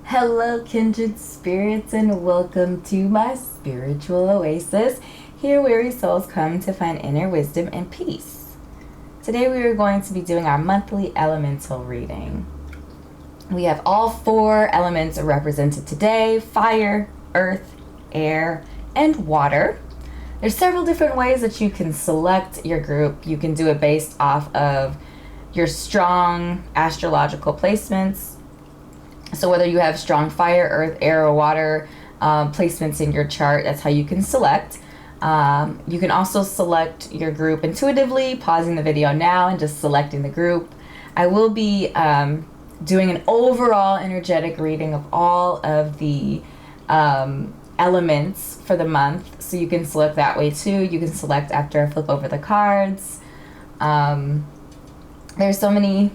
Hello, kindred spirits, and welcome to my spiritual oasis, here weary souls come to find inner wisdom and peace. Today we are going to be doing our monthly elemental reading. We have all 4 elements represented today: fire, earth, air, and water. There's several different ways that you can select your group. You can do it based off of your strong astrological placements. So whether you have strong fire, earth, air, or water placements in your chart, that's how you can select. You can also select your group intuitively, pausing the video now and just selecting the group. I will be doing an overall energetic reading of all of the elements for the month, so you can select that way too. You can select after I flip over the cards. There's so many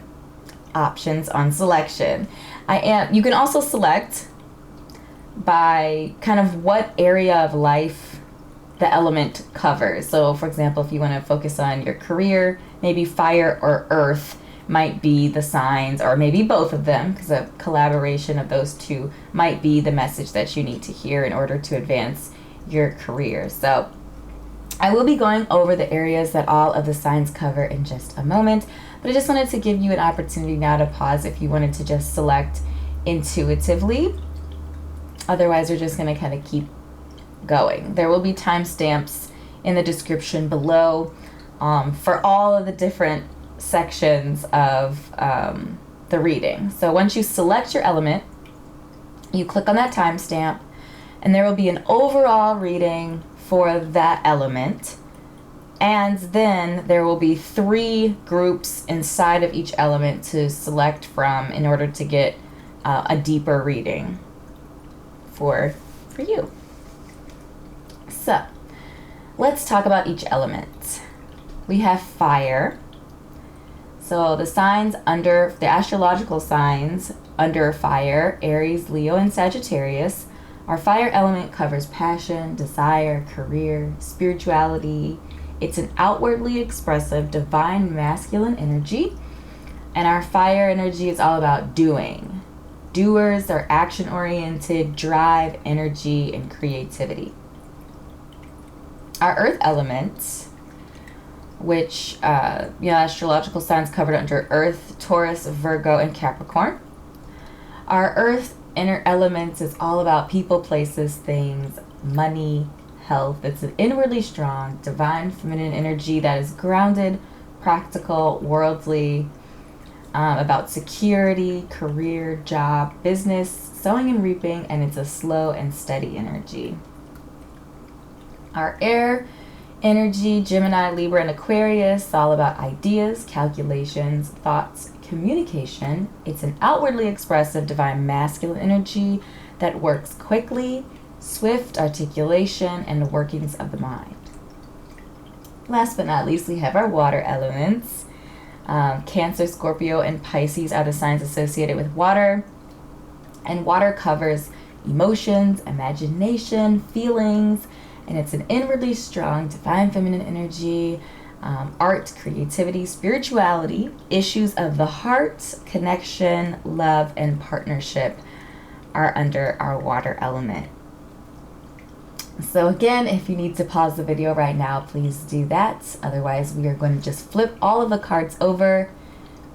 options on selection. You can also select by kind of what area of life the element covers. So for example, if you want to focus on your career, maybe fire or earth might be the signs, or maybe both of them, because a collaboration of those two might be the message that you need to hear in order to advance your career. So I will be going over the areas that all of the signs cover in just a moment, but I just wanted to give you an opportunity now to pause if you wanted to just select intuitively. Otherwise, we're just going to kind of keep going. There will be timestamps in the description below for all of the different sections of the reading. So once you select your element, you click on that timestamp, and there will be an overall reading for that element, and then there will be 3 groups inside of each element to select from in order to get a deeper reading for you. So let's talk about each element. We have fire. So the signs under the astrological signs under fire, Aries, Leo, and Sagittarius. Our fire element covers passion, desire, career, spirituality. It's an outwardly expressive, divine masculine energy. And our fire energy is all about doing. Doers are action-oriented, drive, energy, and creativity. Our earth element, which astrological signs covered under earth, Taurus, Virgo, and Capricorn. Our earth inner elements is all about people, places, things, money, health. It's an inwardly strong, divine feminine energy that is grounded, practical, worldly, about security, career, job, business, sowing and reaping, and it's a slow and steady energy. Our air energy, Gemini, Libra, and Aquarius, all about ideas, calculations, thoughts, communication. It's an outwardly expressive, divine masculine energy that works quickly, swift articulation, and the workings of the mind. Last but not least, we have our water elements. Cancer, Scorpio, and Pisces are the signs associated with water. And water covers emotions, imagination, feelings, and it's an inwardly strong, divine feminine energy, art, creativity, spirituality, issues of the heart, connection, love, and partnership are under our water element. So again, if you need to pause the video right now, please do that. Otherwise, we are going to just flip all of the cards over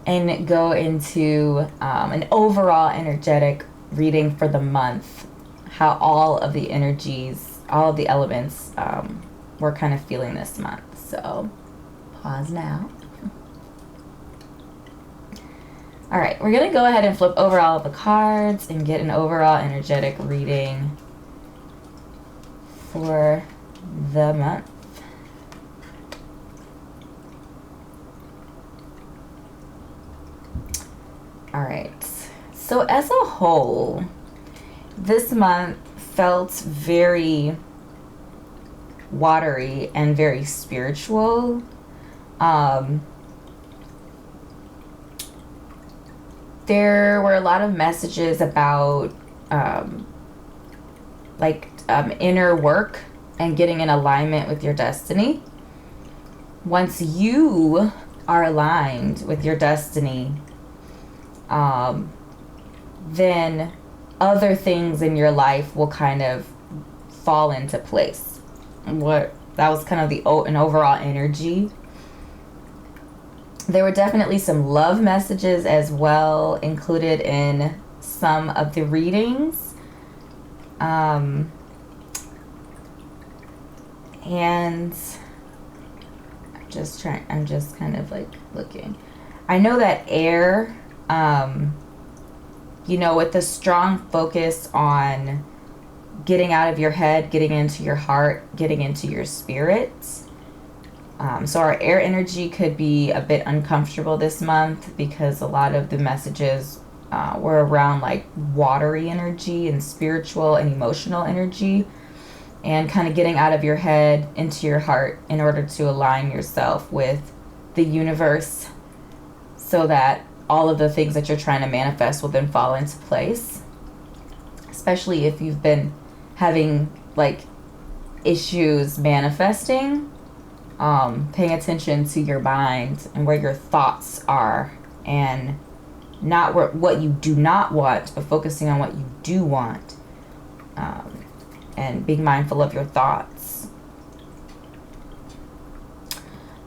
and go into an overall energetic reading for the month, how all of the energies, all of the elements we're kind of feeling this month. So pause now. All right, we're gonna go ahead and flip over all of the cards and get an overall energetic reading for the month. All right, so as a whole, this month felt very watery and very spiritual. There were a lot of messages about inner work and getting in alignment with your destiny. Once you are aligned with your destiny, then other things in your life will kind of fall into place. That was kind of an overall energy. There were definitely some love messages as well included in some of the readings. And I'm just kind of like looking. I know that air, with the strong focus on getting out of your head, getting into your heart, getting into your spirit. So our air energy could be a bit uncomfortable this month because a lot of the messages were around like watery energy and spiritual and emotional energy, and kind of getting out of your head into your heart in order to align yourself with the universe so that all of the things that you're trying to manifest will then fall into place. Especially if you've been having like issues manifesting, paying attention to your mind and where your thoughts are, and not what you do not want, but focusing on what you do want, and being mindful of your thoughts.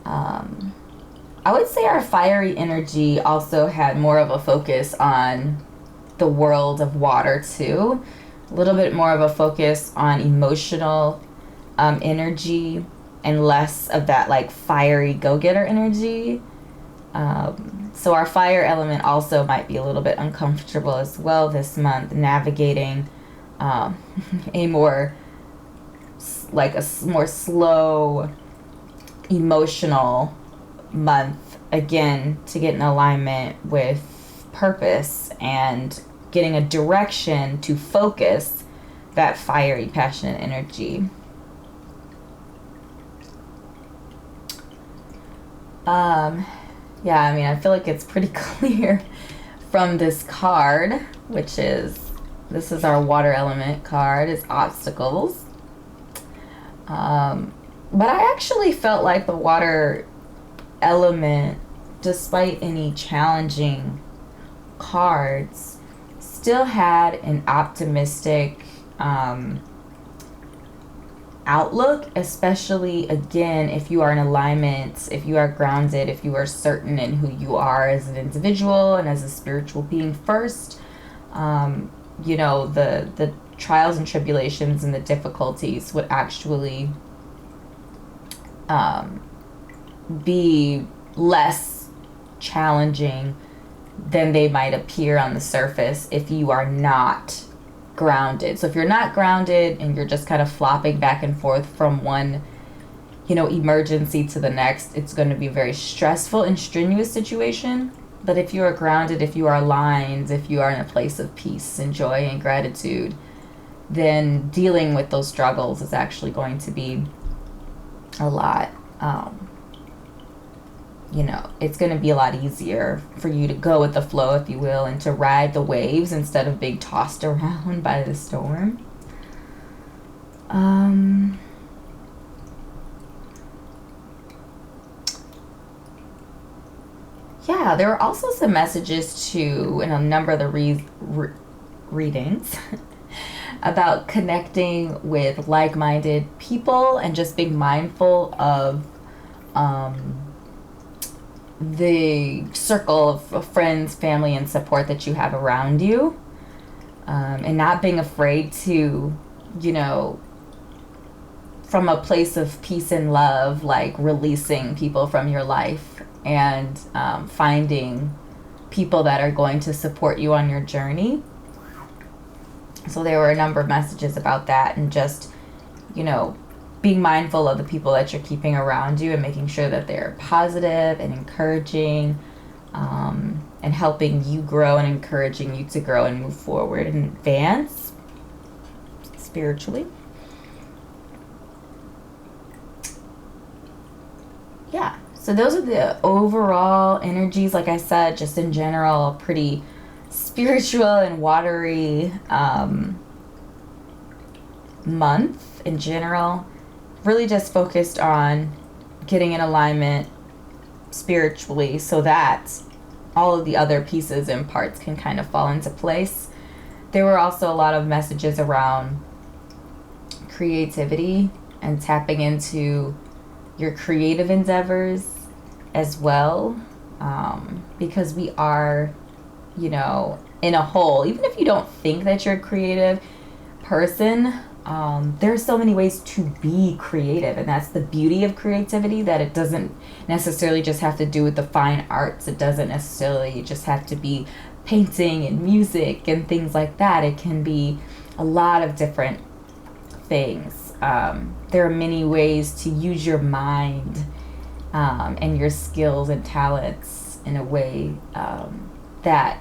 I would say our fiery energy also had more of a focus on the world of water too. A little bit more of a focus on emotional energy and less of that like fiery go-getter energy. So our fire element also might be a little bit uncomfortable as well this month, navigating a more slow emotional month, again, to get in alignment with purpose and getting a direction to focus that fiery, passionate energy. Yeah, I mean, I feel like it's pretty clear from this card, this is our water element card, is obstacles. But I actually felt like the water element, despite any challenging cards, still had an optimistic outlook, especially again if you are in alignment, if you are grounded, if you are certain in who you are as an individual and as a spiritual being first. The trials and tribulations and the difficulties would actually be less challenging than they might appear on the surface if you are not grounded. So if you're not grounded and you're just kind of flopping back and forth from one, emergency to the next, it's going to be a very stressful and strenuous situation. But if you are grounded, if you are aligned, if you are in a place of peace and joy and gratitude, then dealing with those struggles is actually going to be a lot, it's going to be a lot easier for you to go with the flow, if you will, and to ride the waves instead of being tossed around by the storm. Yeah, there were also some messages too in a number of the readings about connecting with like-minded people and just being mindful of the circle of friends, family, and support that you have around you, and not being afraid to, from a place of peace and love, like releasing people from your life and finding people that are going to support you on your journey. So there were a number of messages about that, and just, being mindful of the people that you're keeping around you and making sure that they're positive and encouraging, and helping you grow and encouraging you to grow and move forward and advance spiritually. Yeah, so those are the overall energies. Like I said, just in general, pretty spiritual and watery month in general. Really just focused on getting in alignment spiritually, so that all of the other pieces and parts can kind of fall into place. There were also a lot of messages around creativity and tapping into your creative endeavors as well, because we are, you know, in a whole, even if you don't think that you're a creative person, there are so many ways to be creative, and that's the beauty of creativity, that it doesn't necessarily just have to do with the fine arts. It doesn't necessarily just have to be painting and music and things like that. It can be a lot of different things. There are many ways to use your mind and your skills and talents in a way that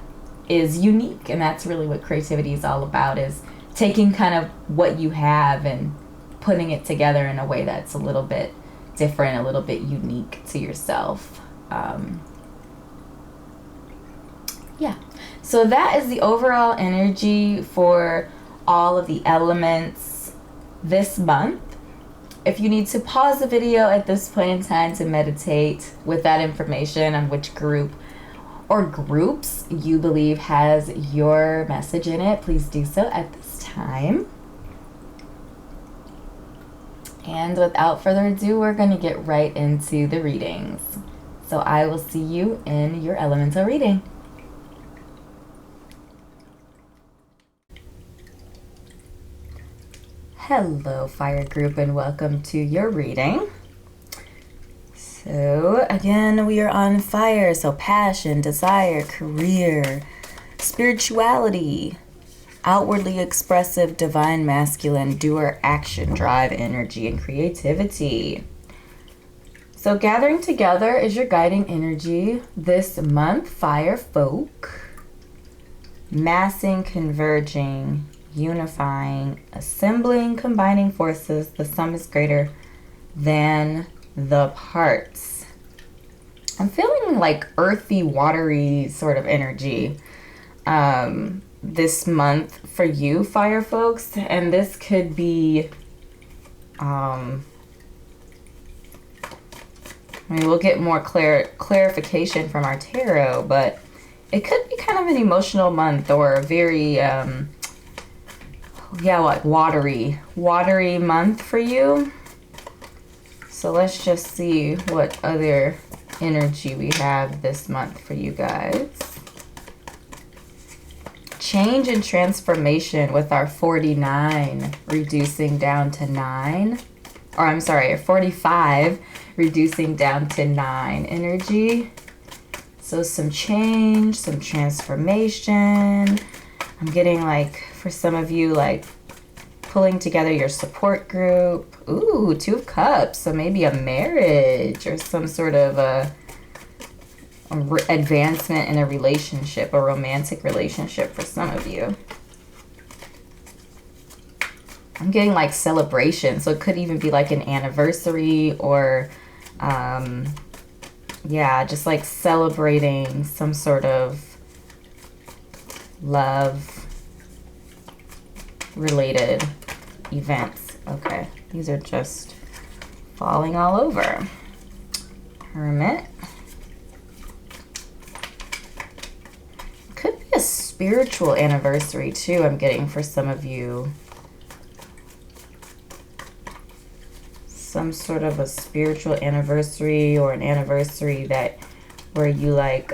is unique, and that's really what creativity is all about, is taking kind of what you have and putting it together in a way that's a little bit different, a little bit unique to yourself. Yeah, so that is the overall energy for all of the elements this month. If you need to pause the video at this point in time to meditate with that information on which group or groups you believe has your message in it, please do so at this time. And without further ado, we're going to get right into the readings. So I will see you in your elemental reading. Hello, fire group, and welcome to your reading. So again, we are on fire. So passion, desire, career, spirituality, outwardly expressive, divine masculine, doer, action, drive, energy, and creativity. So gathering together is your guiding energy this month, fire folk. Massing, converging, unifying, assembling, combining forces. The sum is greater than the parts. I'm feeling like earthy, watery sort of energy this month for you, fire folks. And this could be, I mean, we'll get more clarification from our tarot, but it could be kind of an emotional month, or a very, like watery month for you. So let's just see what other energy we have this month for you guys. Change and transformation with our 49 reducing down to 9. Or I'm sorry, 45 reducing down to 9 energy. So some change, some transformation. I'm getting, like, for some of you, like pulling together your support group. Ooh, 2 of Cups. So maybe a marriage or some sort of a advancement in a relationship, a romantic relationship for some of you. I'm getting like celebration. So it could even be like an anniversary, or just like celebrating some sort of love related events. Okay, these are just falling all over. Hermit. Could be a spiritual anniversary too, I'm getting for some of you. Some sort of a spiritual anniversary, or an anniversary that where you like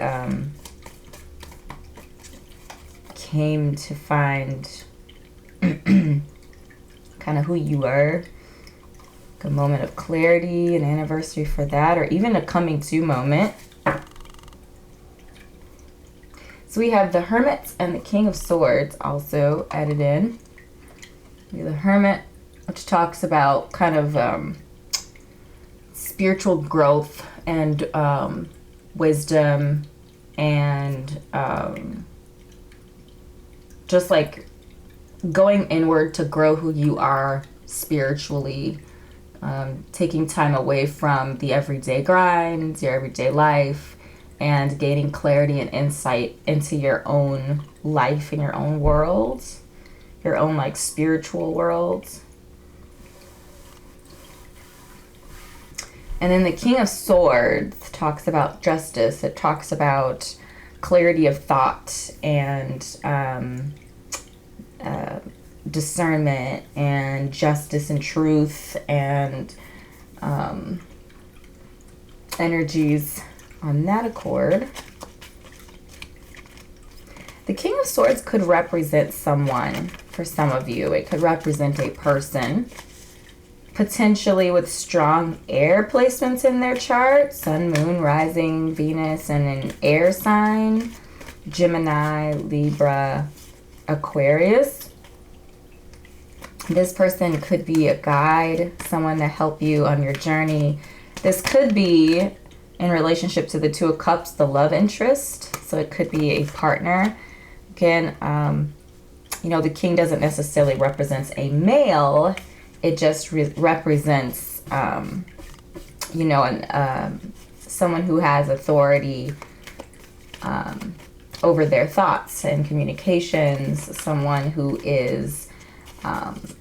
came to find kind of who you were. A moment of clarity, an anniversary for that, or even a coming to moment. So we have the Hermit and the King of Swords also added in. We have the Hermit, which talks about kind of spiritual growth and wisdom, and just like going inward to grow who you are spiritually, taking time away from the everyday grind, your everyday life, and gaining clarity and insight into your own life and your own world, your own like spiritual world. And then the King of Swords talks about justice. It talks about clarity of thought and discernment and justice and truth and energies on that accord. The King of Swords could represent someone for some of you. It could represent a person, potentially with strong air placements in their chart. Sun, Moon, Rising, Venus, and an air sign. Gemini, Libra, Aquarius. This person could be a guide, someone to help you on your journey. This could be in relationship to the Two of Cups, the love interest. So it could be a partner. Again, you know, the king doesn't necessarily represent a male. It just represents, you know, someone who has authority over their thoughts and communications. Someone who is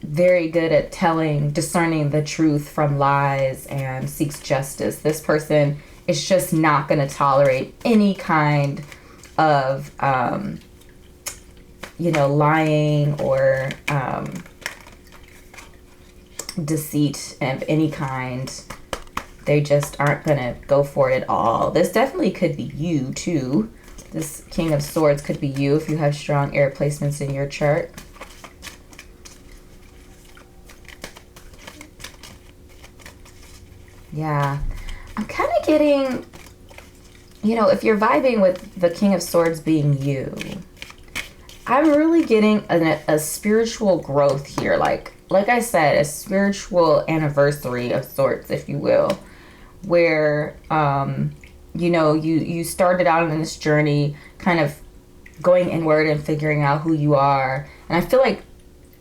very good at discerning the truth from lies and seeks justice. This person is just not going to tolerate any kind of, you know, lying or deceit of any kind. They just aren't going to go for it at all. This definitely could be you too. This King of Swords could be you if you have strong air placements in your chart. Yeah, I'm kind of getting, you know, if you're vibing with the King of Swords being you, I'm really getting a spiritual growth here. Like I said, a spiritual anniversary of sorts, if you will, where, you know, you started out on this journey kind of going inward and figuring out who you are. And I feel like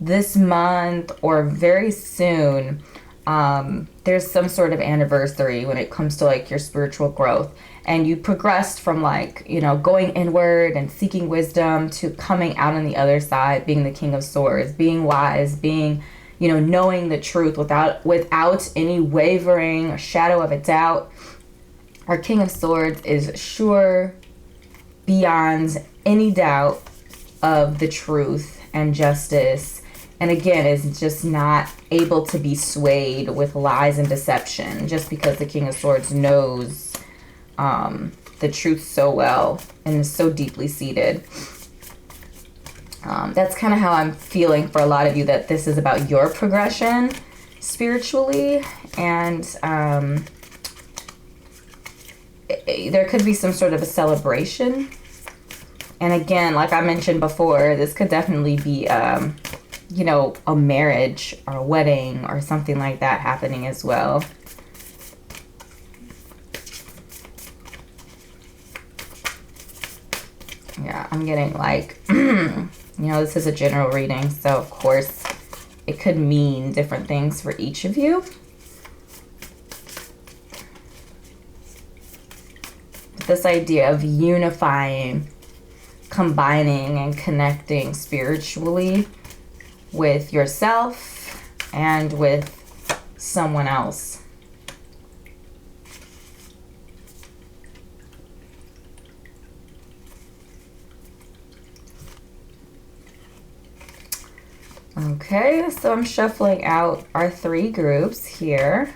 this month or very soon, there's some sort of anniversary when it comes to like your spiritual growth. And you progressed from like, you know, going inward and seeking wisdom to coming out on the other side, being the King of Swords, being wise, being, you know, knowing the truth without any wavering or shadow of a doubt. Our King of Swords is sure beyond any doubt of the truth and justice. And again, is just not able to be swayed with lies and deception just because the King of Swords knows the truth so well and is so deeply seated. That's kind of how I'm feeling for a lot of you, that this is about your progression spiritually. And there could be some sort of a celebration. And again, like I mentioned before, this could definitely be, you know, a marriage or a wedding or something like that happening as well. Yeah, I'm getting like, you know, this is a general reading, so of course it could mean different things for each of you. This idea of unifying, combining, and connecting spiritually with yourself and with someone else. Okay, so I'm shuffling out our three groups here.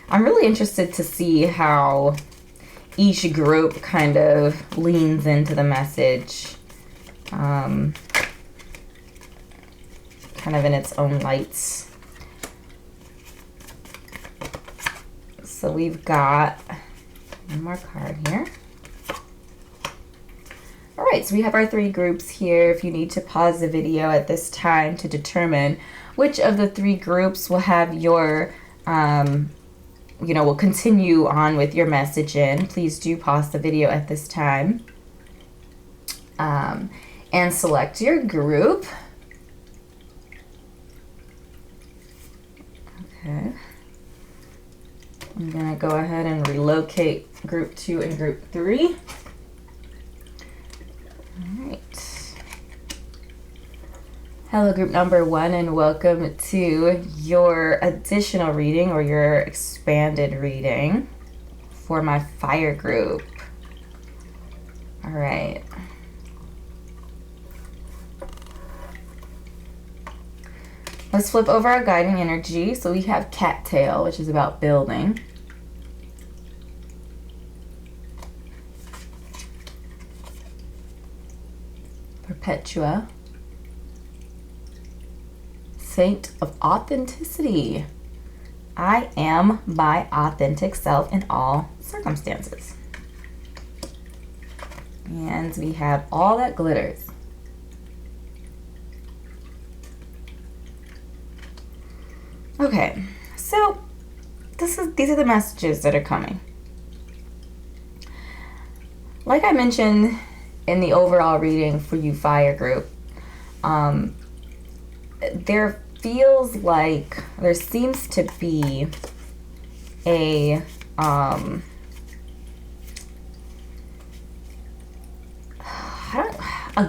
I'm really interested to see how each group kind of leans into the message, kind of in its own lights. So we've got one more card here. All right, so we have our three groups here. If you need to pause the video at this time to determine which of the three groups will have your, you know, will continue on with your message in, please do pause the video at this time and select your group. Okay. I'm gonna go ahead and relocate group 2 and group 3. All right. Hello, group number 1, and welcome to your additional reading or your expanded reading for my fire group. All right. Let's flip over our guiding energy. So we have cattail, which is about building. Perpetua. Saint of authenticity. I am my authentic self in all circumstances. And we have all that glitters. Okay, so these are the messages that are coming. Like I mentioned in the overall reading for you fire group, there feels like there seems to be a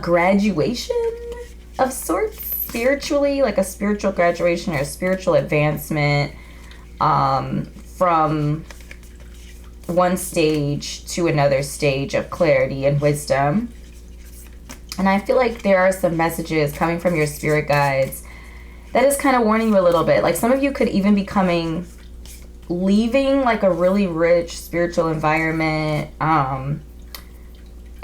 graduation of sorts spiritually, like a spiritual graduation or a spiritual advancement from one stage to another stage of clarity and wisdom. And I feel like there are some messages coming from your spirit guides that is kind of warning you a little bit. Like some of you could even be leaving like a really rich spiritual environment, and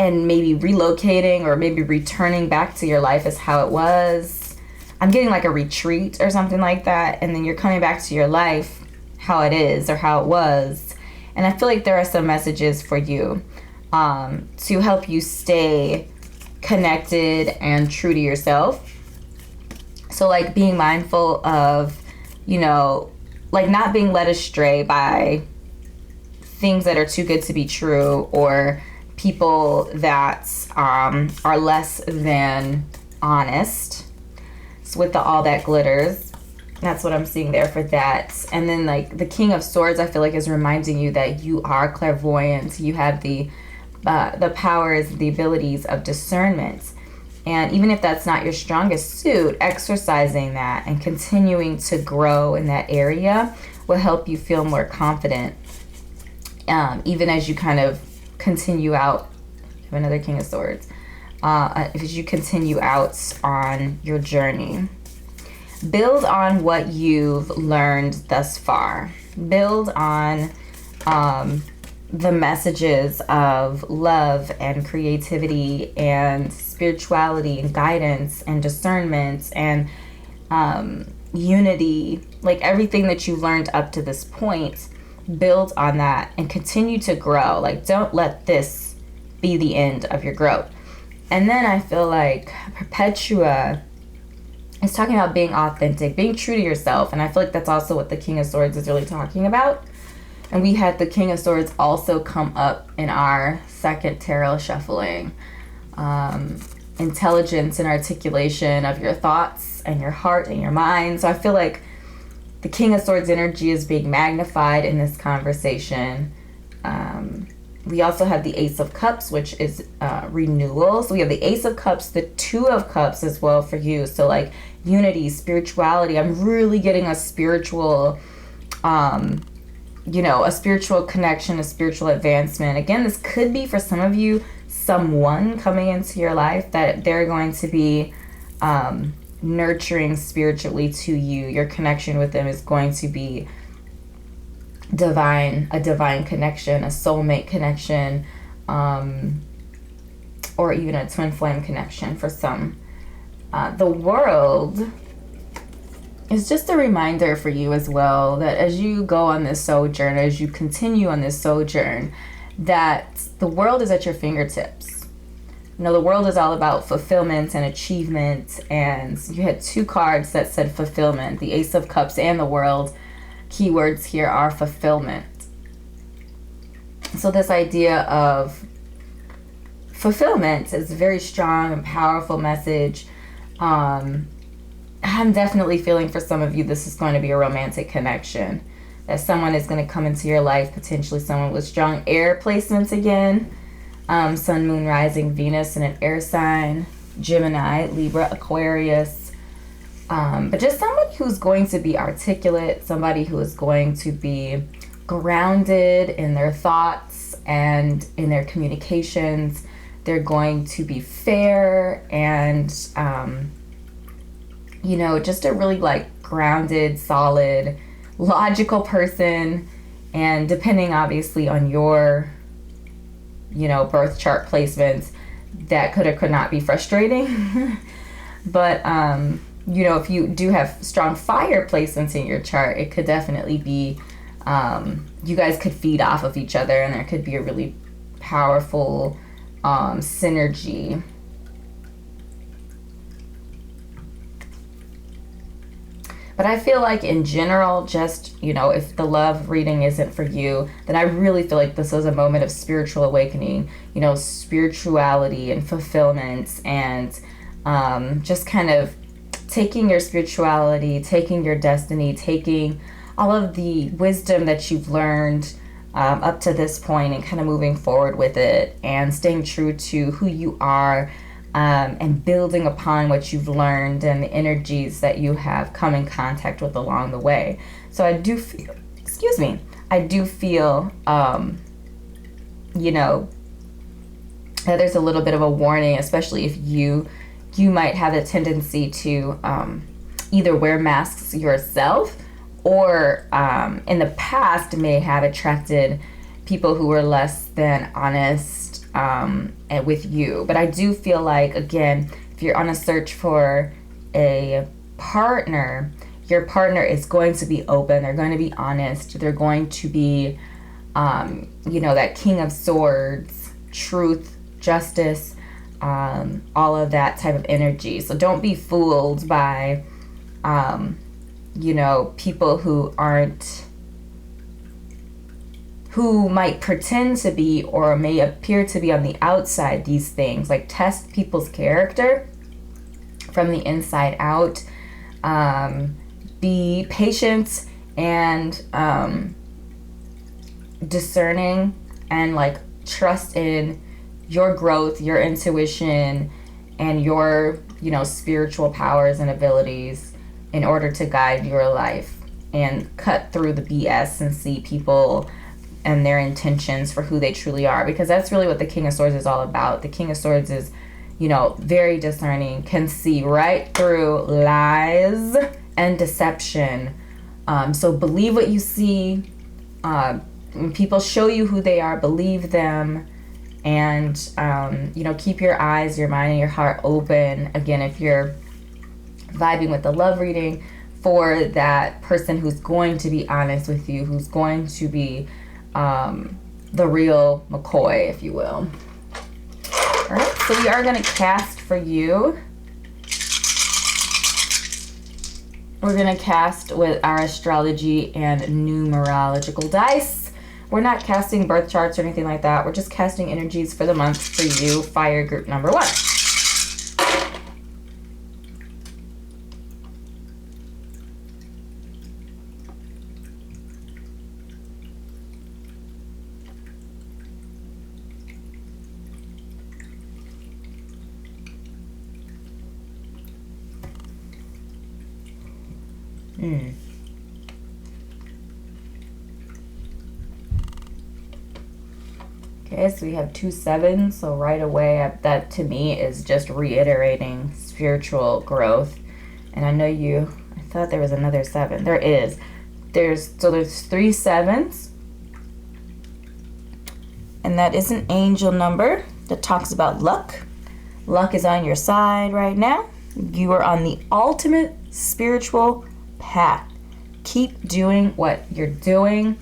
maybe relocating or maybe returning back to your life as how it was. I'm getting like a retreat or something like that. And then you're coming back to your life how it is or how it was. And I feel like there are some messages for you to help you stay connected and true to yourself. So like being mindful of, like not being led astray by things that are too good to be true or people that are less than honest. So with all that glitters, that's what I'm seeing there for that. And then like the King of Swords, I feel like is reminding you that you are clairvoyant. You have the powers, the abilities of discernment. And even if that's not your strongest suit, exercising that and continuing to grow in that area will help you feel more confident. Even as you kind of continue out, I have another King of Swords, as you continue out on your journey. Build on what you've learned thus far. Build on the messages of love and creativity and spirituality and guidance and discernment and unity, like everything that you've learned up to this point. Build on that and continue to grow. Like don't let this be the end of your growth. And then I feel like Perpetua is talking about being authentic, being true to yourself. And I feel like that's also what the King of Swords is really talking about. And we had the King of Swords also come up in our second tarot shuffling. Intelligence and articulation of your thoughts and your heart and your mind. So I feel like the King of Swords energy is being magnified in this conversation. We also have the Ace of Cups, which is renewal. So we have the Ace of Cups, the Two of Cups as well for you. So like unity, spirituality. I'm really getting a spiritual a spiritual connection, a spiritual advancement. Again, this could be for some of you, someone coming into your life that they're going to be nurturing spiritually to you. Your connection with them is going to be a divine connection, a soulmate connection, or even a twin flame connection for some. The World is just a reminder for you as well that as you go on this sojourn, as you continue on this sojourn, that the world is at your fingertips. The world is all about fulfillment and achievement, and you had two cards that said fulfillment, the Ace of Cups and the World. Keywords here are fulfillment. So this idea of fulfillment is a very strong and powerful message. I'm definitely feeling for some of you this is going to be a romantic connection. That someone is going to come into your life, potentially someone with strong air placements again. Sun, Moon, Rising, Venus in an air sign. Gemini, Libra, Aquarius. But just somebody who's going to be articulate, somebody who is going to be grounded in their thoughts and in their communications. They're going to be fair and, you know, just a really like grounded, solid, logical person. And depending obviously on your, you know, birth chart placements, that could or could not be frustrating. But, you know, if you do have strong fire placements in your chart, it could definitely be, you guys could feed off of each other, and there could be a really powerful synergy. But I feel like in general, just, you know, if the love reading isn't for you, then I really feel like this is a moment of spiritual awakening, you know, spirituality and fulfillment, and just kind of taking your spirituality, taking your destiny, taking all of the wisdom that you've learned up to this point and kind of moving forward with it and staying true to who you are, and building upon what you've learned and the energies that you have come in contact with along the way. So I do feel, you know, that there's a little bit of a warning, especially if you might have a tendency to either wear masks yourself, or in the past may have attracted people who were less than honest with you. But I do feel like, again, if you're on a search for a partner, your partner is going to be open, they're going to be honest, they're going to be, you know, that King of Swords, truth, justice, all of that type of energy. So don't be fooled by, you know, people who might pretend to be or may appear to be on the outside these things. Like, test people's character from the inside out. Be patient and discerning, and like trust in your growth, your intuition, and your, you know, spiritual powers and abilities in order to guide your life and cut through the BS and see people and their intentions for who they truly are, because that's really what the King of Swords is all about. The King of Swords is, you know, very discerning, can see right through lies and deception. So believe what you see. When people show you who they are, believe them. And, you know, keep your eyes, your mind, and your heart open. Again, if you're vibing with the love reading, for that person who's going to be honest with you, who's going to be the real McCoy, if you will. All right, so we are going to cast for you. We're going to cast with our astrology and numerological dice. We're not casting birth charts or anything like that. We're just casting energies for the month for you, fire group number 1. Okay, so we have 2 7s, so right away that to me is just reiterating spiritual growth. And I know I thought there was another 7. There is. There's 3 7s. And that is an angel number that talks about luck. Luck is on your side right now. You are on the ultimate spiritual path. Keep doing what you're doing.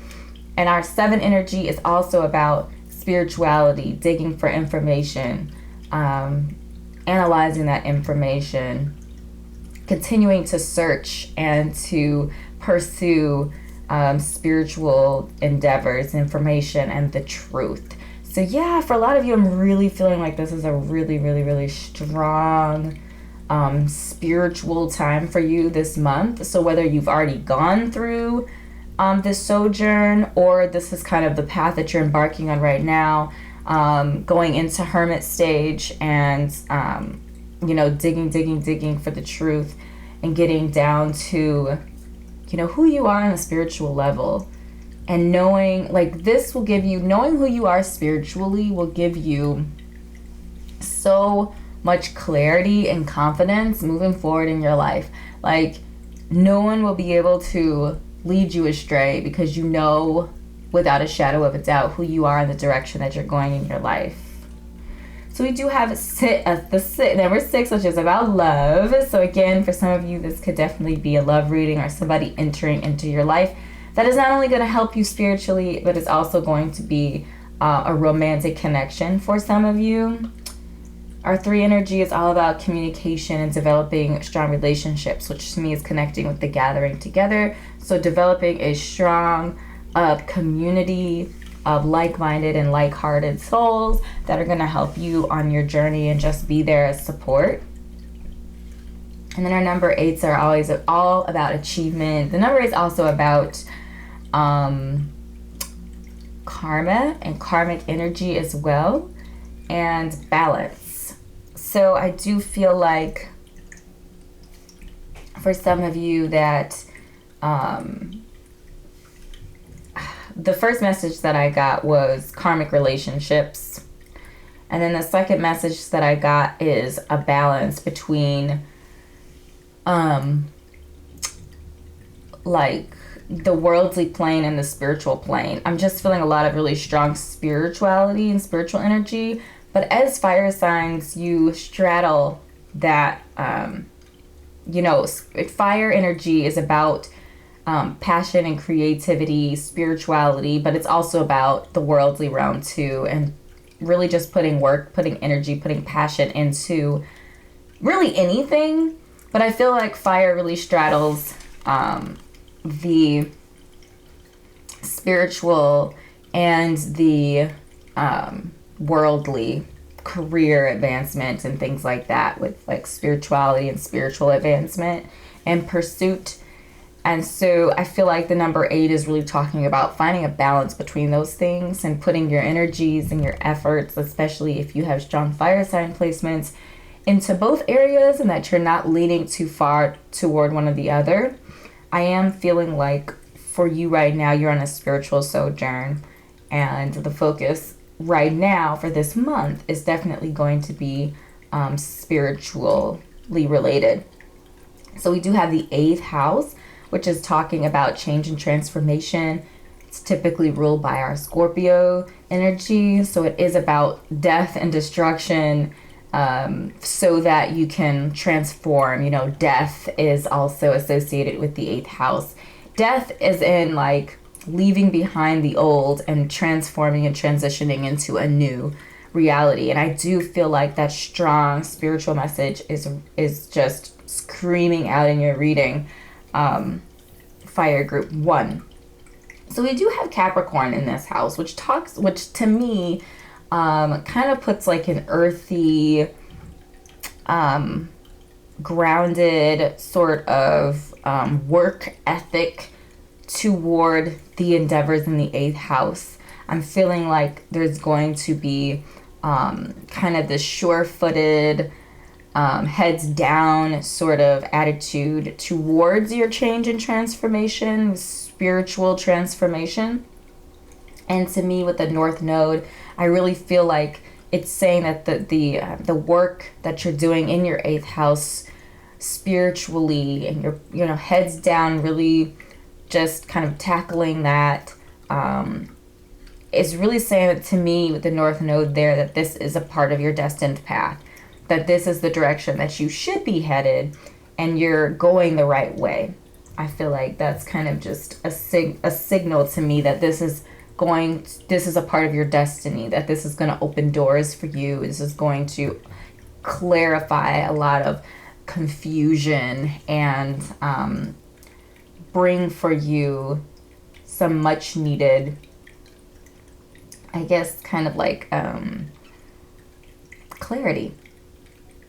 And our 7 energy is also about spirituality, digging for information, analyzing that information, continuing to search and to pursue spiritual endeavors, information, and the truth. So yeah, for a lot of you, I'm really feeling like this is a really, really, really strong spiritual time for you this month. So whether you've already gone through this sojourn, or this is kind of the path that you're embarking on right now, going into hermit stage and, you know, digging for the truth and getting down to, who you are on a spiritual level. And knowing, like, this will give you, knowing who you are spiritually will give you so much clarity and confidence moving forward in your life. Like, no one will be able to lead you astray, because you know without a shadow of a doubt who you are and the direction that you're going in your life. So we do have number 6, which is about love. So again, for some of you, this could definitely be a love reading or somebody entering into your life that is not only going to help you spiritually, but it's also going to be a romantic connection for some of you. Our 3 energy is all about communication and developing strong relationships, which to me is connecting with the gathering together. So developing a strong community of like-minded and like-hearted souls that are going to help you on your journey and just be there as support. And then our number 8s are always all about achievement. The number is also about karma and karmic energy as well, and balance. So I do feel like for some of you that the first message that I got was karmic relationships. And then the second message that I got is a balance between like the worldly plane and the spiritual plane. I'm just feeling a lot of really strong spirituality and spiritual energy. But as fire signs, you straddle that, fire energy is about passion and creativity, spirituality, but it's also about the worldly realm too, and really just putting work, putting energy, putting passion into really anything. But I feel like fire really straddles the spiritual and the worldly career advancement and things like that, with like spirituality and spiritual advancement and pursuit. And so I feel like the number 8 is really talking about finding a balance between those things and putting your energies and your efforts, especially if you have strong fire sign placements, into both areas, and that you're not leaning too far toward one or the other. I am feeling like for you right now, you're on a spiritual sojourn, and the focus right now for this month is definitely going to be spiritually related. So we do have the 8th house, which is talking about change and transformation. It's typically ruled by our Scorpio energy. So it is about death and destruction, so that you can transform. Death is also associated with the 8th house. Death is in like leaving behind the old and transforming and transitioning into a new reality. And I do feel like that strong spiritual message is just screaming out in your reading. Fire group 1. So we do have Capricorn in this house, which to me kind of puts like an earthy, grounded sort of work ethic toward the endeavors in the 8th house. I'm feeling like there's going to be kind of this sure-footed, heads down sort of attitude towards your change and transformation, spiritual transformation. And to me, with the North Node, I really feel like it's saying that the work that you're doing in your 8th house spiritually, and you're heads down, really just kind of tackling that, is really saying that to me with the North Node there, that this is a part of your destined path, that this is the direction that you should be headed, and you're going the right way. I feel like that's kind of just a signal to me that this is a part of your destiny, that this is going to open doors for you. This is going to clarify a lot of confusion and bring for you some much needed, I guess, kind of like clarity.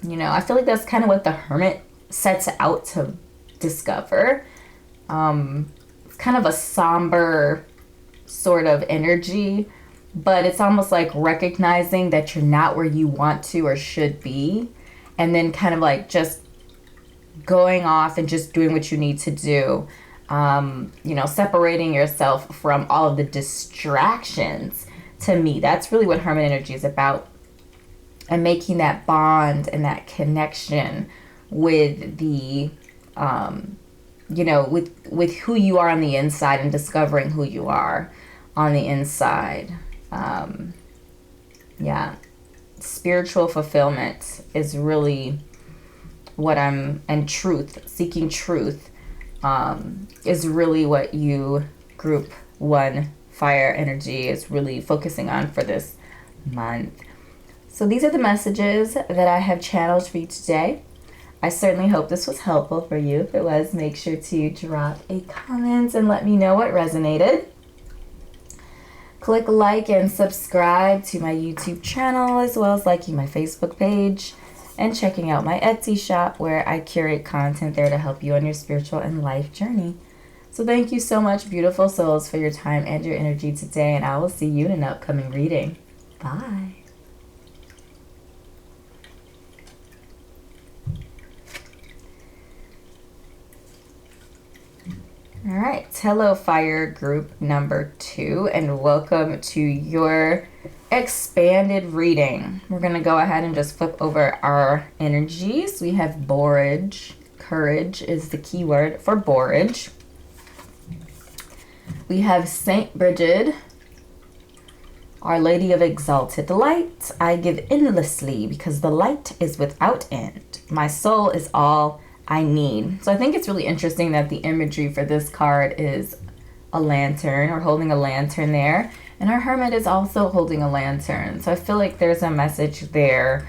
I feel like that's kind of what the Hermit sets out to discover. It's kind of a somber sort of energy, but it's almost like recognizing that you're not where you want to or should be, and then kind of like just going off and just doing what you need to do. You know, separating yourself from all of the distractions. To me, that's really what Hermit energy is about. And making that bond and that connection with the, you know, with who you are on the inside, and discovering who you are on the inside. Yeah. Spiritual fulfillment is really what and truth, seeking truth, is really what you group 1 fire energy is really focusing on for this month. So these are the messages that I have channeled for you today. I certainly hope this was helpful for you. If it was, make sure to drop a comment and let me know what resonated. Click like and subscribe to my YouTube channel, as well as liking my Facebook page and checking out my Etsy shop, where I curate content there to help you on your spiritual and life journey. So thank you so much, beautiful souls, for your time and your energy today, and I will see you in an upcoming reading. Bye. All right, hello fire group number 2, and welcome to your expanded reading. We're going to go ahead and just flip over our energies. We have borage. Courage is the key word for borage. We have Saint Bridget, Our Lady of Exalted Light. I give endlessly because the light is without end. My soul is all I need. So I think it's really interesting that the imagery for this card is a lantern, or holding a lantern there. And our hermit is also holding a lantern. So I feel like there's a message there.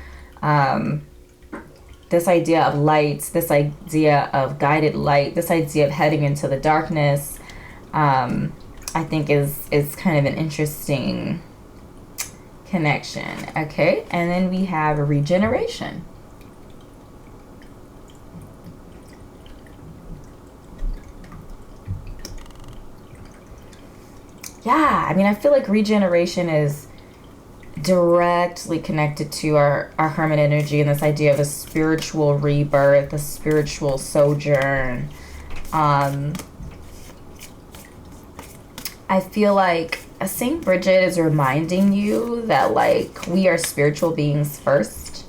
This idea of light, this idea of guided light, this idea of heading into the darkness, I think is kind of an interesting connection. Okay, and then we have regeneration. Yeah, I mean, I feel like regeneration is directly connected to our hermit energy, and this idea of a spiritual rebirth, a spiritual sojourn. I feel like Saint Bridget is reminding you that, like, we are spiritual beings first.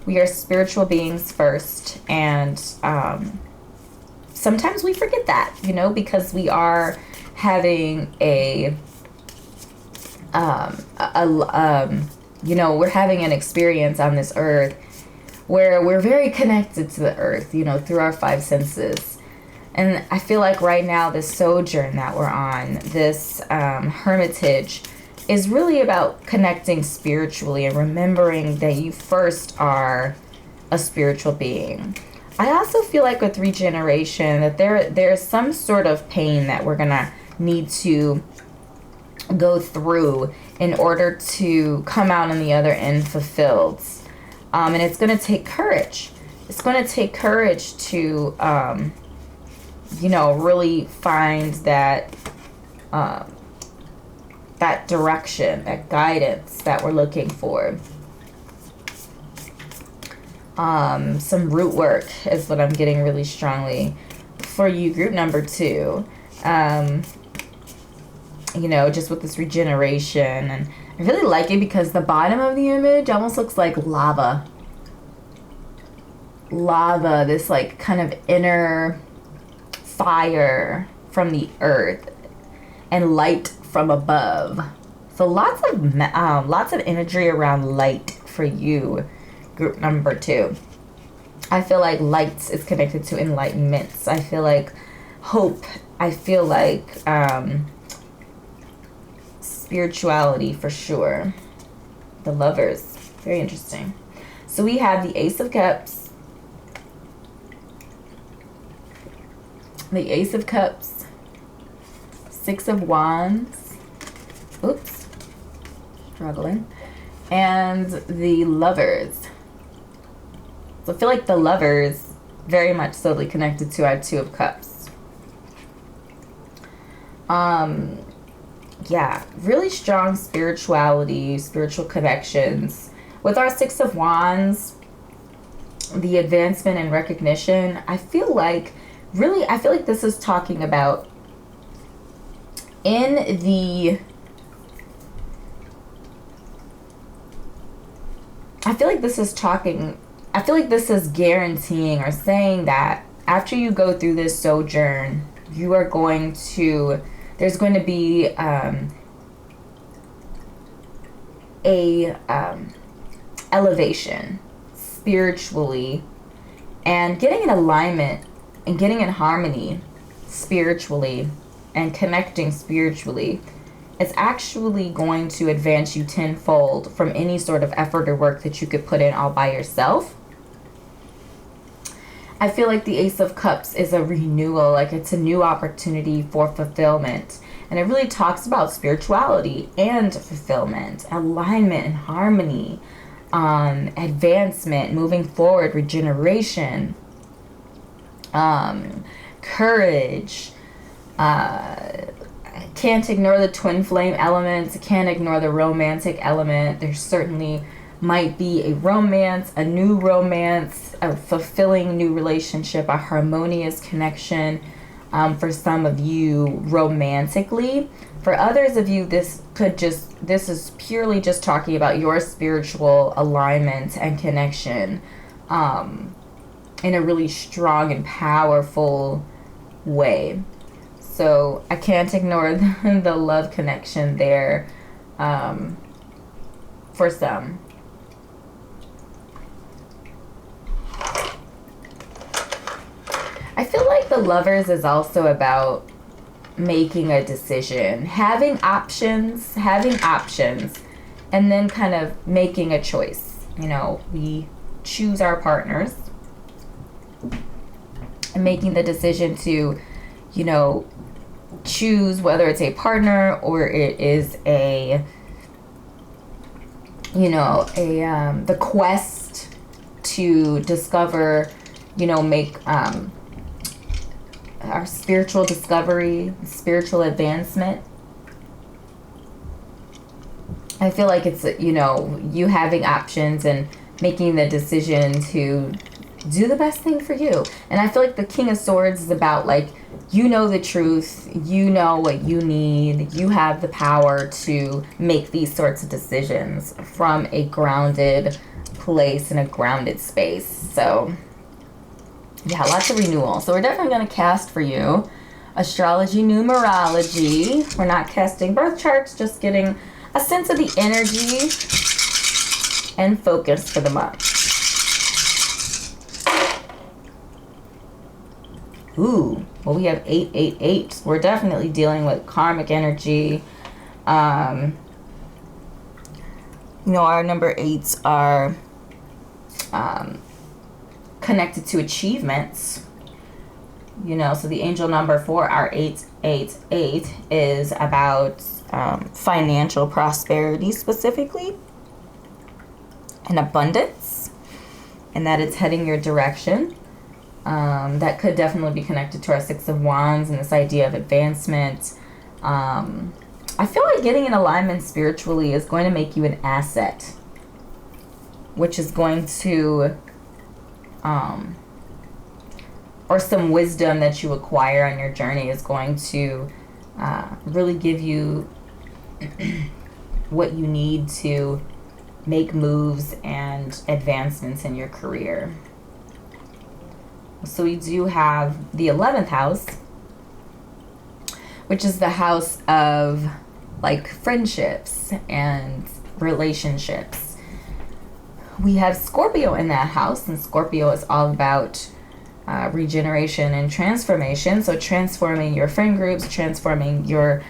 We are spiritual beings first, and sometimes we forget that, you know, because we are having you know, we're having an experience on this earth where we're very connected to the earth, you know, through our 5 senses. And I feel like right now, this sojourn that we're on, this hermitage, is really about connecting spiritually and remembering that you first are a spiritual being. I also feel like with regeneration that there's some sort of pain that we're gonna need to go through in order to come out on the other end fulfilled. And it's going to take courage. It's going to take courage to, you know, really find that, that direction, that guidance that we're looking for. Some root work is what I'm getting really strongly for you, group number 2. You know, just with this regeneration. And I really like it because the bottom of the image almost looks like lava. Lava, this like kind of inner fire from the earth and light from above. So lots of imagery around light for you, group number 2. I feel like light is connected to enlightenment. I feel like hope. I feel like spirituality for sure. The Lovers, very interesting. So we have the Ace of Cups, the Ace of Cups, 6 of Wands, oops, struggling, and the Lovers. So I feel like the Lovers very much solely connected to our 2 of Cups. Yeah, really strong spirituality, spiritual connections. With our 6 of Wands, the advancement and recognition, I feel like this is talking about I feel like this is guaranteeing or saying that after you go through this sojourn, there's going to be elevation spiritually, and getting in alignment and getting in harmony spiritually and connecting spiritually. It's actually going to advance you tenfold from any sort of effort or work that you could put in all by yourself. I feel like the Ace of Cups is a renewal, like it's a new opportunity for fulfillment. And it really talks about spirituality and fulfillment, alignment and harmony, advancement, moving forward, regeneration, courage. Can't ignore the twin flame element. Can't ignore the romantic element. There certainly might be a romance, a new romance, a fulfilling new relationship, a harmonious connection for some of you romantically. For others of you, this is purely just talking about your spiritual alignment and connection in a really strong and powerful way. So I can't ignore the love connection there for some. I feel like the Lovers is also about making a decision, having options, and then kind of making a choice. You know, we choose our partners and making the decision to, you know, choose whether it's a partner or it is the quest to discover, you know, make our spiritual discovery, spiritual advancement. I feel like it's, you know, you having options and making the decision to do the best thing for you. And I feel like the King of Swords is about, like, you know the truth, you know what you need, you have the power to make these sorts of decisions from a grounded place and a grounded space. So yeah, lots of renewal. So we're definitely going to cast for you astrology, numerology. We're not casting birth charts, just getting a sense of the energy and focus for the month. Ooh, well, we have 888. We're definitely dealing with karmic energy. You know, our number 8s are connected to achievements. You know, so the angel number for our 888 is about financial prosperity specifically, and abundance, and that it's heading your direction. That could definitely be connected to our 6 of Wands and this idea of advancement. I feel like getting in alignment spiritually is going to make you an asset, which is going to, or some wisdom that you acquire on your journey is going to really give you what you need to make moves and advancements in your career. So we do have the 11th house, which is the house of, like, friendships and relationships. We have Scorpio in that house, and Scorpio is all about regeneration and transformation. So transforming your friend groups, transforming your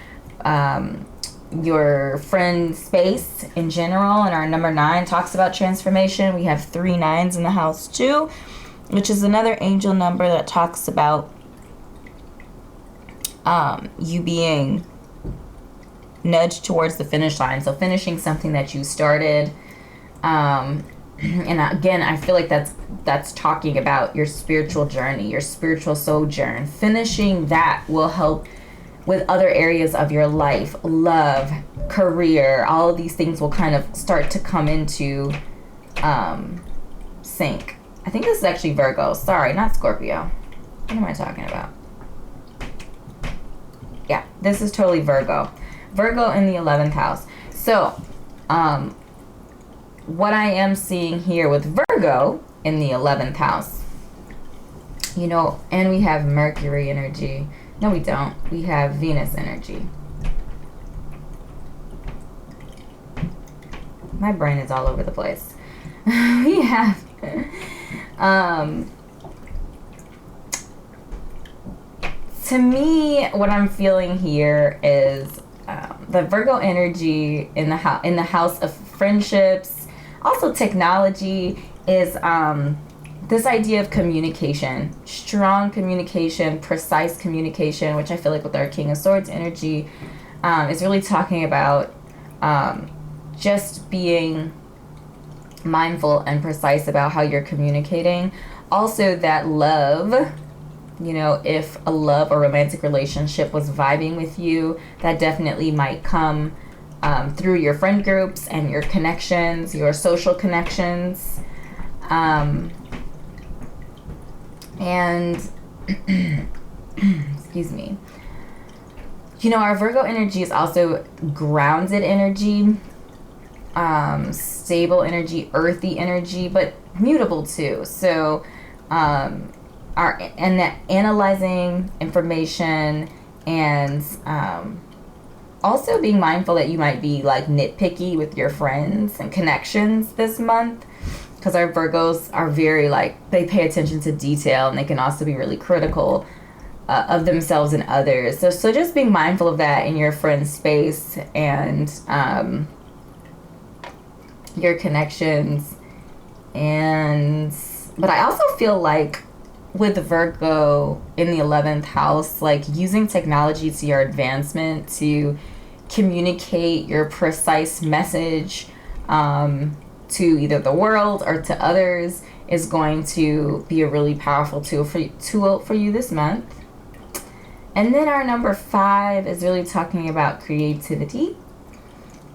friend space in general. And our number 9 talks about transformation. We have 3 9s in the house too, which is another angel number that talks about you being nudged towards the finish line. So finishing something that you started. And again, I feel like that's talking about your spiritual journey, your spiritual sojourn. Finishing that will help with other areas of your life, love, career. All of these things will kind of start to come into sync I think this is actually Virgo. Sorry, not Scorpio. What am I talking about? Yeah, this is totally Virgo. Virgo in the 11th house. So, what I am seeing here with Virgo in the 11th house, you know, and we have Mercury energy. No, we don't. We have Venus energy. My brain is all over the place. We have to me, what I'm feeling here is the Virgo energy in the house of friendships, also technology, is this idea of communication, strong communication, precise communication, which I feel like with our King of Swords energy is really talking about just being mindful and precise about how you're communicating. Also, that love, you know, if a love or romantic relationship was vibing with you, that definitely might come through your friend groups and your connections, your social connections. And excuse me. You know, our Virgo energy is also grounded energy, stable energy, earthy energy, but mutable too. So, that analyzing information and also being mindful that you might be like nitpicky with your friends and connections this month, because our Virgos are very like, they pay attention to detail, and they can also be really critical of themselves and others. So just being mindful of that in your friend space and your connections. But I also feel like with Virgo in the 11th house, like using technology to your advancement to communicate your precise message to either the world or to others is going to be a really powerful tool for you this month. And then our number 5 is really talking about creativity.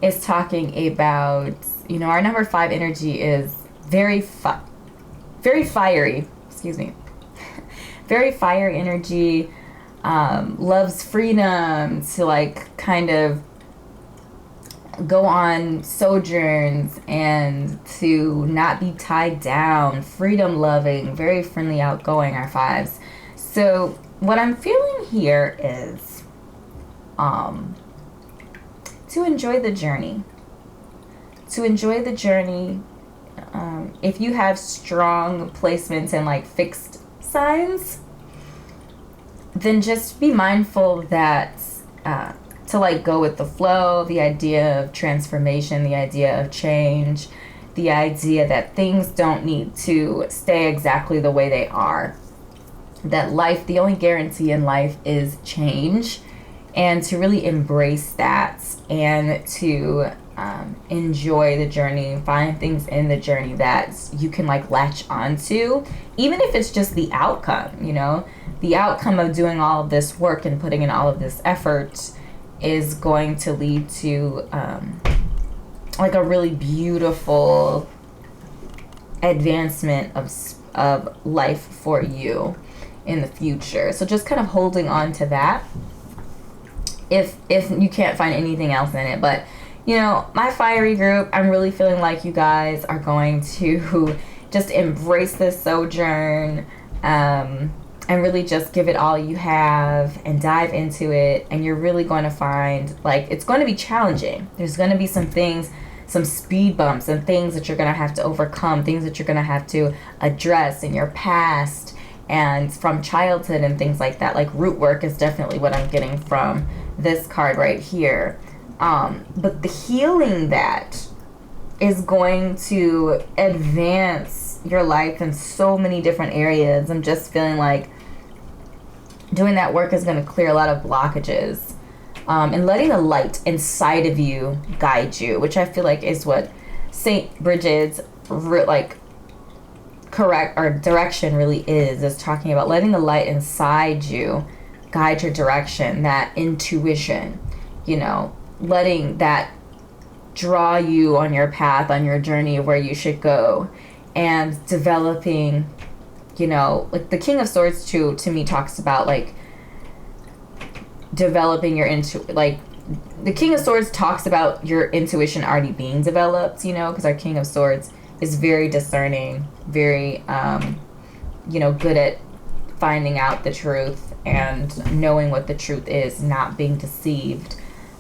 It's talking about, you know, our number 5 energy is very fiery. Excuse me. Very fiery energy. Loves freedom to like kind of go on sojourns and to not be tied down. Freedom loving, very friendly, outgoing, our 5s. So what I'm feeling here is to enjoy the journey. To enjoy the journey. If you have strong placements and like fixed signs, then just be mindful that to like go with the flow, the idea of transformation, the idea of change, the idea that things don't need to stay exactly the way they are. That life, the only guarantee in life is change, and to really embrace that and to enjoy the journey, find things in the journey that you can like latch onto, even if it's just the outcome, you know, the outcome of doing all of this work and putting in all of this effort is going to lead to like a really beautiful advancement of life for you in the future. So just kind of holding on to that if you can't find anything else in it. But you know, my fiery group, I'm really feeling like you guys are going to just embrace this sojourn and really just give it all you have and dive into it. And you're really going to find, like, it's going to be challenging. There's going to be some things, some speed bumps and things that you're going to have to overcome, things that you're going to have to address in your past and from childhood and things like that. Like root work is definitely what I'm getting from this card right here. But the healing that is going to advance your life in so many different areas. I'm just feeling like doing that work is going to clear a lot of blockages. And letting the light inside of you guide you, which I feel like is what St. Bridget's correct or direction really is talking about letting the light inside you guide your direction, that intuition, you know, letting that draw you on your path, on your journey of where you should go. and developing, you know, like the King of Swords too, to me, talks about like developing your like the King of Swords talks about your intuition already being developed, you know, because our King of Swords is very discerning, very you know, good at finding out the truth and knowing what the truth is, not being deceived.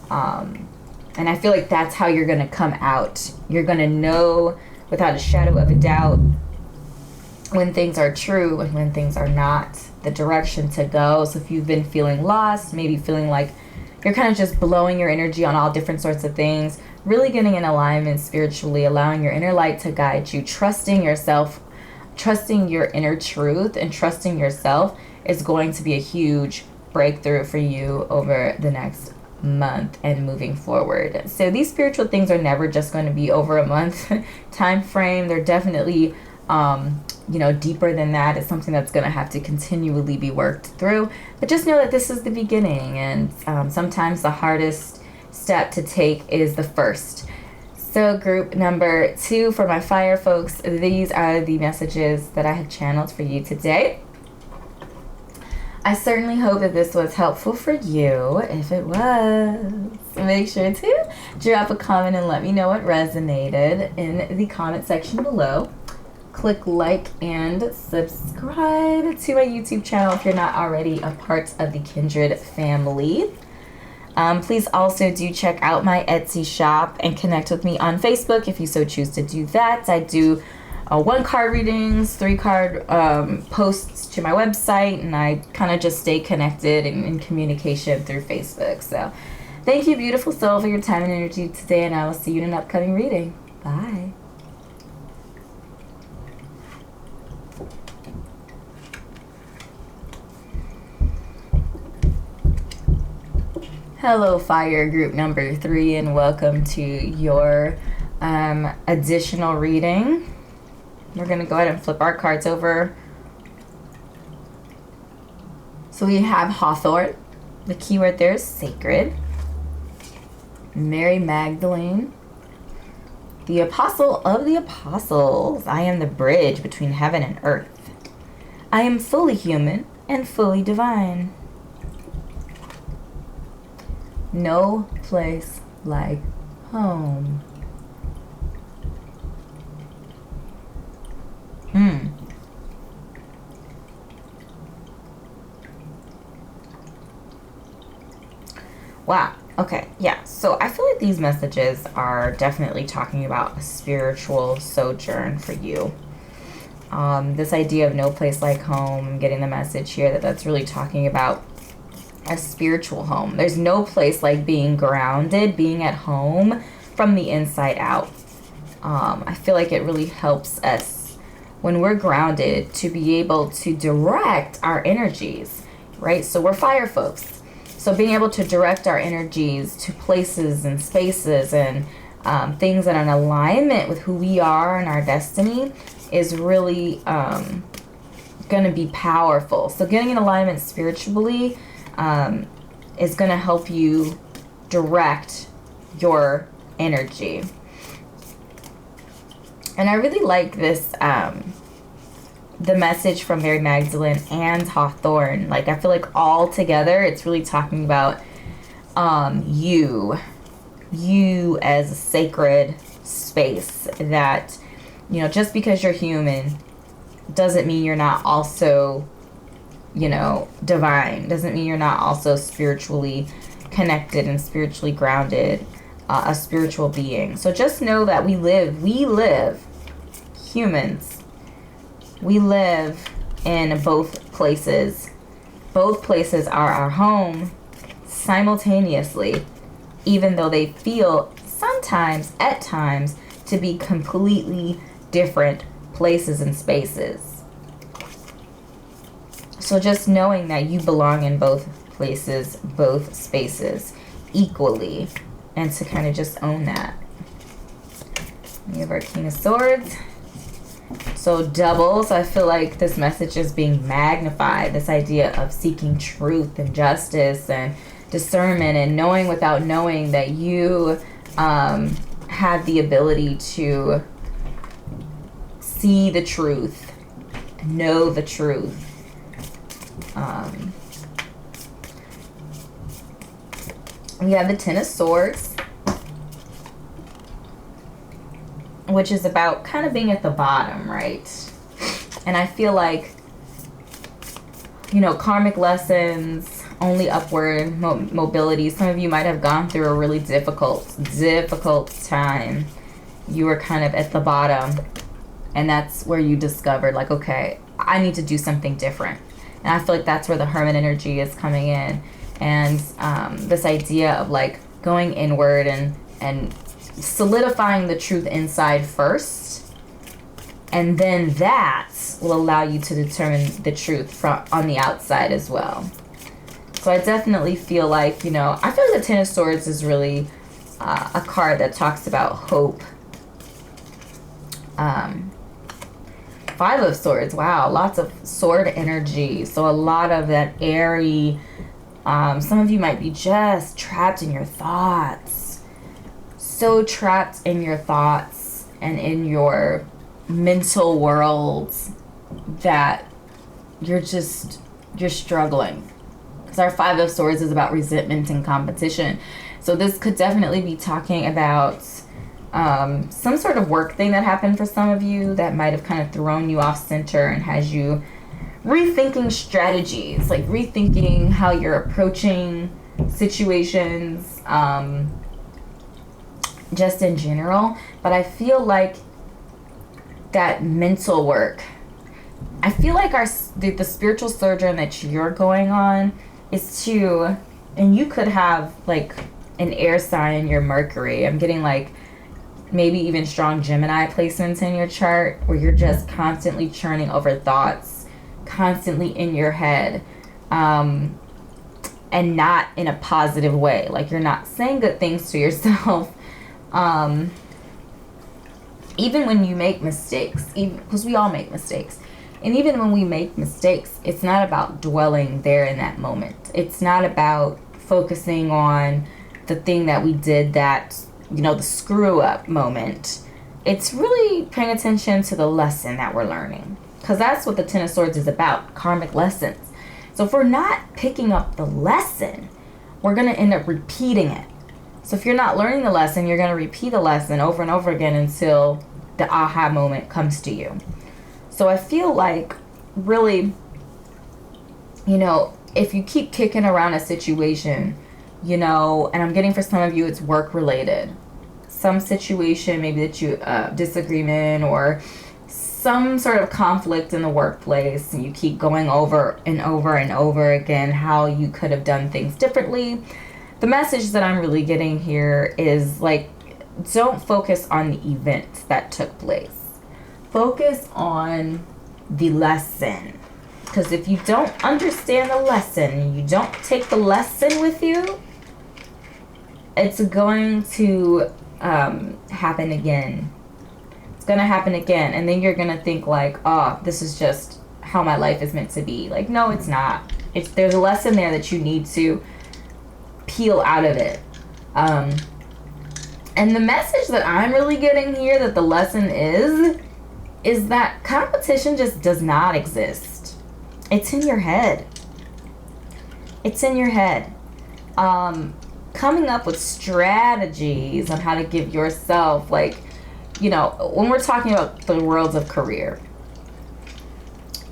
And I feel like that's how you're going to come out. You're going to know without a shadow of a doubt when things are true and when things are not, the direction to go. So if you've been feeling lost, maybe feeling like you're kind of just blowing your energy on all different sorts of things, really getting in alignment spiritually, allowing your inner light to guide you, trusting yourself, trusting your inner truth, and trusting yourself is going to be a huge breakthrough for you over the next month and moving forward. So these spiritual things are never just going to be over a month time frame. They're definitely you know, deeper than that. It's something that's going to have to continually be worked through. But just know that this is the beginning, and sometimes the hardest step to take is the first. So group number 2 for my fire folks, these are the messages that I have channeled for you today. I certainly hope that this was helpful for you. If it was, make sure to drop a comment and let me know what resonated in the comment section below. Click like and subscribe to my YouTube channel if you're not already a part of the Kindred family. Please also do check out my Etsy shop and connect with me on Facebook if you so choose to do that. I do 1-card readings, 3-card posts to my website, and I kind of just stay connected and in communication through Facebook. So thank you, beautiful soul, for your time and energy today, and I will see you in an upcoming reading. Bye. Hello, fire group number 3, and welcome to your additional reading. We're going to go ahead and flip our cards over. So we have Hawthorne. The keyword there is sacred. Mary Magdalene. The Apostle of the Apostles. I am the bridge between heaven and earth. I am fully human and fully divine. No place like home. Wow. Okay. Yeah. So I feel like these messages are definitely talking about a spiritual sojourn for you. This idea of no place like home, getting the message here that that's really talking about a spiritual home. There's no place like being grounded, being at home from the inside out. I feel like it really helps us when we're grounded to be able to direct our energies, right? So we're fire folks. So being able to direct our energies to places and spaces and things that are in alignment with who we are and our destiny is really going to be powerful. So getting in alignment spiritually is going to help you direct your energy. And I really like this, the message from Mary Magdalene and Hawthorne. Like, I feel like all together, it's really talking about you as a sacred space that, you know, just because you're human doesn't mean you're not also, you know, divine. Doesn't mean you're not also spiritually connected and spiritually grounded, a spiritual being. So just know that we live, humans, we live in both places. Both places are our home simultaneously, even though they feel sometimes, at times, to be completely different places and spaces. So just knowing that you belong in both places, both spaces, equally, and to kind of just own that. We have our King of Swords. So double. So I feel like this message is being magnified. This idea of seeking truth and justice and discernment and knowing without knowing that you have the ability to see the truth, know the truth. We have the Ten of Swords, which is about kind of being at the bottom, right? And I feel like, you know, karmic lessons, only upward mobility. Some of you might have gone through a really difficult time. You were kind of at the bottom, and that's where you discovered, like, okay, I need to do something different. And I feel like that's where the Hermit energy is coming in. And this idea of like going inward and solidifying the truth inside first, and then that will allow you to determine the truth on the outside as well. So I definitely feel like, you know, I feel like the Ten of Swords is really a card that talks about hope. Five of Swords, wow, lots of sword energy. So a lot of that airy, some of you might be just trapped in your thoughts. So trapped in your thoughts and in your mental worlds that you're struggling. Because our Five of Swords is about resentment and competition. So this could definitely be talking about some sort of work thing that happened for some of you that might have kind of thrown you off center and has you rethinking strategies, like rethinking how you're approaching situations, just in general. But I feel like that mental work, I feel like the spiritual sojourn that you're going on is to, and you could have like an air sign in your Mercury. I'm getting like maybe even strong Gemini placements in your chart where you're just constantly churning over thoughts, constantly in your head, and not in a positive way. Like you're not saying good things to yourself. Even when you make mistakes, because we all make mistakes. And even when we make mistakes, it's not about dwelling there in that moment. It's not about focusing on the thing that we did that, you know, the screw up moment. It's really paying attention to the lesson that we're learning. Because that's what the Ten of Swords is about, karmic lessons. So if we're not picking up the lesson, we're going to end up repeating it. So if you're not learning the lesson, you're going to repeat the lesson over and over again until the aha moment comes to you. So I feel like really, you know, if you keep kicking around a situation, you know, and I'm getting for some of you it's work related. Some situation, maybe that you disagreement or some sort of conflict in the workplace, and you keep going over and over and over again how you could have done things differently. The message that I'm really getting here is like, don't focus on the event that took place. Focus on the lesson. Because if you don't understand the lesson, you don't take the lesson with you, it's going to happen again. It's going to happen again. And then you're going to think like, oh, this is just how my life is meant to be. Like, no, it's not. There's a lesson there that you need to peel out of it. And the message that I'm really getting here, that the lesson is that competition just does not exist. It's in your head. It's in your head. Coming up with strategies on how to give yourself, like, you know, when we're talking about the worlds of career,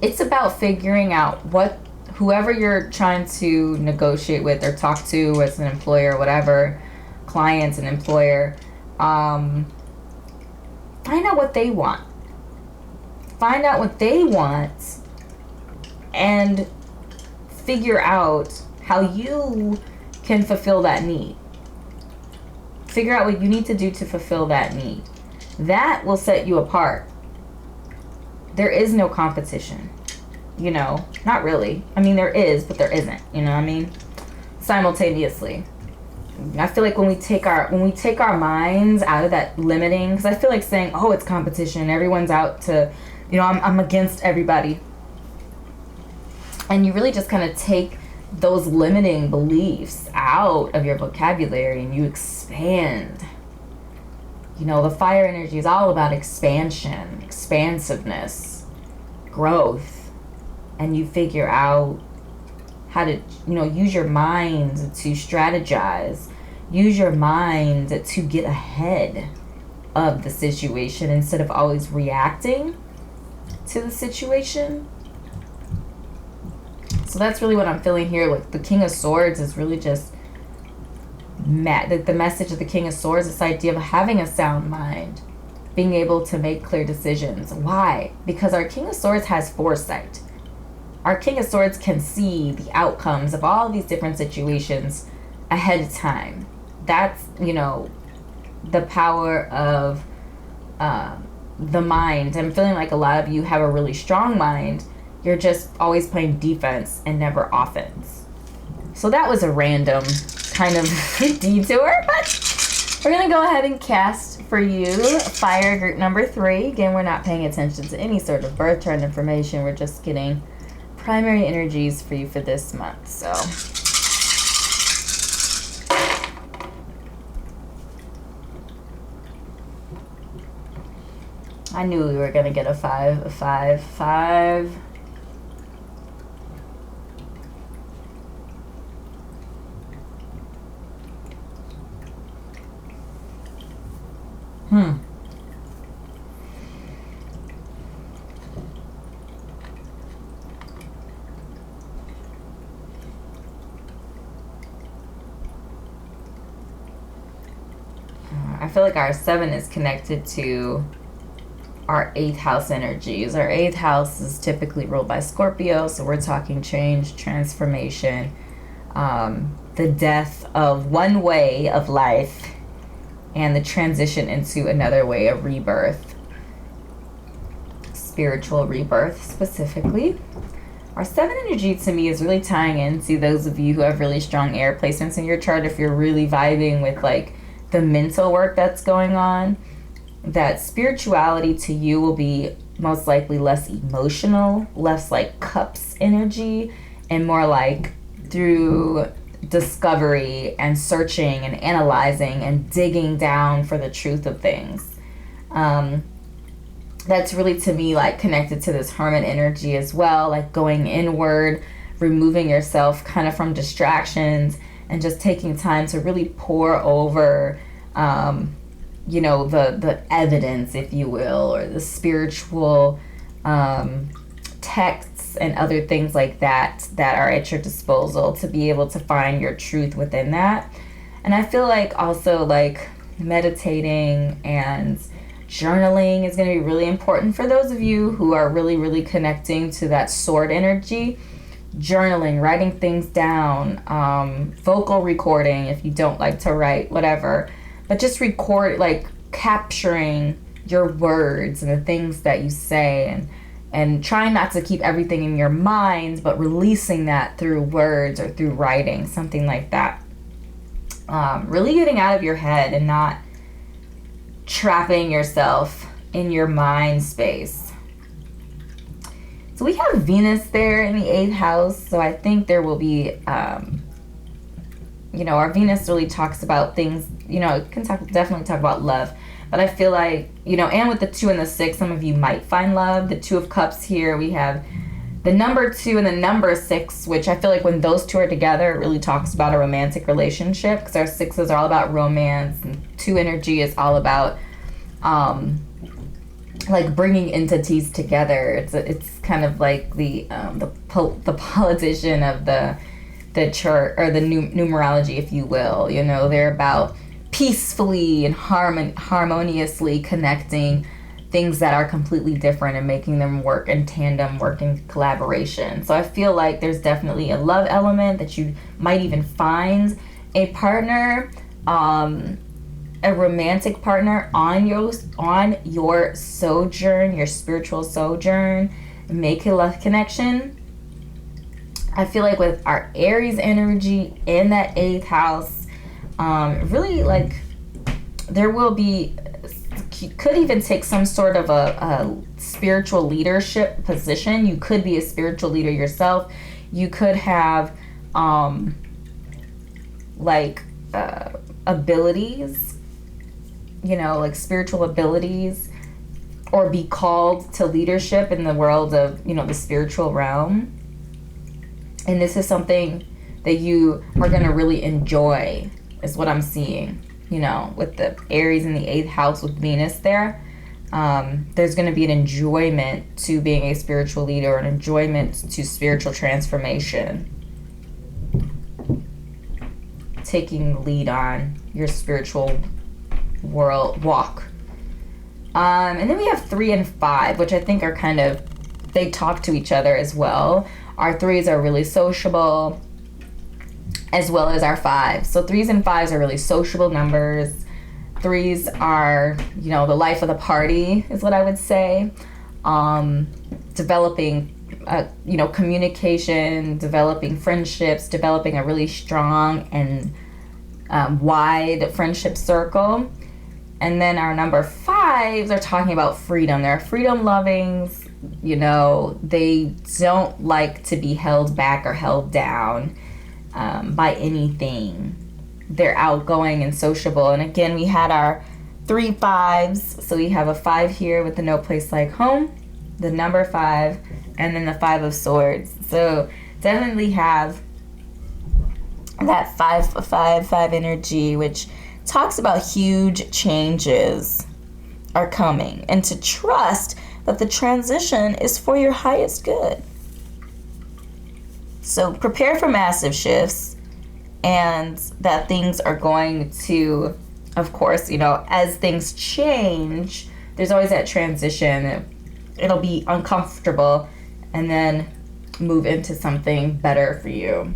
it's about figuring out whoever you're trying to negotiate with or talk to as an employer or whatever, clients and employer, find out what they want. Find out what they want and figure out how you can fulfill that need. Figure out what you need to do to fulfill that need. That will set you apart. There is no competition. You know, not really. I mean, there is, but there isn't. You know what I mean? Simultaneously. I feel like when we take our minds out of that limiting, because I feel like saying, oh, it's competition, everyone's out to, you know, I'm against everybody. And you really just kind of take those limiting beliefs out of your vocabulary and you expand You know, the fire energy is all about expansion, expansiveness, growth. And you figure out how to, use your mind to strategize. Use your mind to get ahead of the situation instead of always reacting to the situation. So that's really what I'm feeling here. Like the King of Swords is really just the message of the King of Swords, this idea of having a sound mind, being able to make clear decisions. Why? Because our King of Swords has foresight. Our King of Swords can see the outcomes of all these different situations ahead of time. That's, the power of the mind. I'm feeling like a lot of you have a really strong mind. You're just always playing defense and never offense. So that was a random kind of detour, but we're going to go ahead and cast for you fire group number 3. Again, we're not paying attention to any sort of birth chart information. We're just getting primary energies for you for this month. So I knew we were going to get a 5, 5. I feel like our 7 is connected to our 8th house energies. Our 8th house is typically ruled by Scorpio, so we're talking change, transformation, the death of one way of life, and the transition into another way of rebirth. Spiritual rebirth, specifically. Our 7 energy to me is really tying into those of you who have really strong air placements in your chart. If you're really vibing with like the mental work that's going on, that spirituality to you will be most likely less emotional, less like cups energy, and more like through discovery and searching and analyzing and digging down for the truth of things. That's really to me like connected to this hermit energy as well, like going inward, removing yourself kind of from distractions and just taking time to really pour over the evidence, if you will, or the spiritual texts and other things like that are at your disposal to be able to find your truth within that. And I feel like also like meditating and journaling is going to be really important for those of you who are really, really connecting to that sword energy. Journaling, writing things down, vocal recording if you don't like to write, whatever. But just record, like capturing your words and the things that you say, and trying not to keep everything in your mind, but releasing that through words or through writing, something like that. Really getting out of your head and not trapping yourself in your mind space. So we have Venus there in the 8th house, so I think there will be our Venus really talks about things, it can definitely talk about love. But I feel like, and with the 2 and the 6, some of you might find love. The 2 of Cups here, we have the number 2 and the number 6, which I feel like when those 2 are together, it really talks about a romantic relationship, because our 6s are all about romance, and 2 energy is all about like bringing entities together. It's kind of like the politician of the chart, or the numerology, if you will. They're about peacefully and harmoniously connecting things that are completely different and making them work in tandem, work in collaboration. So I feel like there's definitely a love element, that you might even find a partner, a romantic partner on your sojourn, your spiritual sojourn, make a love connection. I feel like with our Aries energy in that 8th house, really like there will be, you could even take some sort of a spiritual leadership position. You could be a spiritual leader yourself. You could have abilities like spiritual abilities or be called to leadership in the world of, the spiritual realm. And this is something that you are going to really enjoy, is what I'm seeing, with the Aries in the 8th house with Venus there. There's going to be an enjoyment to being a spiritual leader, an enjoyment to spiritual transformation, taking the lead on your spiritual world walk. And then we have 3 and 5, which I think are they talk to each other as well. Our 3s are really sociable, as well as our 5s. So 3s and 5s are really sociable numbers. 3s are, the life of the party is what I would say. Developing, communication, developing friendships, developing a really strong and wide friendship circle. And then our number 5s are talking about freedom. They're freedom lovings. They don't like to be held back or held down by anything. They're outgoing and sociable. And again, we had our 3 5s. So we have a 5 here with the no place like home, the number 5, and then the 5 of swords. So definitely have that 5 energy, which talks about huge changes are coming, and to trust that the transition is for your highest good. So prepare for massive shifts, and that things are going to, of course, as things change, there's always that transition. It'll be uncomfortable and then move into something better for you.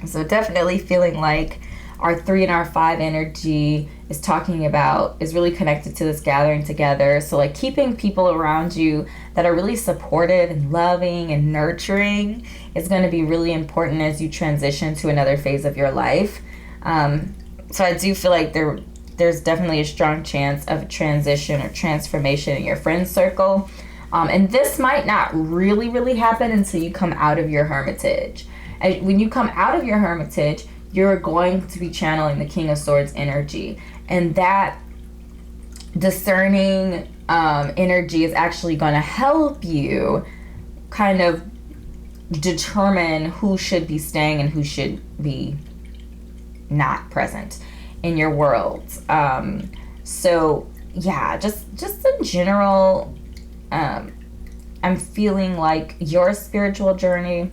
So definitely feeling like our 3 and our 5 energy is really connected to this gathering together. So like keeping people around you that are really supportive and loving and nurturing is going to be really important as you transition to another phase of your life. So I do feel like there's definitely a strong chance of a transition or transformation in your friend circle. And this might not really, really happen until you come out of your hermitage. And when you come out of your hermitage, you're going to be channeling the King of Swords energy. And that discerning energy is actually going to help you kind of determine who should be staying and who should be not present in your world. So yeah, just in general, I'm feeling like your spiritual journey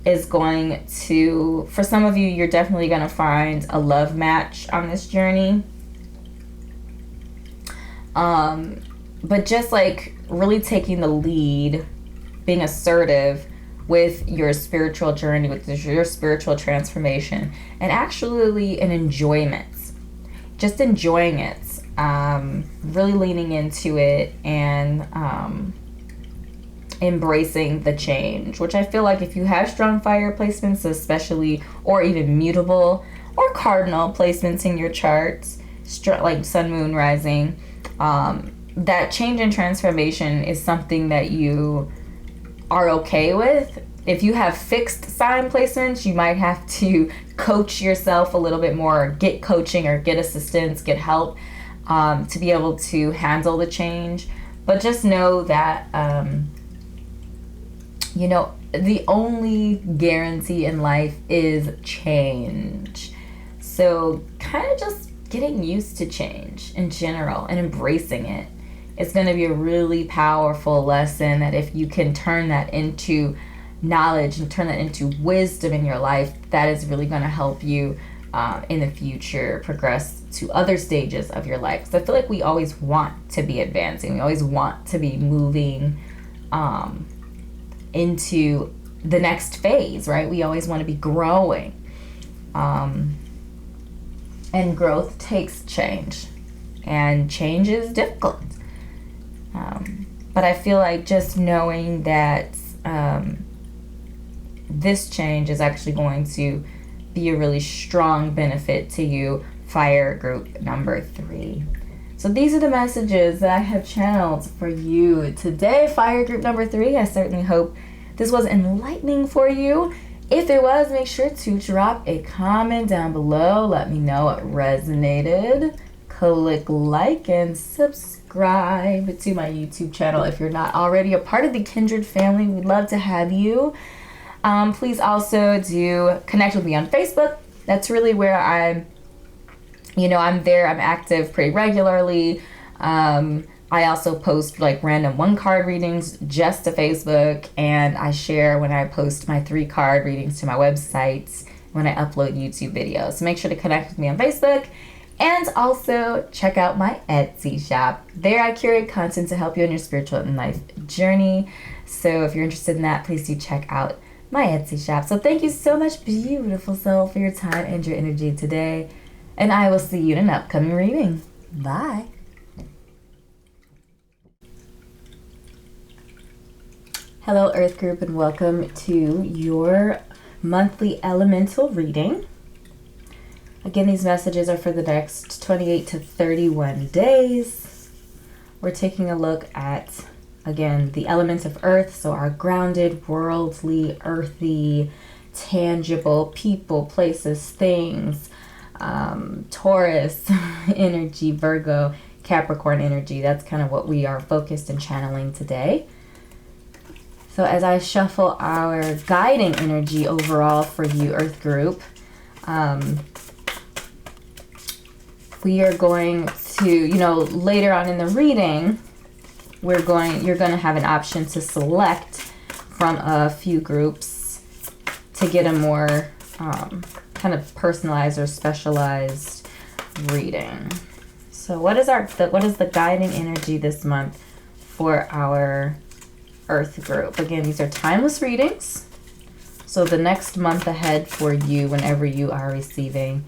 is going to, for some of you, you're definitely going to find a love match on this journey. But just like really taking the lead, being assertive with your spiritual journey, with your spiritual transformation, and actually an enjoyment. Just enjoying it, really leaning into it, and embracing the change, which I feel like if you have strong fire placements, especially, or even mutable or cardinal placements in your charts, like sun, moon, rising, that change and transformation is something that you are okay with. If you have fixed sign placements, you might have to coach yourself a little bit more, get coaching or get assistance, get help to be able to handle the change. But just know that the only guarantee in life is change. So kind of just getting used to change in general and embracing it is going to be a really powerful lesson, that if you can turn that into knowledge and turn that into wisdom in your life, that is really going to help you in the future progress to other stages of your life. So I feel like we always want to be advancing. We always want to be moving into the next phase, right? We always want to be growing. And growth takes change. And change is difficult. But I feel like just knowing that this change is actually going to be a really strong benefit to you, fire group number 3. So these are the messages that I have channeled for you today, fire group number 3. I certainly hope this was enlightening for you. If it was, make sure to drop a comment down below. Let me know what resonated. click like and subscribe to my YouTube channel if you're not already a part of the Kindred family. We'd love to have you. Please also do connect with me on Facebook. That's really where I'm there. I'm active pretty regularly. I also post like random 1-card readings just to Facebook, and I share when I post my 3-card readings to my website when I upload YouTube videos. So make sure to connect with me on Facebook, and also check out my Etsy shop. There I curate content to help you on your spiritual and life journey. So if you're interested in that, please do check out my Etsy shop. So thank you so much, beautiful soul, for your time and your energy today. And I will see you in an upcoming reading. Bye. Hello, Earth Group, and welcome to your monthly elemental reading. Again, these messages are for the next 28 to 31 days. We're taking a look at, again, the elements of Earth, so our grounded, worldly, earthy, tangible people, places, things, Taurus energy, Virgo, Capricorn energy. That's kind of what we are focused and channeling today. So as I shuffle our guiding energy overall for you, Earth Group, we are going to, later on in the reading, you're going to have an option to select from a few groups to get a more kind of personalized or specialized reading. So what is the guiding energy this month for our Earth Group? Again, these are timeless readings. So the next month ahead for you whenever you are receiving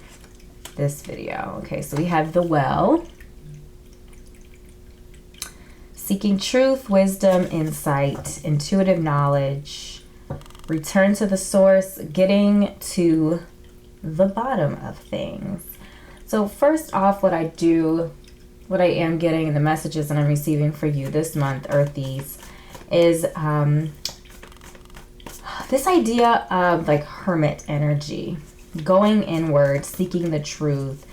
this video. Okay, so we have the Well. Seeking truth, wisdom, insight, intuitive knowledge, return to the source, getting to the bottom of things. So first off, what I am getting in the messages that I'm receiving for you this month, Earthies, is this idea of like hermit energy, going inward, seeking the truth,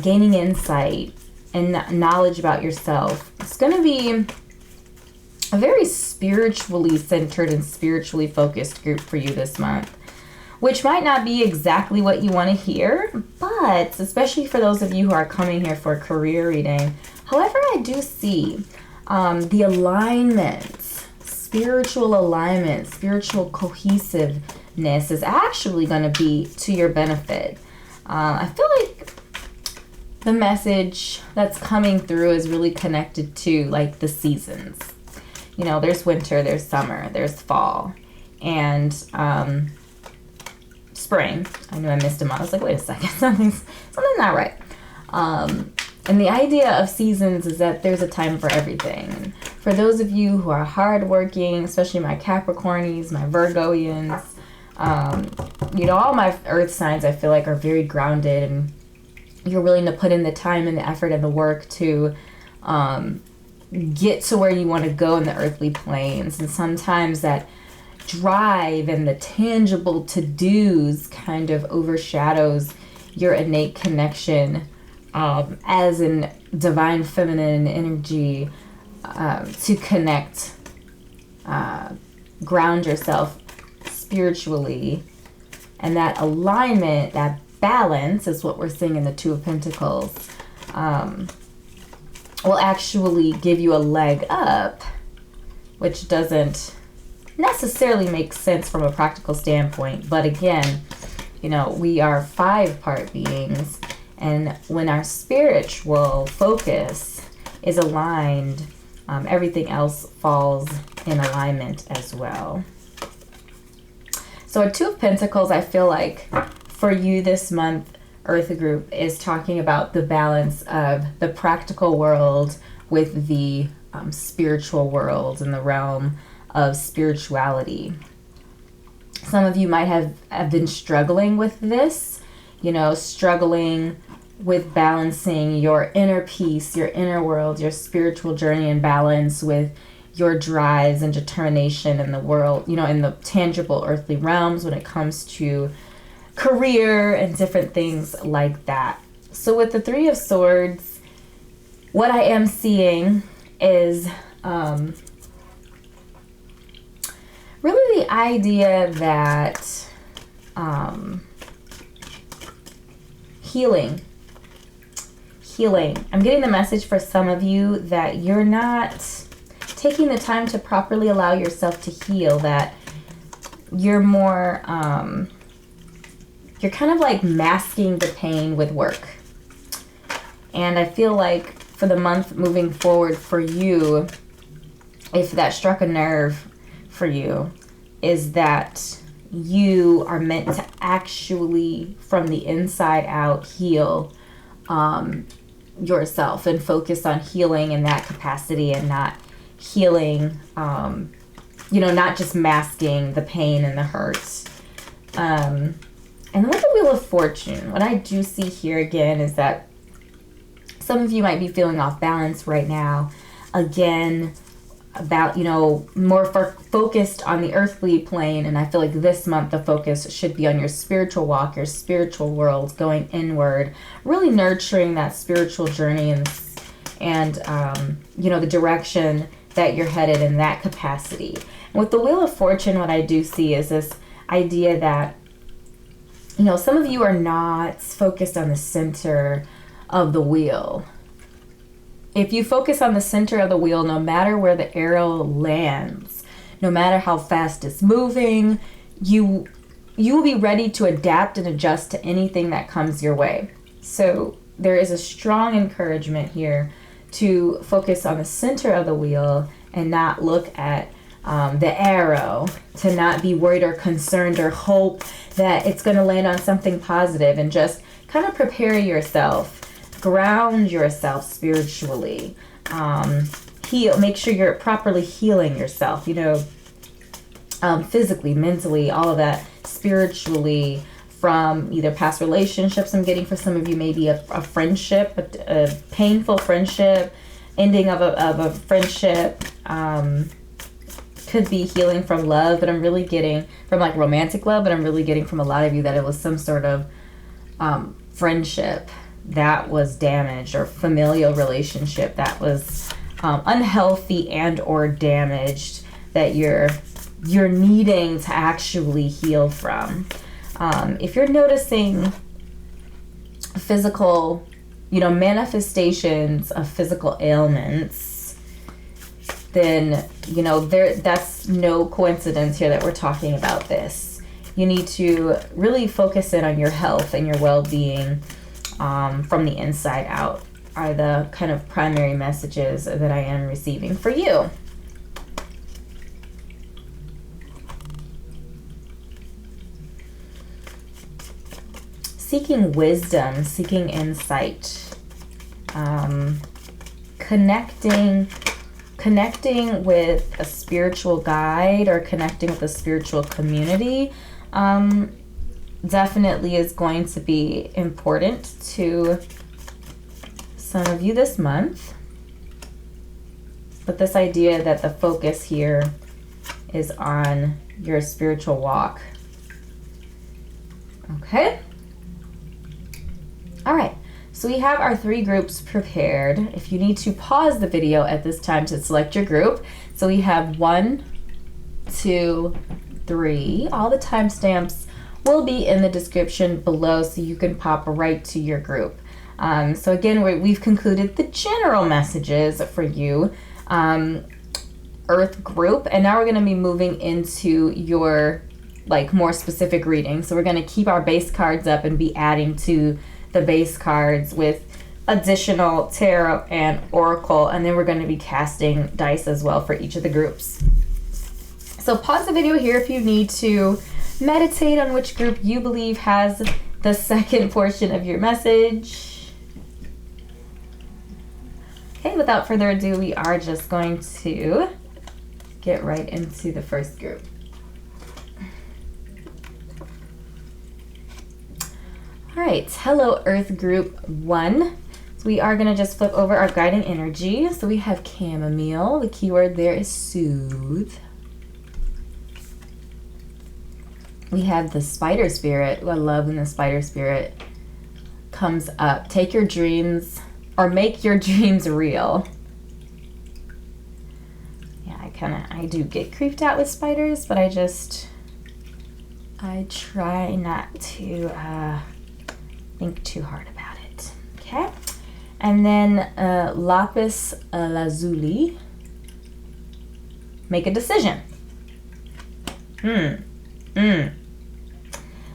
gaining insight and knowledge about yourself. It's going to be a very spiritually centered and spiritually focused group for you this month, which might not be exactly what you want to hear, but especially for those of you who are coming here for a career reading. However, I do see the alignment, spiritual alignment, spiritual cohesiveness is actually going to be to your benefit. I feel like the message that's coming through is really connected to like the seasons. There's winter, there's summer, there's fall, and spring. I knew I missed a month. I was like, wait a second, something's not right. And the idea of seasons is that there's a time for everything. And for those of you who are hardworking, especially my Capricornies, my Virgoians, all my earth signs I feel like are very grounded, and you're willing to put in the time and the effort and the work to get to where you want to go in the earthly planes. And sometimes that drive and the tangible to-dos kind of overshadows your innate connection as in divine feminine energy to connect, ground yourself spiritually. And that alignment, that balance is what we're seeing in the Two of Pentacles, will actually give you a leg up, which doesn't necessarily make sense from a practical standpoint. But again, we are 5-part beings, and when our spiritual focus is aligned, everything else falls in alignment as well. So a Two of Pentacles, I feel like for you this month, Earth Group, is talking about the balance of the practical world with the spiritual world and the realm of spirituality. Some of you might have been struggling with this, struggling with balancing your inner peace, your inner world, your spiritual journey and balance with your drives and determination in the world, in the tangible earthly realms when it comes to career and different things like that. So with the Three of Swords, what I am seeing is really the idea that healing. I'm getting the message for some of you that you're not taking the time to properly allow yourself to heal, that you're more, you're kind of like masking the pain with work. And I feel like for the month moving forward for you, if that struck a nerve for you, is that you are meant to actually, from the inside out, heal yourself and focus on healing in that capacity, and not healing, not just masking the pain and the hurt. And with the Wheel of Fortune, what I do see here again is that some of you might be feeling off balance right now. Again, about, more focused on the earthly plane. And I feel like this month the focus should be on your spiritual walk, your spiritual world, going inward, really nurturing that spiritual journey and the direction that you're headed in that capacity. And with the Wheel of Fortune, what I do see is this idea that, some of you are not focused on the center of the wheel. If you focus on the center of the wheel, no matter where the arrow lands, no matter how fast it's moving, you will be ready to adapt and adjust to anything that comes your way. So there is a strong encouragement here to focus on the center of the wheel and not look at the arrow, to not be worried or concerned or hope that it's going to land on something positive, and just kind of prepare yourself. Ground yourself spiritually. Heal. Make sure you're properly healing yourself. Physically, mentally, all of that. Spiritually, from either past relationships. I'm getting for some of you maybe a friendship, a painful friendship, ending of a friendship. Could be healing from love, but I'm really getting from like romantic love. But I'm really getting from a lot of you that it was some sort of friendship that was damaged, or familial relationship that was unhealthy and or damaged, that you're needing to actually heal from. If you're noticing physical, manifestations of physical ailments, then that's no coincidence here that we're talking about this. You need to really focus in on your health and your well-being. From the inside out are the kind of primary messages that I am receiving for you. Seeking wisdom, seeking insight, connecting with a spiritual guide or connecting with a spiritual community. Definitely is going to be important to some of you this month. But this idea that the focus here is on your spiritual walk. Okay? All right. So we have our 3 groups prepared. If you need to pause the video at this time to select your group. So we have 1, 2, 3. All the timestamps will be in the description below, so you can pop right to your group. So again, we've concluded the general messages for you, Earth group, and now we're going to be moving into your more specific reading. So we're going to keep our base cards up and be adding to the base cards with additional tarot and oracle, and then we're going to be casting dice as well for each of the groups. So pause the video here if you need to meditate on which group you believe has the second portion of your message. Okay, without further ado, we are just going to get right into the first group. All right, hello Earth Group 1. So we are going to just flip over our guiding energy. So we have chamomile. The keyword there is soothe. We have the spider spirit. I love when the spider spirit comes up. Take your dreams or make your dreams real. Yeah, I do get creeped out with spiders, but I try not to think too hard about it. Okay? And then lapis lazuli. Make a decision.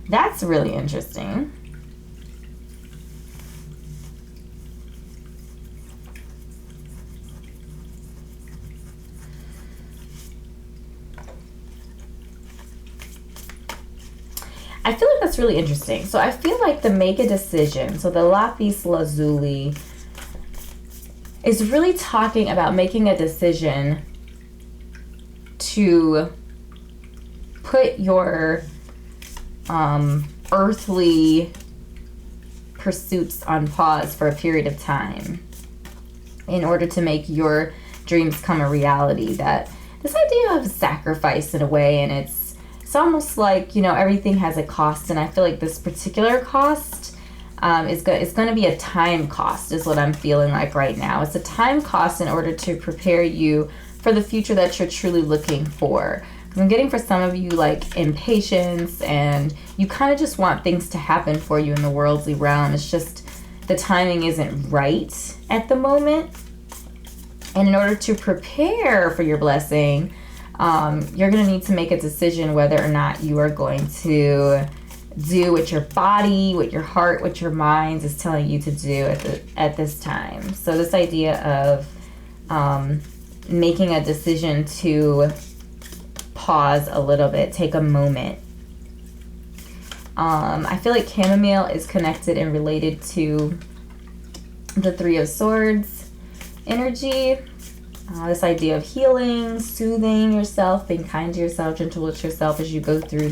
That's really interesting. I feel like that's really interesting. So I feel like the make a decision, so the lapis lazuli is really talking about making a decision to put your earthly pursuits on pause for a period of time in order to make your dreams come a reality. That this idea of sacrifice in a way, and it's almost like, you know, everything has a cost, and I feel like this particular cost is going to be a time cost, is what I'm feeling like right now. It's a time cost in order to prepare you for the future that you're truly looking for. Because I'm getting for some of you like impatience, and you kind of just want things to happen for you in the worldly realm. It's just the timing isn't right at the moment. And in order to prepare for your blessing, you're going to need to make a decision whether or not you are going to do what your body, what your heart, what your mind is telling you to do at this time. So this idea of making a decision to pause a little bit, take a moment. I feel like chamomile is connected and related to the Three of Swords energy. This idea of healing, soothing yourself, being kind to yourself, gentle with yourself as you go through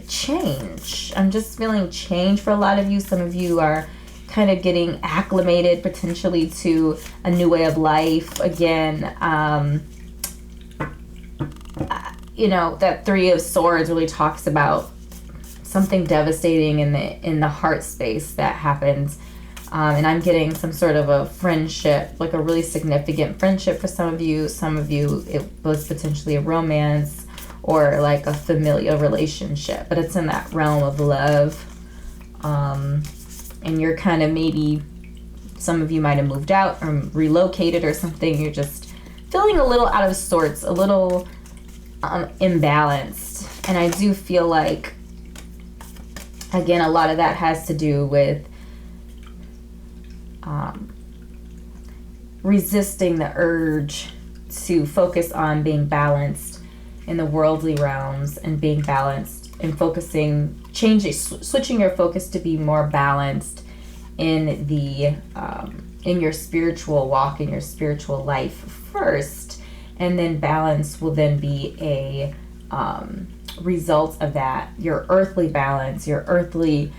change. I'm just feeling change for a lot of you. Some of you are kind of getting acclimated potentially to a new way of life. Again, you know, that Three of Swords really talks about something devastating in the heart space that happens. And I'm getting some sort of a friendship, like a really significant friendship for some of you. Some of you, it was potentially a romance or like a familial relationship, but it's in that realm of love. And you're kind of, maybe some of you might have moved out or relocated or something. You're just feeling a little out of sorts, a little imbalanced. And I do feel like, again, a lot of that has to do with resisting the urge to focus on being balanced in the worldly realms and being balanced and switching your focus to be more balanced in the in your spiritual walk, in your spiritual life first, and then balance will then be a result of that. Your earthly balance, your earthly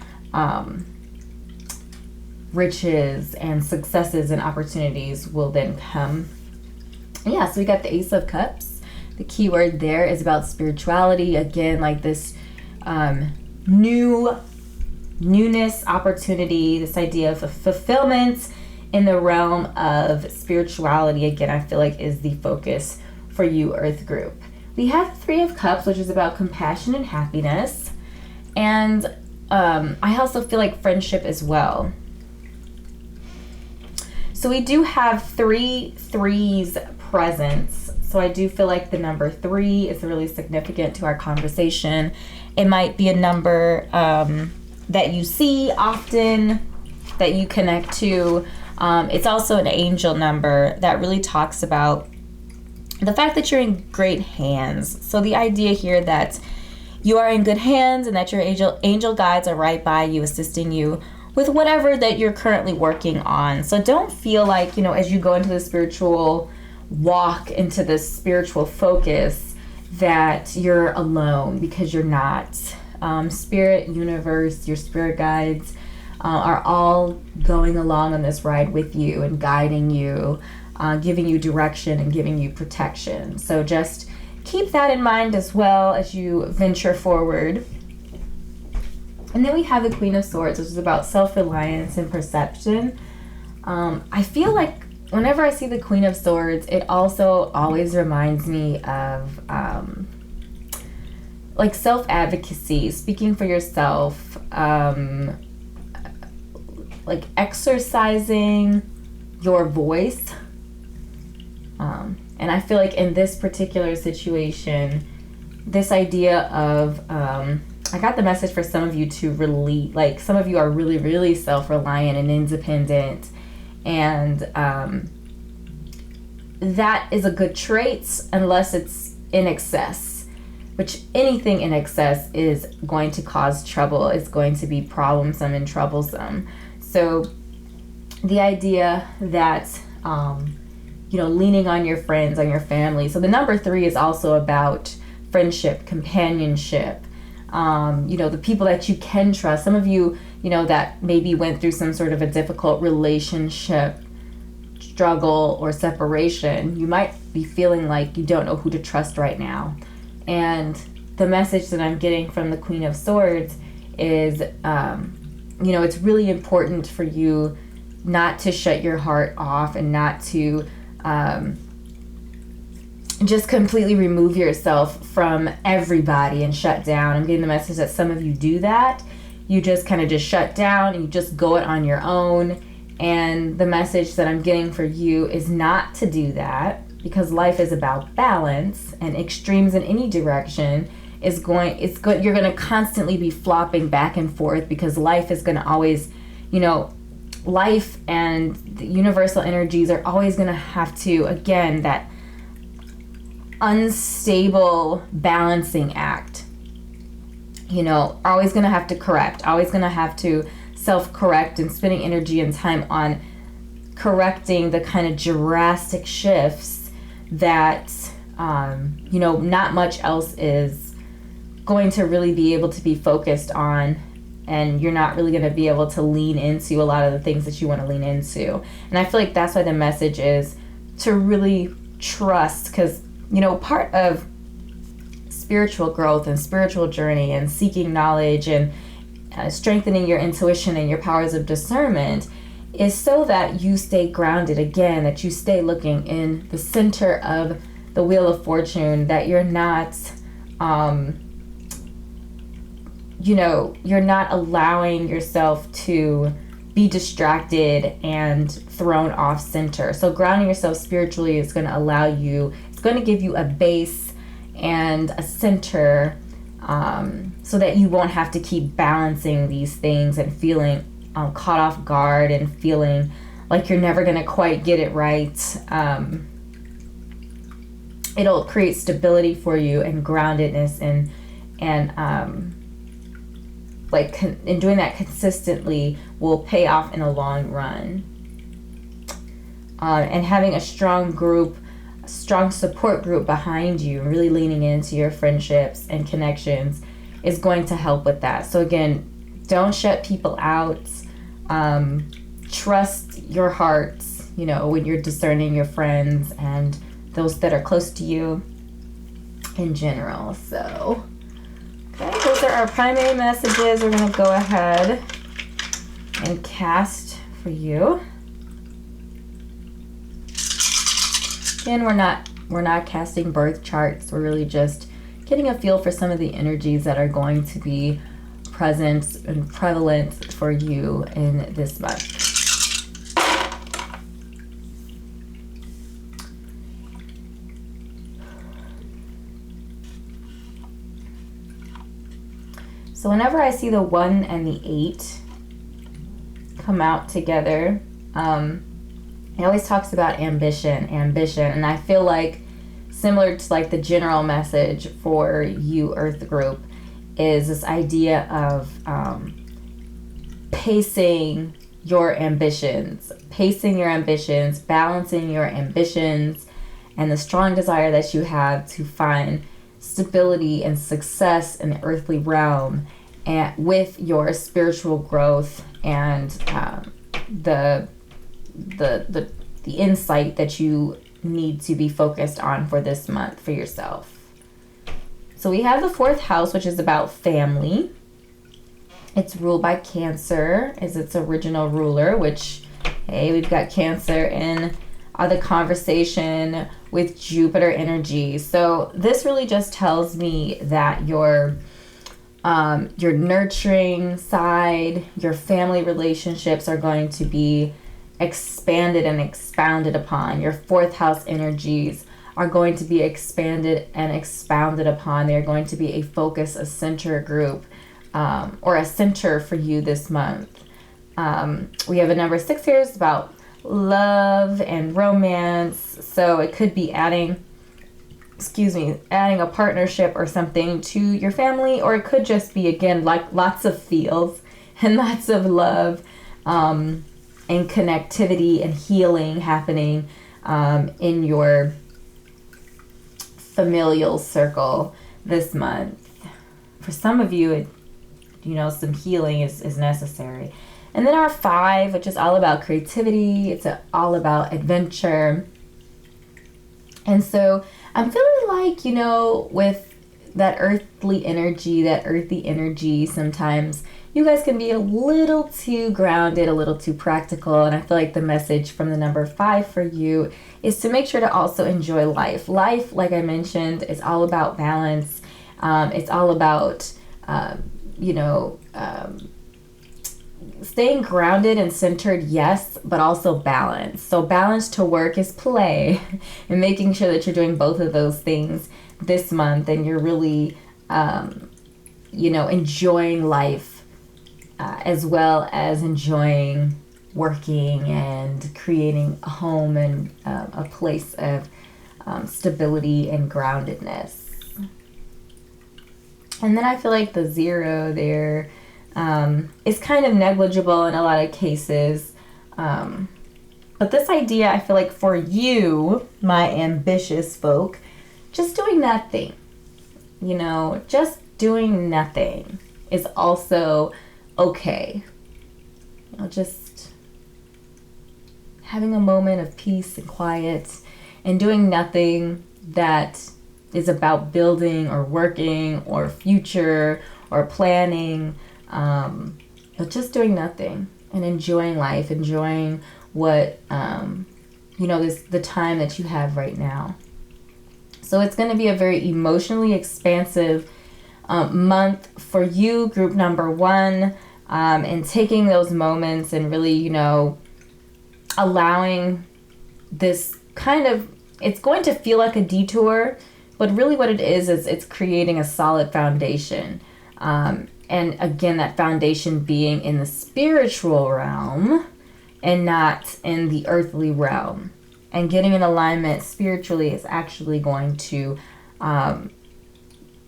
riches and successes and opportunities will then come. Yeah, so we got the Ace of Cups. The key word there is about spirituality. Again, like this newness, opportunity, this idea of fulfillment in the realm of spirituality, again, I feel like is the focus for you, Earth group. We have Three of Cups, which is about compassion and happiness. And I also feel like friendship as well. So we do have 3 threes presents. So I do feel like the number 3 is really significant to our conversation. It might be a number that you see often, that you connect to. It's also an angel number that really talks about the fact that you're in great hands. So the idea here that you are in good hands and that your angel guides are right by you, assisting you with whatever that you're currently working on. So don't feel like, you know, as you go into the spiritual walk, into this spiritual focus, that you're alone, because you're not. Spirit, universe, your spirit guides are all going along on this ride with you and guiding you, giving you direction and giving you protection. So just keep that in mind as well as you venture forward. And then we have the Queen of Swords, which is about self-reliance and perception. I feel like whenever I see the Queen of Swords, it also always reminds me of like self-advocacy, speaking for yourself, like exercising your voice. And I feel like in this particular situation, this idea of, I got the message for some of you to really, like some of you are really, really self-reliant and independent. And that is a good trait unless it's in excess, which anything in excess is going to cause trouble. It's going to be problemsome and troublesome. So the idea that, leaning on your friends, on your family. So the number 3 is also about friendship, companionship, the people that you can trust. Some of you, that maybe went through some sort of a difficult relationship struggle or separation, you might be feeling like you don't know who to trust right now. And the message that I'm getting from the Queen of Swords is, it's really important for you not to shut your heart off and not to just completely remove yourself from everybody and shut down. I'm getting the message that some of you do that. You just kind of just shut down and you just go it on your own. And the message that I'm getting for you is not to do that, because life is about balance, and extremes in any direction you're going to constantly be flopping back and forth, because life is going to always, life and the universal energies are always going to have to, again, that unstable balancing act, always going to have to correct, always going to have to self-correct, and spending energy and time on correcting the kind of drastic shifts that, not much else is going to really be able to be focused on, and you're not really going to be able to lean into a lot of the things that you want to lean into. And I feel like that's why the message is to really trust, because, part of spiritual growth and spiritual journey and seeking knowledge and strengthening your intuition and your powers of discernment is so that you stay grounded, again, that you stay looking in the center of the Wheel of Fortune, that you're not, you're not allowing yourself to be distracted and thrown off center. So grounding yourself spiritually is going to allow you, it's going to give you a base and a center, so that you won't have to keep balancing these things and feeling caught off guard and feeling like you're never going to quite get it right. It'll create stability for you and groundedness, and doing that consistently will pay off in the long run. And having a strong support group behind you, really leaning into your friendships and connections is going to help with that. So again, don't shut people out. Trust your heart, when you're discerning your friends and those that are close to you in general. So, okay, those are our primary messages. We're going to go ahead and cast for you. Again, we're not casting birth charts. We're really just getting a feel for some of the energies that are going to be present and prevalent for you in this month. So whenever I see the 1 and the 8 come out together, it always talks about ambition, and I feel like similar to like the general message for you Earth group is this idea of pacing your ambitions, balancing your ambitions, and the strong desire that you have to find stability and success in the earthly realm, and with your spiritual growth and the insight that you need to be focused on for this month for yourself. So we have the 4th house, which is about family. It's ruled by Cancer as its original ruler, which, hey, we've got Cancer in the conversation with Jupiter energy. So this really just tells me that your nurturing side, your family relationships are going to be expanded and expounded upon. Your fourth house energies are going to be expanded and expounded upon. They're going to be a focus, a center group, or a center for you this month. We have a number 6 here. It's about love and romance. So it could be adding a partnership or something to your family, or it could just be, again, like lots of feels and lots of love and connectivity and healing happening in your familial circle this month. For some of you, some healing is necessary. And then our 5, which is all about creativity. It's all about adventure. And so I'm feeling like, with that earthy energy, sometimes you guys can be a little too grounded, a little too practical. And I feel like the message from the number 5 for you is to make sure to also enjoy life. Life, like I mentioned, is all about balance. It's all about, staying grounded and centered, yes, but also balance. So balance to work is play, and making sure that you're doing both of those things this month, and you're really, enjoying life as well as enjoying working and creating a home and a place of stability and groundedness. And then I feel like the 0 there is kind of negligible in a lot of cases. But this idea, I feel like for you, my ambitious folk, just doing nothing, just doing nothing is also okay. Just having a moment of peace and quiet and doing nothing that is about building or working or future or planning. But just doing nothing and enjoying life, enjoying what, the time that you have right now. So it's going to be a very emotionally expansive month for you, group number 1, and taking those moments and really, allowing this kind of, it's going to feel like a detour, but really what it is it's creating a solid foundation. And again, that foundation being in the spiritual realm and not in the earthly realm. And getting in alignment spiritually is actually going to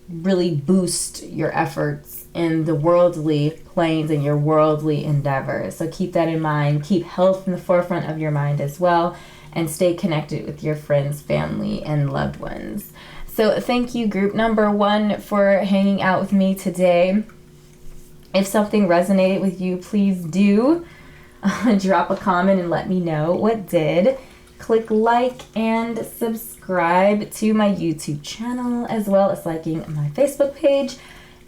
really boost your efforts in the worldly planes and your worldly endeavors. So keep that in mind. Keep health in the forefront of your mind as well. And stay connected with your friends, family, and loved ones. So thank you, group number 1, for hanging out with me today. If something resonated with you, please do drop a comment and let me know what did. Click like and subscribe to my YouTube channel, as well as liking my Facebook page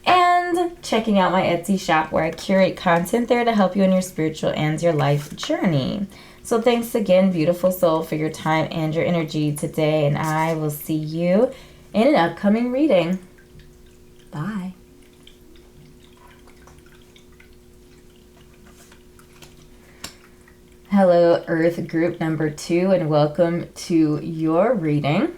and checking out my Etsy shop, where I curate content there to help you in your spiritual and your life journey. So thanks again, beautiful soul, for your time and your energy today, and I will see you in an upcoming reading. Bye. Hello, Earth group number 2, and welcome to your reading.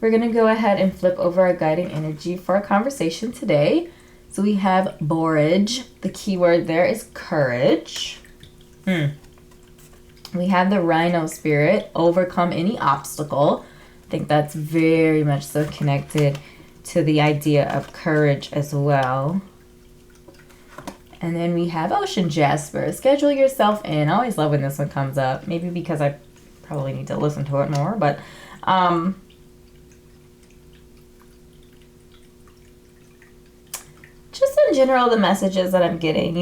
We're going to go ahead and flip over our guiding energy for our conversation today. So we have borage. The key word there is courage. We have the rhino spirit, overcome any obstacle. I think that's very much so connected to the idea of courage as well. And then we have ocean jasper, schedule yourself in. I always love when this one comes up. Maybe because I probably need to listen to it more, but just in general, the messages that I'm getting,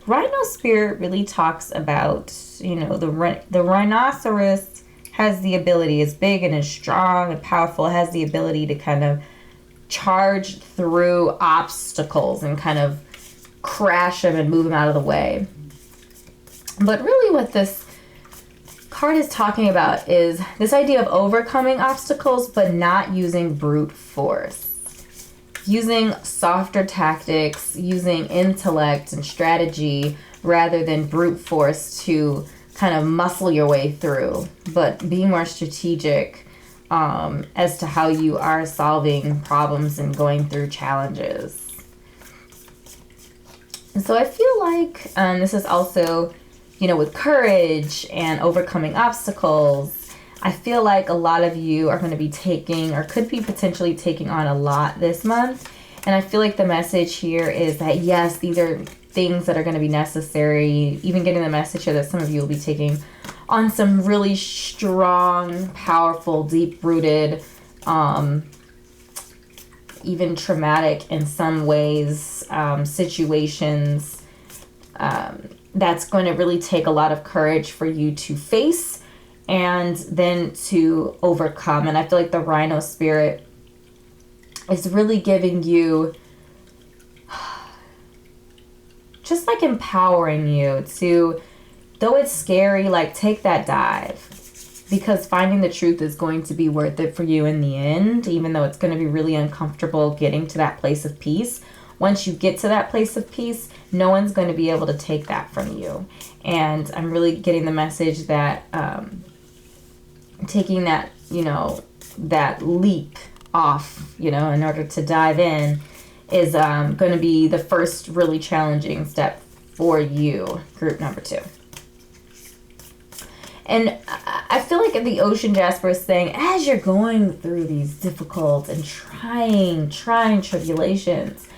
rhino spirit really talks about, the rhinoceros has the ability, is big and is strong and powerful, has the ability to kind of charge through obstacles and kind of crash them and move them out of the way. But really what this card is talking about is this idea of overcoming obstacles, but not using brute force. Using softer tactics, using intellect and strategy rather than brute force to kind of muscle your way through, but be more strategic as to how you are solving problems and going through challenges. And so I feel like this is also, with courage and overcoming obstacles, I feel like a lot of you are going to be taking or could be potentially taking on a lot this month. And I feel like the message here is that, yes, these are things that are going to be necessary. Even getting the message here that some of you will be taking on some really strong, powerful, deep-rooted, even traumatic in some ways, situations that's going to really take a lot of courage for you to face and then to overcome. And I feel like the Rhino spirit is really giving you, just like empowering you to, though it's scary, like take that dive, because finding the truth is going to be worth it for you in the end, even though it's going to be really uncomfortable getting to that place of peace. Once you get to that place of peace, no one's going to be able to take that from you. And I'm really getting the message that taking that, that leap off, in order to dive in is going to be the first really challenging step for you, group number 2. And I feel like the Ocean Jasper is saying, as you're going through these difficult and trying tribulations,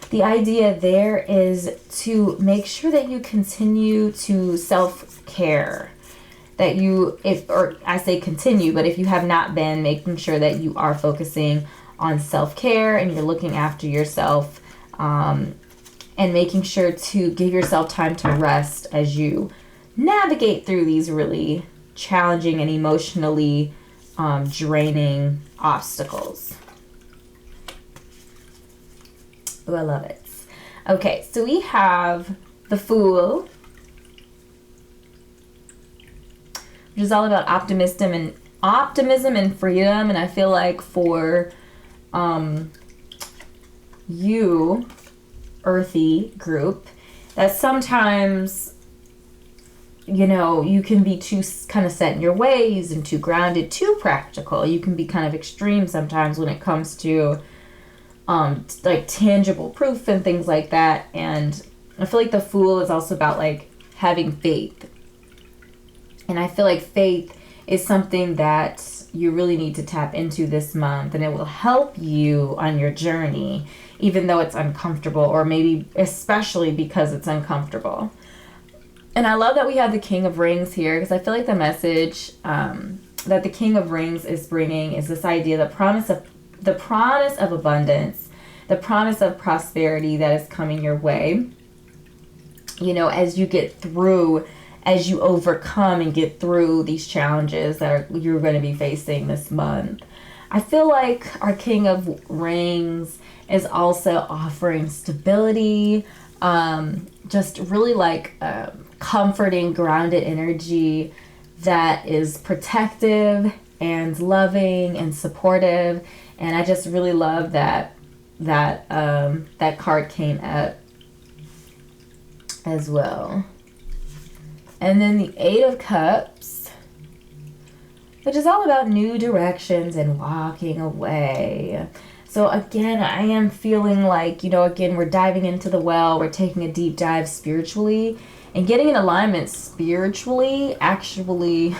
the idea there is to make sure that you continue to self-care. That you, I say continue, but if you have not been, making sure that you are focusing on self-care and you're looking after yourself, and making sure to give yourself time to rest as you navigate through these really challenging and emotionally draining obstacles. Oh, I love it. Okay, so we have the Fool, which is all about optimism and freedom. And I feel like for you, earthy group, that sometimes, you can be too kind of set in your ways and too grounded, too practical. You can be kind of extreme sometimes when it comes to like tangible proof and things like that. And I feel like the Fool is also about like having faith. And I feel like faith is something that you really need to tap into this month, and it will help you on your journey, even though it's uncomfortable, or maybe especially because it's uncomfortable. And I love that we have the King of Rings here, because I feel like the message that the King of Rings is bringing is this idea, the promise of abundance, the promise of prosperity that is coming your way, as you get through, as you overcome and get through these challenges that you're going to be facing this month. I feel like our King of Rings is also offering stability, just really like comforting, grounded energy that is protective and loving and supportive. And I just really love that card came up as well. And then the 8 of Cups, which is all about new directions and walking away. So again, I am feeling like, again, we're diving into the well. We're taking a deep dive spiritually. And getting in alignment spiritually actually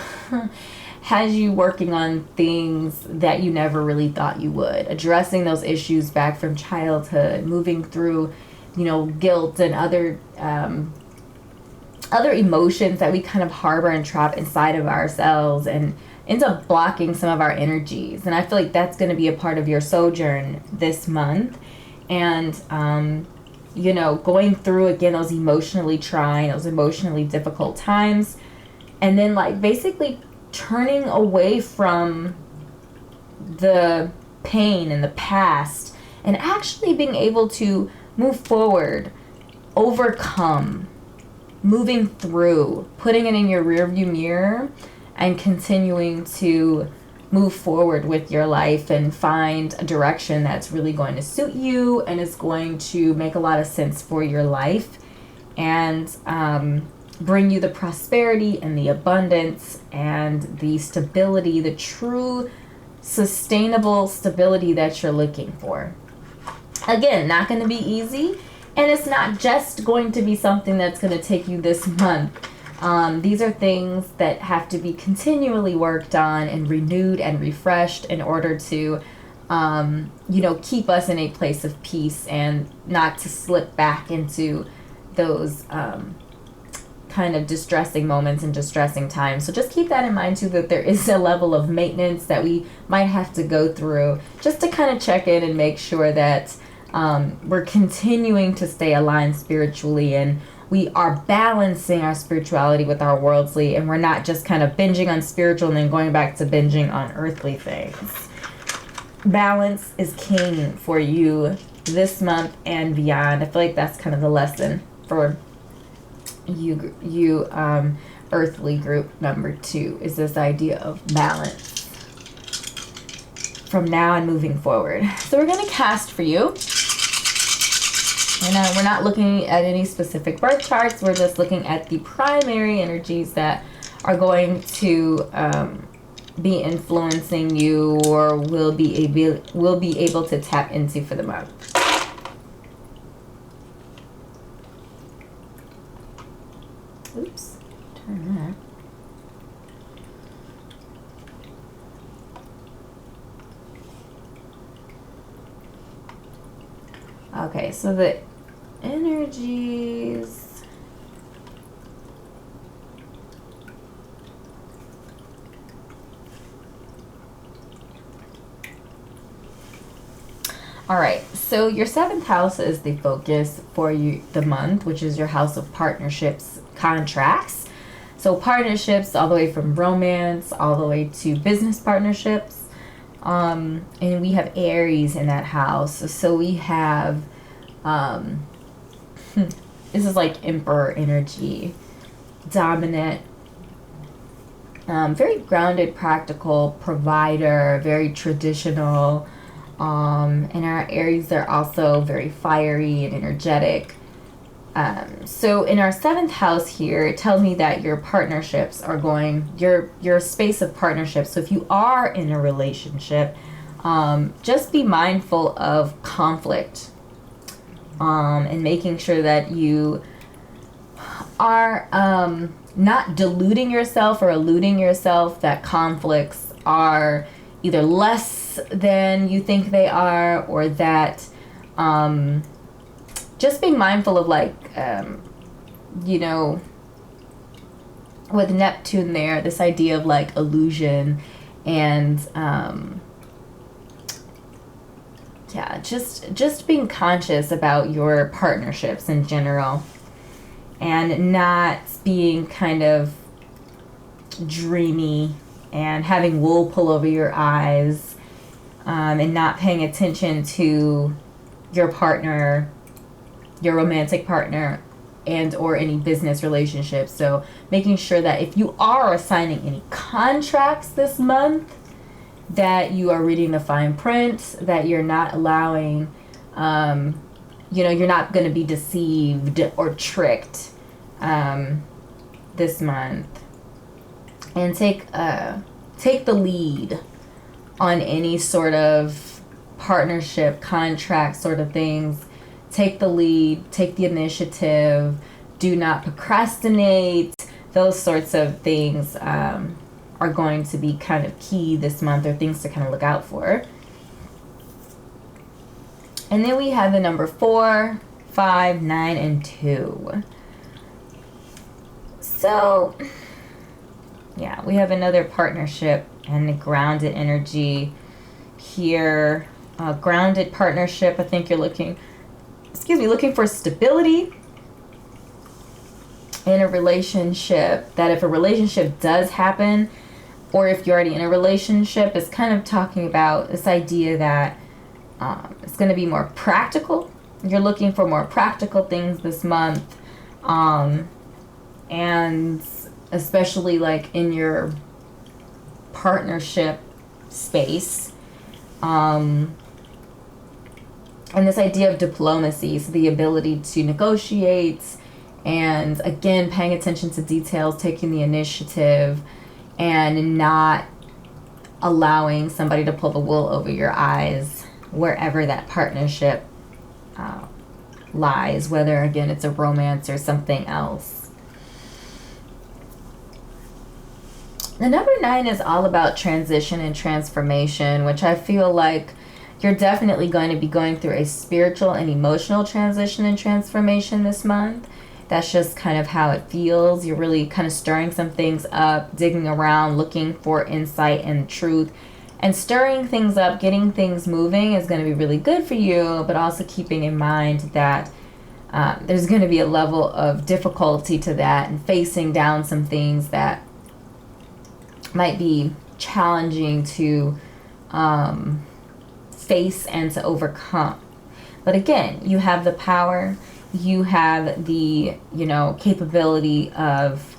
has you working on things that you never really thought you would. Addressing those issues back from childhood, moving through, guilt and other emotions that we kind of harbor and trap inside of ourselves and ends up blocking some of our energies. And I feel like that's going to be a part of your sojourn this month. And, going through, again, those emotionally trying, those emotionally difficult times. And then, like, basically turning away from the pain and the past and actually being able to move forward, overcome, moving through, putting it in your rearview mirror, and continuing to move forward with your life and find a direction that's really going to suit you and is going to make a lot of sense for your life, and bring you the prosperity and the abundance and the stability, the true sustainable stability that you're looking for. Again, not going to be easy, and it's not just going to be something that's going to take you this month. These are things that have to be continually worked on and renewed and refreshed in order to keep us in a place of peace and not to slip back into those kind of distressing moments and distressing times. So just keep that in mind too, that there is a level of maintenance that we might have to go through just to kind of check in and make sure that we're continuing to stay aligned spiritually, and we are balancing our spirituality with our worldly, and we're not just kind of binging on spiritual and then going back to binging on earthly things. Balance is king for you this month and beyond. I feel like that's kind of the lesson for you earthly group number 2, is this idea of balance from now and moving forward. So we're going to cast for you. And we're not looking at any specific birth charts. We're just looking at the primary energies that are going to be influencing you, or will be able to tap into for the month. Oops, turn that. Okay, so the energies. All right, so your 7th house is the focus for you the month, which is your house of partnerships, contracts. So partnerships all the way from romance all the way to business partnerships. And we have Aries in that house. So we have this is like Emperor energy, dominant, very grounded, practical, provider, very traditional. And our Aries, they're also very fiery and energetic. So in our 7th house here, it tells me that your partnerships are your space of partnerships. So if you are in a relationship, just be mindful of conflict, and making sure that you are not deluding yourself or eluding yourself, that conflicts are either less than you think they are, or that just being mindful of with Neptune there, this idea of like illusion and just being conscious about your partnerships in general, and not being kind of dreamy and having wool pull over your eyes, and not paying attention to your partner, your romantic partner, and or any business relationships. So making sure that if you are assigning any contracts this month, that you are reading the fine print, that you're not allowing, you're not going to be deceived or tricked this month. And take the lead on any sort of partnership, contract sort of things. Take the lead, take the initiative, do not procrastinate. Those sorts of things are going to be kind of key this month, or things to kind of look out for. And then we have the number 4, 5, 9, and 2. So, yeah, we have another partnership and the grounded energy here. Grounded partnership, I think you're looking for stability in a relationship. That if a relationship does happen, or if you're already in a relationship, it's kind of talking about this idea that It's going to be more practical. You're looking for more practical things this month. And especially like in your partnership space. And this idea of diplomacy, so the ability to negotiate, and again, paying attention to details, taking the initiative, and not allowing somebody to pull the wool over your eyes wherever that partnership lies, whether again it's a romance or something else. The number 9 is all about transition and transformation, which I feel like you're definitely going to be going through a spiritual and emotional transition and transformation this month. That's just kind of how it feels. You're really kind of stirring some things up, digging around, looking for insight and truth. And stirring things up, getting things moving is going to be really good for you, but also keeping in mind that there's going to be a level of difficulty to that, and facing down some things that might be challenging to face and to overcome. But again, you have the power, you have the, capability of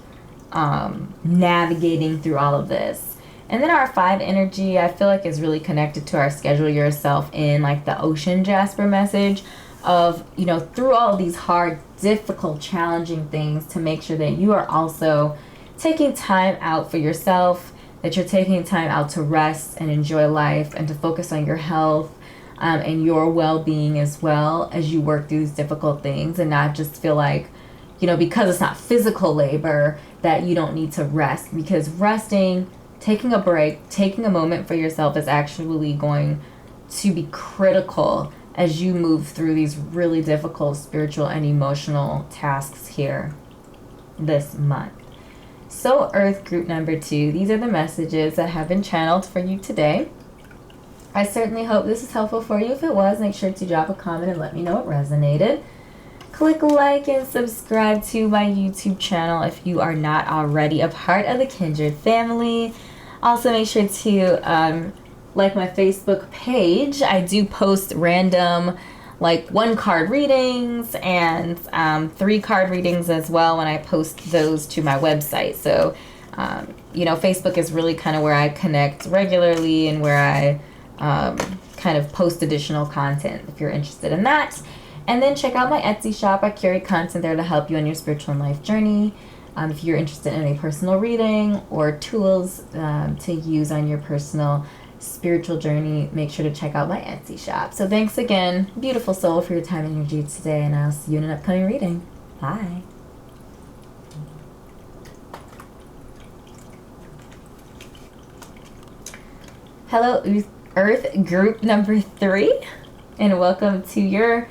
navigating through all of this. And then our 5 energy, I feel like, is really connected to our schedule yourself in, like the ocean Jasper message of, through all of these hard, difficult, challenging things, to make sure that you are also taking time out for yourself, that you're taking time out to rest and enjoy life and to focus on your health and your well-being as well as you work through these difficult things, and not just feel like, because it's not physical labor, that you don't need to rest. Because resting, taking a break, taking a moment for yourself is actually going to be critical as you move through these really difficult spiritual and emotional tasks here this month. So Earth group number 2, these are the messages that have been channeled for you today. I certainly hope this is helpful for you. If it was, make sure to drop a comment and let me know it resonated. Click like and subscribe to my YouTube channel if you are not already a part of the Kindred family. Also, make sure to like my Facebook page. I do post random, like 1-card readings and 3-card readings as well when I post those to my website. So, Facebook is really kind of where I connect regularly and where I kind of post additional content if you're interested in that. And then check out my Etsy shop. I curate content there to help you on your spiritual and life journey. If you're interested in a personal reading or tools to use on your personal spiritual journey, make sure to check out my Etsy shop. So thanks again, beautiful soul, for your time and energy today, and I'll see you in an upcoming reading. Bye. Hello, Earth group number 3, and welcome to your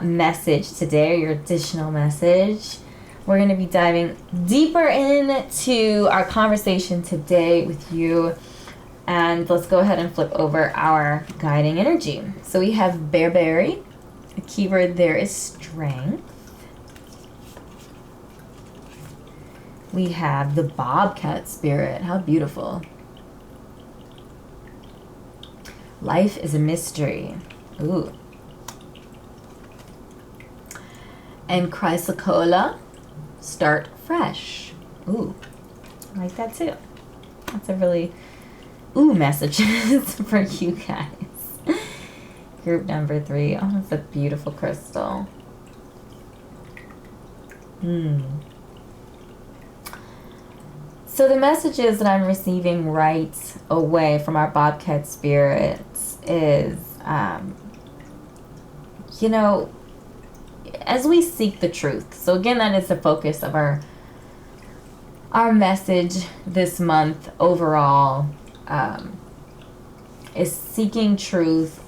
message today, or your additional message. We're going to be diving deeper into our conversation today with you. And let's go ahead and flip over our guiding energy. So we have Bearberry. The keyword there is strength. We have the Bobcat spirit. How beautiful. Life is a mystery. Ooh. And Chrysocolla. Start fresh. Ooh, I like that too. That's a really messages for you guys. Group number 3. Oh, that's a beautiful crystal. So the messages that I'm receiving right away from our Bobcat spirits is, as we seek the truth. So again, that is the focus of our message this month overall, is seeking truth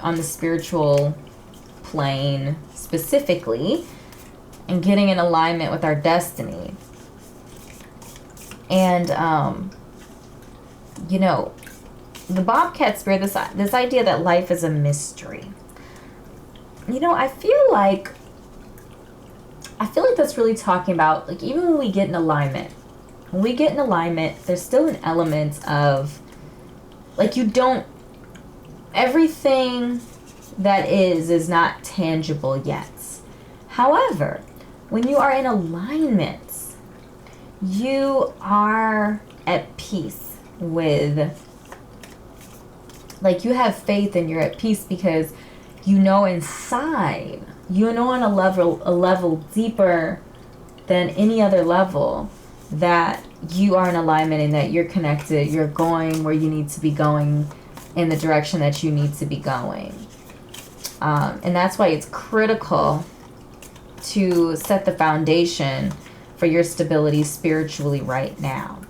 on the spiritual plane specifically, and getting in alignment with our destiny. And the Bobcat spirit, this idea that life is a mystery. I feel like that's really talking about, like, even when we get in alignment, there's still an element of, like, everything that is not tangible yet. However, when you are in alignment, you are at peace with, like, you have faith and you're at peace because you know inside, you know on a level deeper than any other level, that you are in alignment and that you're connected, you're going where you need to be going in the direction that you need to be going. And that's why it's critical to set the foundation for your stability spiritually right now.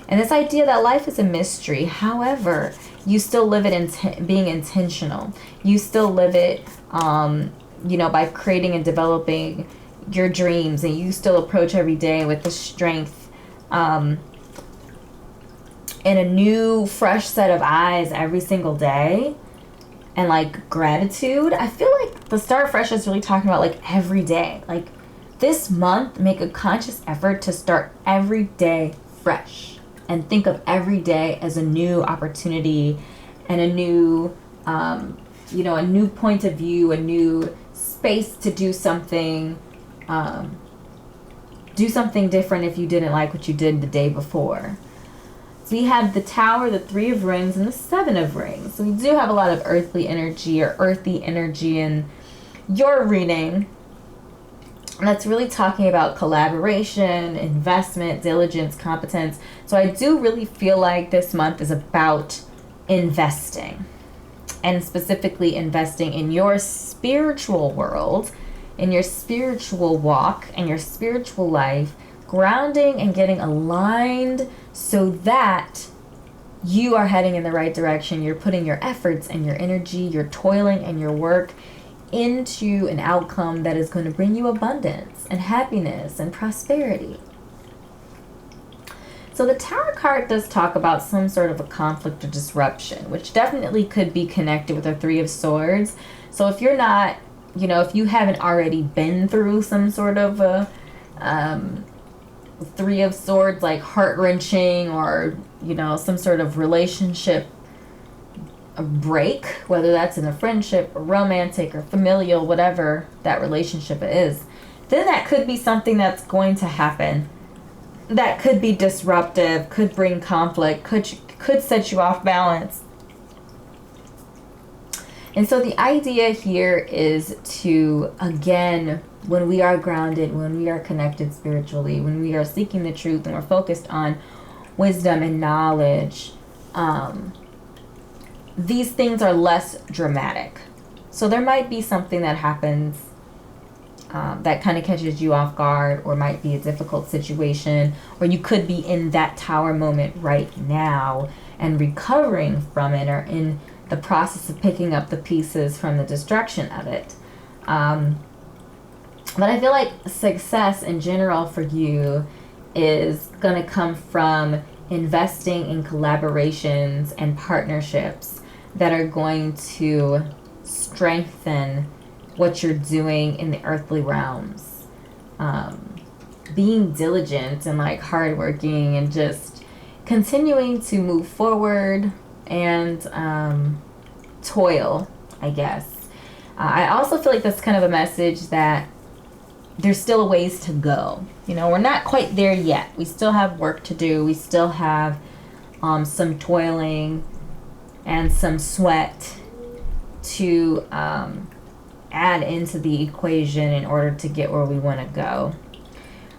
And this idea that life is a mystery, however, you still live it in being intentional. You still live it, by creating and developing your dreams, and you still approach every day with the strength and a new, fresh set of eyes every single day, and like gratitude. I feel like the Start Fresh is really talking about like every day. Like this month, make a conscious effort to start every day fresh and think of every day as a new opportunity and a new, a new point of view, a new space to do something different if you didn't like what you did the day before. So we have the Tower, the Three of Rings, and the Seven of Rings. So we do have a lot of earthly energy or earthy energy in your reading. And that's really talking about collaboration, investment, diligence, competence. So I do really feel like this month is about investing, and specifically investing in your spiritual world, in your spiritual walk, and your spiritual life, grounding and getting aligned so that you are heading in the right direction. You're putting your efforts and your energy, your toiling and your work into an outcome that is going to bring you abundance and happiness and prosperity. So the Tower card does talk about some sort of a conflict or disruption, which definitely could be connected with the Three of Swords. So if you're not, if you haven't already been through some sort of a Three of Swords, like heart-wrenching or, some sort of relationship a break, whether that's in a friendship or romantic or familial, whatever that relationship is, then that could be something that's going to happen. That could be disruptive, could bring conflict, could set you off balance. And so the idea here is to, again, when we are grounded, when we are connected spiritually, when we are seeking the truth and we're focused on wisdom and knowledge, these things are less dramatic. So there might be something that happens that kind of catches you off guard, or might be a difficult situation, or you could be in that Tower moment right now and recovering from it, or in the process of picking up the pieces from the destruction of it. But I feel like success in general for you is going to come from investing in collaborations and partnerships that are going to strengthen what you're doing in the earthly realms. Being diligent and like hardworking and just continuing to move forward and toil, I guess. I also feel like that's kind of a message that there's still a ways to go. We're not quite there yet. We still have work to do. We still have some toiling and some sweat to add into the equation in order to get where we want to go.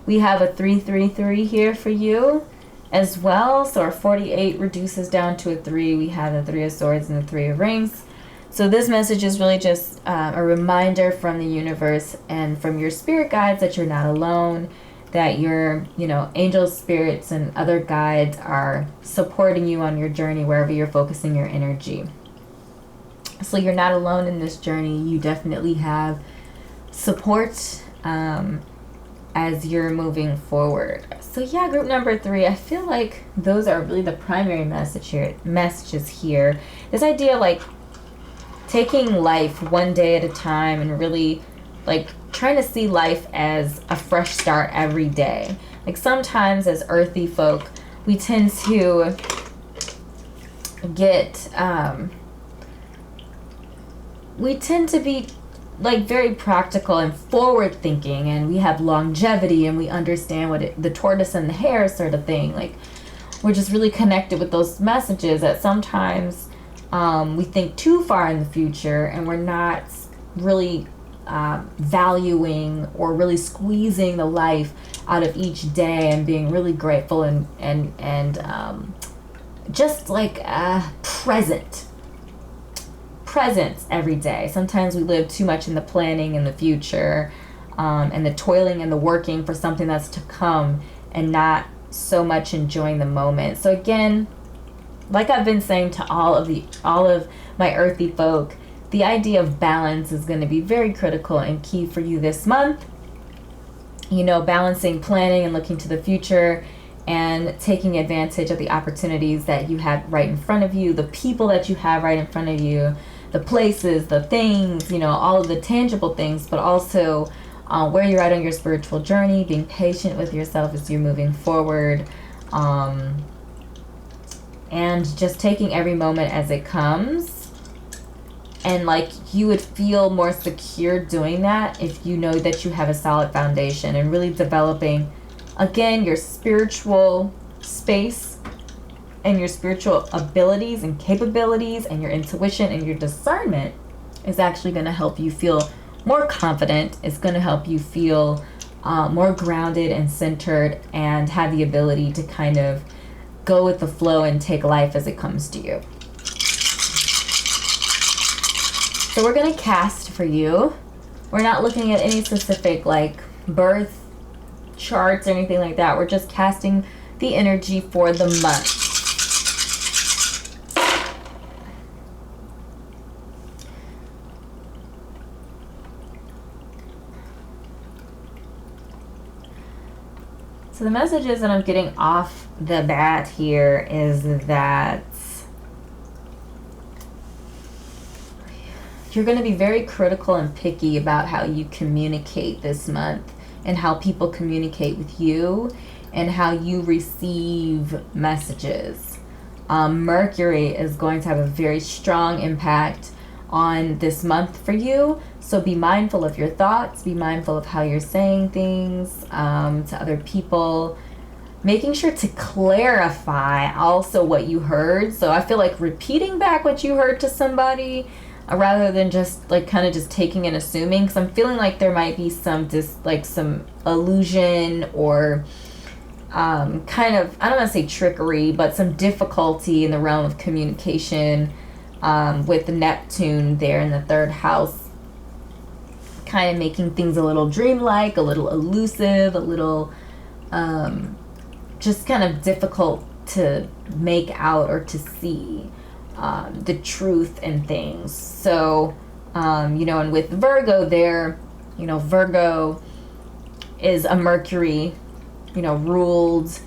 We have a 333 here for you as well. So our 48 reduces down to a 3. We have the Three of Swords and the Three of Rings. So this message is really just a reminder from the universe and from your spirit guides that you're not alone, that your, angels, spirits, and other guides are supporting you on your journey wherever you're focusing your energy. So you're not alone in this journey. You definitely have support as you're moving forward. So yeah, group number 3, I feel like those are really the primary messages here. This idea of like taking life one day at a time and really like trying to see life as a fresh start every day. Like sometimes as earthy folk, we tend to get we tend to be like very practical and forward thinking, and we have longevity, and we understand what the tortoise and the hare sort of thing. Like, we're just really connected with those messages that sometimes we think too far in the future, and we're not really valuing or really squeezing the life out of each day and being really grateful and just like present every day. Sometimes we live too much in the planning in the future, and the toiling and the working for something that's to come, and not so much enjoying the moment. So again, like I've been saying to all of my earthy folk, the idea of balance is going to be very critical and key for you this month. You know, balancing planning and looking to the future, and taking advantage of the opportunities that you have right in front of you, the people that you have right in front of you, the places, the things, you know, all of the tangible things, but also where you're at on your spiritual journey, being patient with yourself as you're moving forward, and just taking every moment as it comes. And like, you would feel more secure doing that if you know that you have a solid foundation, and really developing, again, your spiritual space and your spiritual abilities and capabilities, and your intuition and your discernment is actually going to help you feel more confident. It's going to help you feel more grounded and centered, and have the ability to kind of go with the flow and take life as it comes to you. So we're going to cast for you. We're not looking at any specific like birth charts or anything like that. We're just casting the energy for the month. So the messages that I'm getting off the bat here is that you're going to be very critical and picky about how you communicate this month, and how people communicate with you, and how you receive messages. Mercury is going to have a very strong impact on this month for you. So be mindful of your thoughts, be mindful of how you're saying things to other people, making sure to clarify also what you heard. So I feel like repeating back what you heard to somebody, rather than just like kind of just taking and assuming, because I'm feeling like there might be some some illusion, or kind of, I don't want to say trickery, but some difficulty in the realm of communication with Neptune there in the third house, kind of making things a little dreamlike, a little elusive, a little just kind of difficult to make out or to see the truth in things. So, you know, and with Virgo there, you know, Virgo is a Mercury, you know, ruled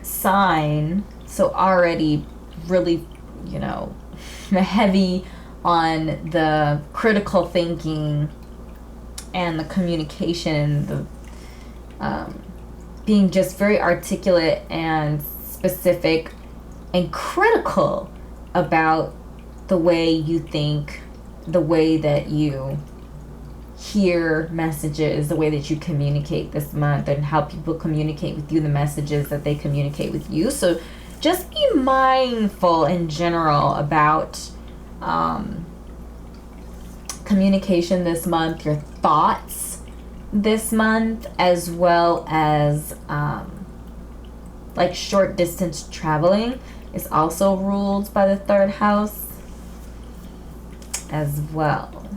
sign. So already really, you know, heavy on the critical thinking and the communication, the being just very articulate and specific and critical about the way you think, the way that you hear messages, the way that you communicate this month, and how people communicate with you, the messages that they communicate with you. So just be mindful in general about communication this month, your thoughts this month, as well as like short distance traveling is also ruled by the third house as well.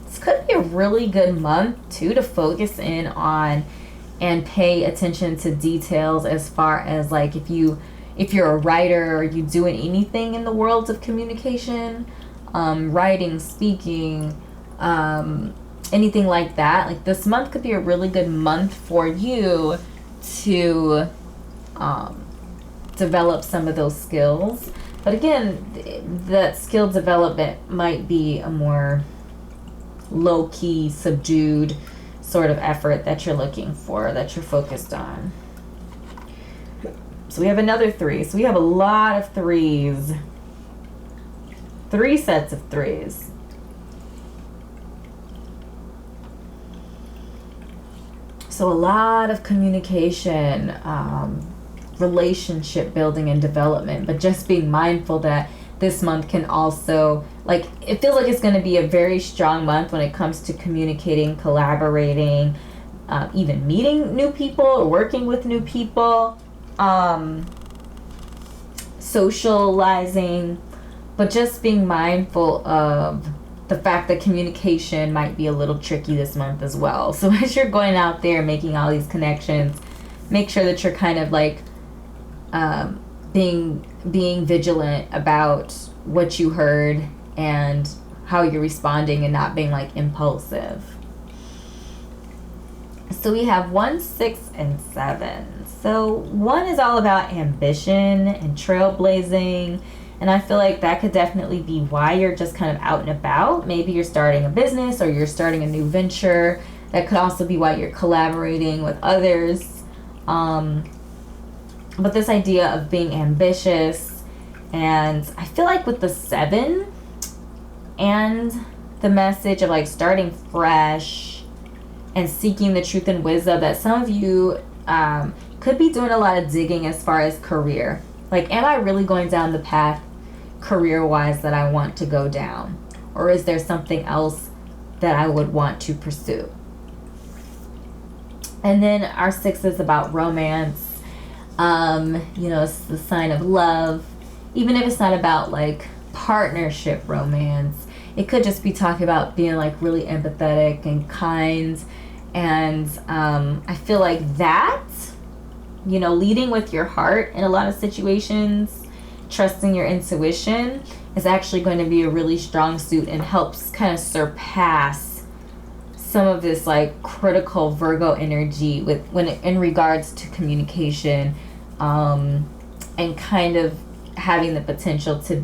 This could be a really good month too to focus in on and pay attention to details, as far as like if you're a writer, or you doing anything in the world of communication, writing, speaking, anything like that. Like, this month could be a really good month for you to develop some of those skills. But again, that skill development might be a more low-key, subdued sort of effort that you're looking for, that you're focused on. So we have another 3. So we have a lot of 3s. 3 sets of 3s. So a lot of communication, relationship building and development, but just being mindful that this month can also, like, it feels like it's going to be a very strong month when it comes to communicating, collaborating, even meeting new people or working with new people, socializing, but just being mindful of the fact that communication might be a little tricky this month as well. So as you're going out there making all these connections, make sure that you're kind of like being vigilant about what you heard and how you're responding and not being like impulsive. So we have 1, 6, and 7. So 1 is all about ambition and trailblazing. And I feel like that could definitely be why you're just kind of out and about. Maybe you're starting a business or you're starting a new venture. That could also be why you're collaborating with others. But this idea of being ambitious, and I feel like with the 7 and the message of like starting fresh and seeking the truth and wisdom, that some of you could be doing a lot of digging as far as career. Like, am I really going down the path career-wise that I want to go down? Or is there something else that I would want to pursue? And then our 6 is about romance. It's the sign of love. Even if it's not about like partnership romance, it could just be talking about being like really empathetic and kind. And I feel like that, leading with your heart in a lot of situations, trusting your intuition, is actually going to be a really strong suit and helps kind of surpass some of this like critical Virgo energy in regards to communication, and kind of having the potential to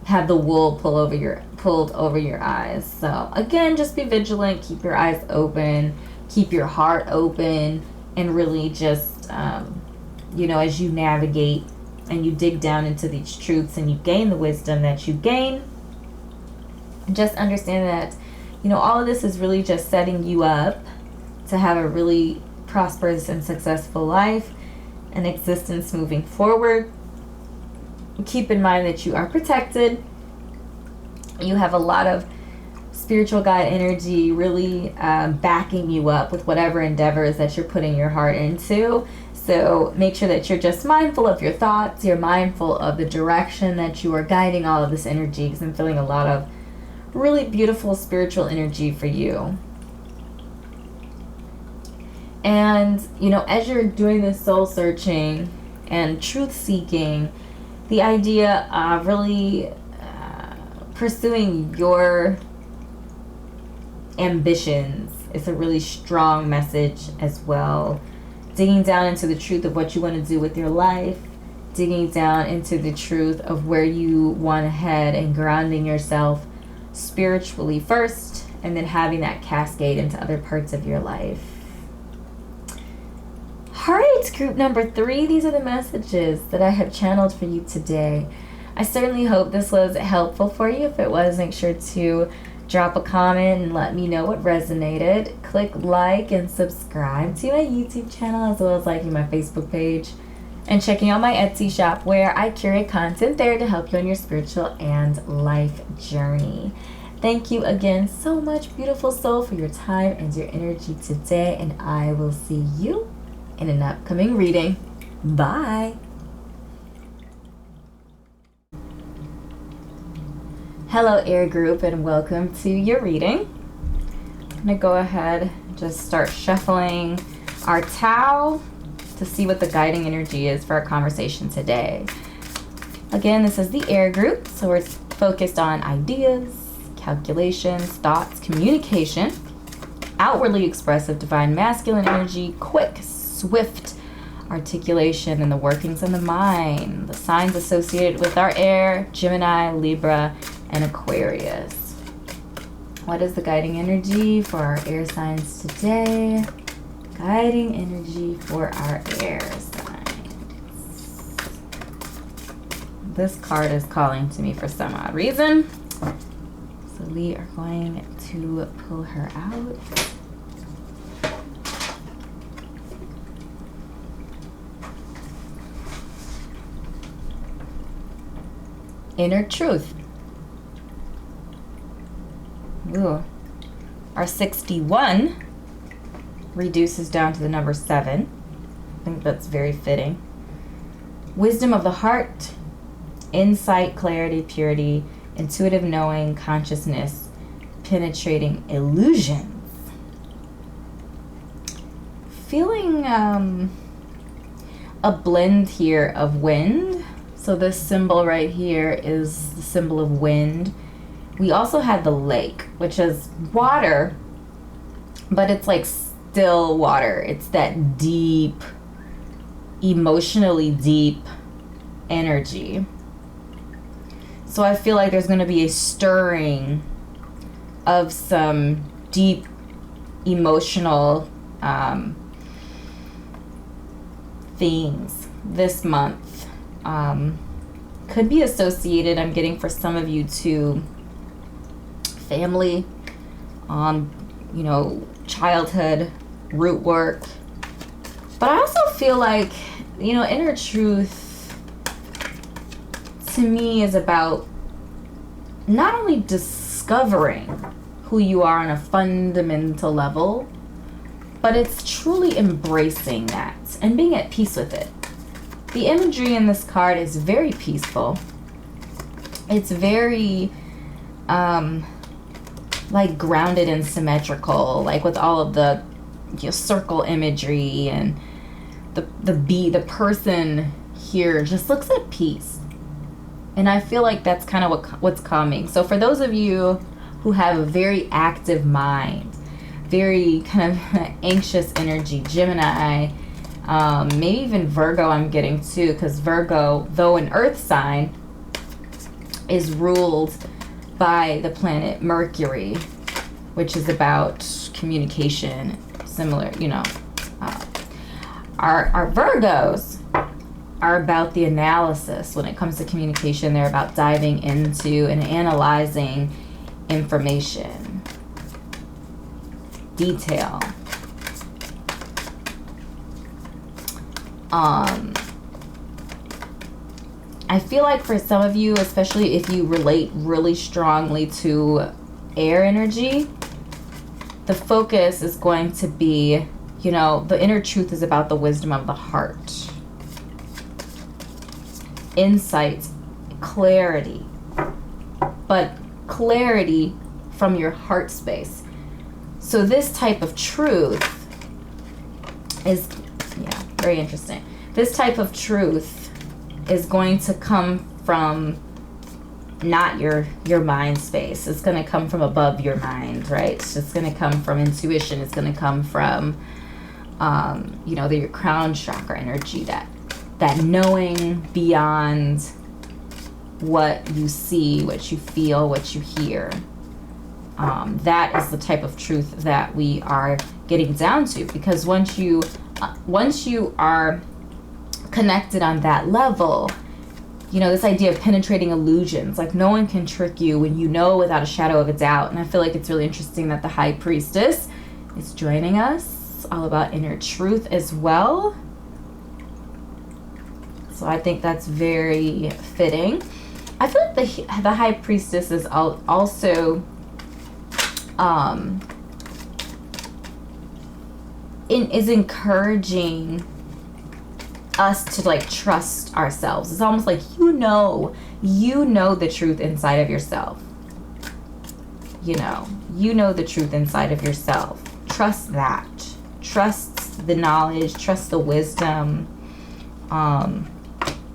have the wool pulled over your eyes. So again, just be vigilant, keep your eyes open, keep your heart open, and really just, as you navigate and you dig down into these truths and you gain the wisdom that you gain, just understand that, all of this is really just setting you up to have a really prosperous and successful life and existence moving forward. Keep in mind that you are protected. You have a lot of spiritual guide energy really backing you up with whatever endeavors that you're putting your heart into. So make sure that you're just mindful of your thoughts. You're mindful of the direction that you are guiding all of this energy, because I'm feeling a lot of really beautiful spiritual energy for you. And, as you're doing this soul searching and truth seeking, the idea of really pursuing your ambitions is a really strong message as well. Digging down into the truth of what you want to do with your life, digging down into the truth of where you want to head, and grounding yourself spiritually first, and then having that cascade into other parts of your life. All right, group number 3, these are the messages that I have channeled for you today. I certainly hope this was helpful for you. If it was, make sure to drop a comment and let me know what resonated. Click like and subscribe to my YouTube channel, as well as liking my Facebook page and checking out my Etsy shop, where I curate content there to help you on your spiritual and life journey. Thank you again so much, beautiful soul, for your time and your energy today, and I will see you in an upcoming reading. Bye. Hello, air group, and welcome to your reading. I'm going to go ahead and just start shuffling our Tao to see what the guiding energy is for our conversation today. Again, this is the air group, so we're focused on ideas, calculations, thoughts, communication, outwardly expressive divine masculine energy, quick, swift articulation, and the workings of the mind. The signs associated with our air: Gemini, Libra, and Aquarius. What is the guiding energy for our air signs today? Guiding energy for our air signs. This card is calling to me for some odd reason, so we are going to pull her out. Inner truth. Ooh. Our 61 reduces down to the number 7. I think that's very fitting. Wisdom of the heart, insight, clarity, purity, intuitive knowing, consciousness, penetrating illusions. Feeling a blend here of wind. So this symbol right here is the symbol of wind. We also had the lake, which is water, but it's like still water. It's that deep, emotionally deep energy. So I feel like there's going to be a stirring of some deep emotional things this month. Could be associated, I'm getting for some of you, to family, childhood, root work. But I also feel like, inner truth to me is about not only discovering who you are on a fundamental level, but it's truly embracing that and being at peace with it. The imagery in this card is very peaceful. It's very like grounded and symmetrical, like with all of the circle imagery, and the person here just looks at peace. And I feel like that's kind of what's coming. So for those of you who have a very active mind, very kind of anxious energy, Gemini, maybe even Virgo I'm getting too, because Virgo, though an earth sign, is ruled by the planet Mercury, which is about communication, similar, our Virgos are about the analysis. When it comes to communication, they're about diving into and analyzing information, detail. I feel like for some of you, especially if you relate really strongly to air energy, the focus is going to be, the inner truth is about the wisdom of the heart. Insight, clarity, but clarity from your heart space. So this type of truth is, very interesting. This type of truth is going to come from not your mind space. It's going to come from above your mind, right? It's going to come from intuition. It's going to come from, your crown chakra energy, that knowing beyond what you see, what you feel, what you hear. That is the type of truth that we are getting down to, because once you are connected on that level, this idea of penetrating illusions, like no one can trick you when you know without a shadow of a doubt. And I feel like it's really interesting that the High Priestess is joining us, all about inner truth as well. So I think that's very fitting. I feel like the High Priestess is also is encouraging us to trust ourselves. It's almost like you know the truth inside of yourself. You know the truth inside of yourself. Trust that. Trust the knowledge. Trust the wisdom.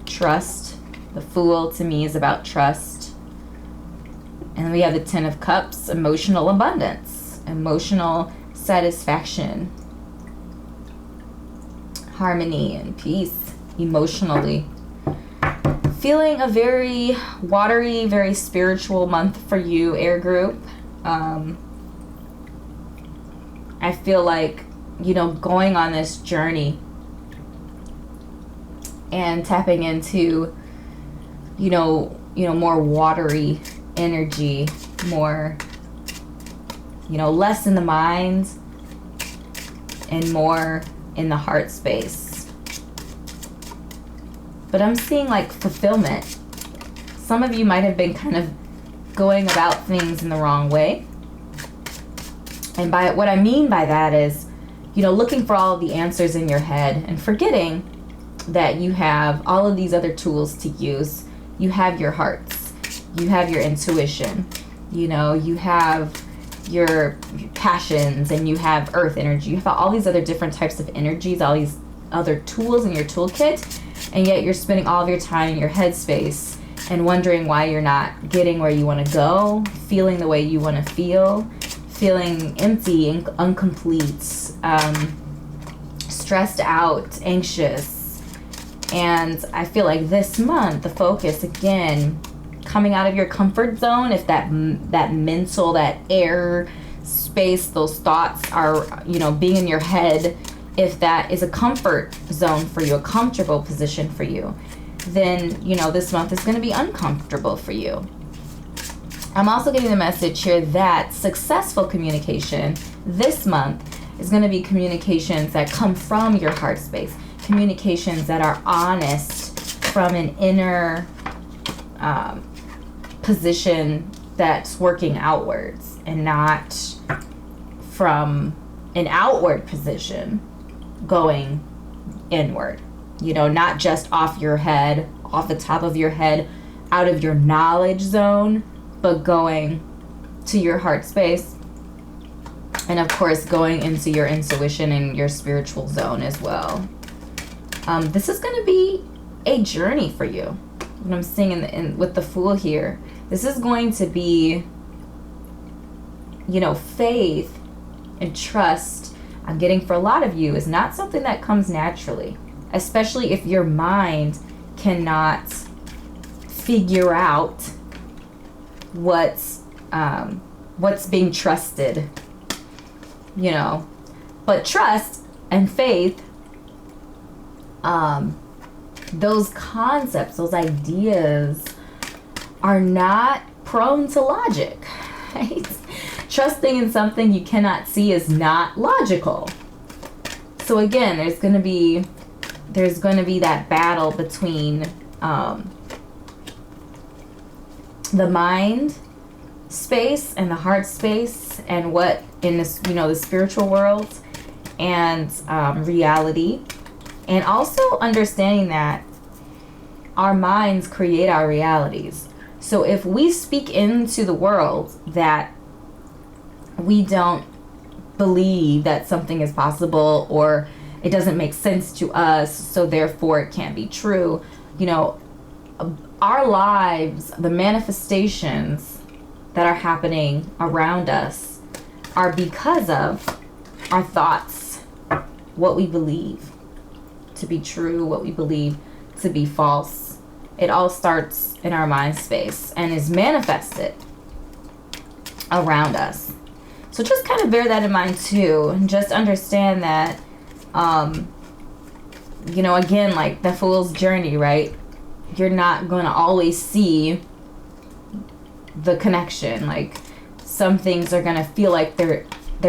Trust. The Fool to me is about trust. And then we have the Ten of Cups, emotional abundance, emotional satisfaction, harmony and peace emotionally. Feeling a very watery, very spiritual month for you, air group. I feel like, going on this journey and tapping into, more watery energy, more, less in the mind and more in the heart space. But I'm seeing fulfillment, some of you might have been kind of going about things in the wrong way. And by what I mean by that is, you know, looking for all of the answers in your head and forgetting that you have all of these other tools to use. You have your hearts, you have your intuition, you know, you have your passions, and you have earth energy. You have all these other different types of energies, all these other tools in your toolkit, and yet you're spending all of your time in your headspace and wondering why you're not getting where you want to go, feeling the way you want to feel, feeling empty and incomplete, stressed out, anxious. And I feel like this month, the focus, again, coming out of your comfort zone, if that mental, that air space, those thoughts are, you know, being in your head, if that is a comfort zone for you, a comfortable position for you, then, you know, this month is going to be uncomfortable for you. I'm also getting the message here that successful communication this month is going to be communications that come from your heart space, communications that are honest from an inner position that's working outwards, and not from an outward position going inward. You know, not just off your head, off the top of your head, out of your knowledge zone, but going to your heart space. And of course, going into your intuition and your spiritual zone as well. This is going to be a journey for you. What I'm seeing with the Fool here, this is going to be, you know, faith and trust, I'm getting for a lot of you, is not something that comes naturally. Especially if your mind cannot figure out what's being trusted, you know. But trust and faith, those concepts, those ideas are not prone to logic, right? Trusting in something you cannot see is not logical. So again, there's going to be that battle between the mind space and the heart space, and what in this, you know, the spiritual world, and reality. And also understanding that our minds create our realities. So if we speak into the world that we don't believe that something is possible, or it doesn't make sense to us, so therefore it can't be true, you know, our lives, the manifestations that are happening around us are because of our thoughts, what we believe to be true, what we believe to be false. It all starts in our mind space and is manifested around us. So just kind of bear that in mind too, and just understand that, you know, again, like the Fool's journey, right? You're not going to always see the connection. Like, some things are going to feel like they're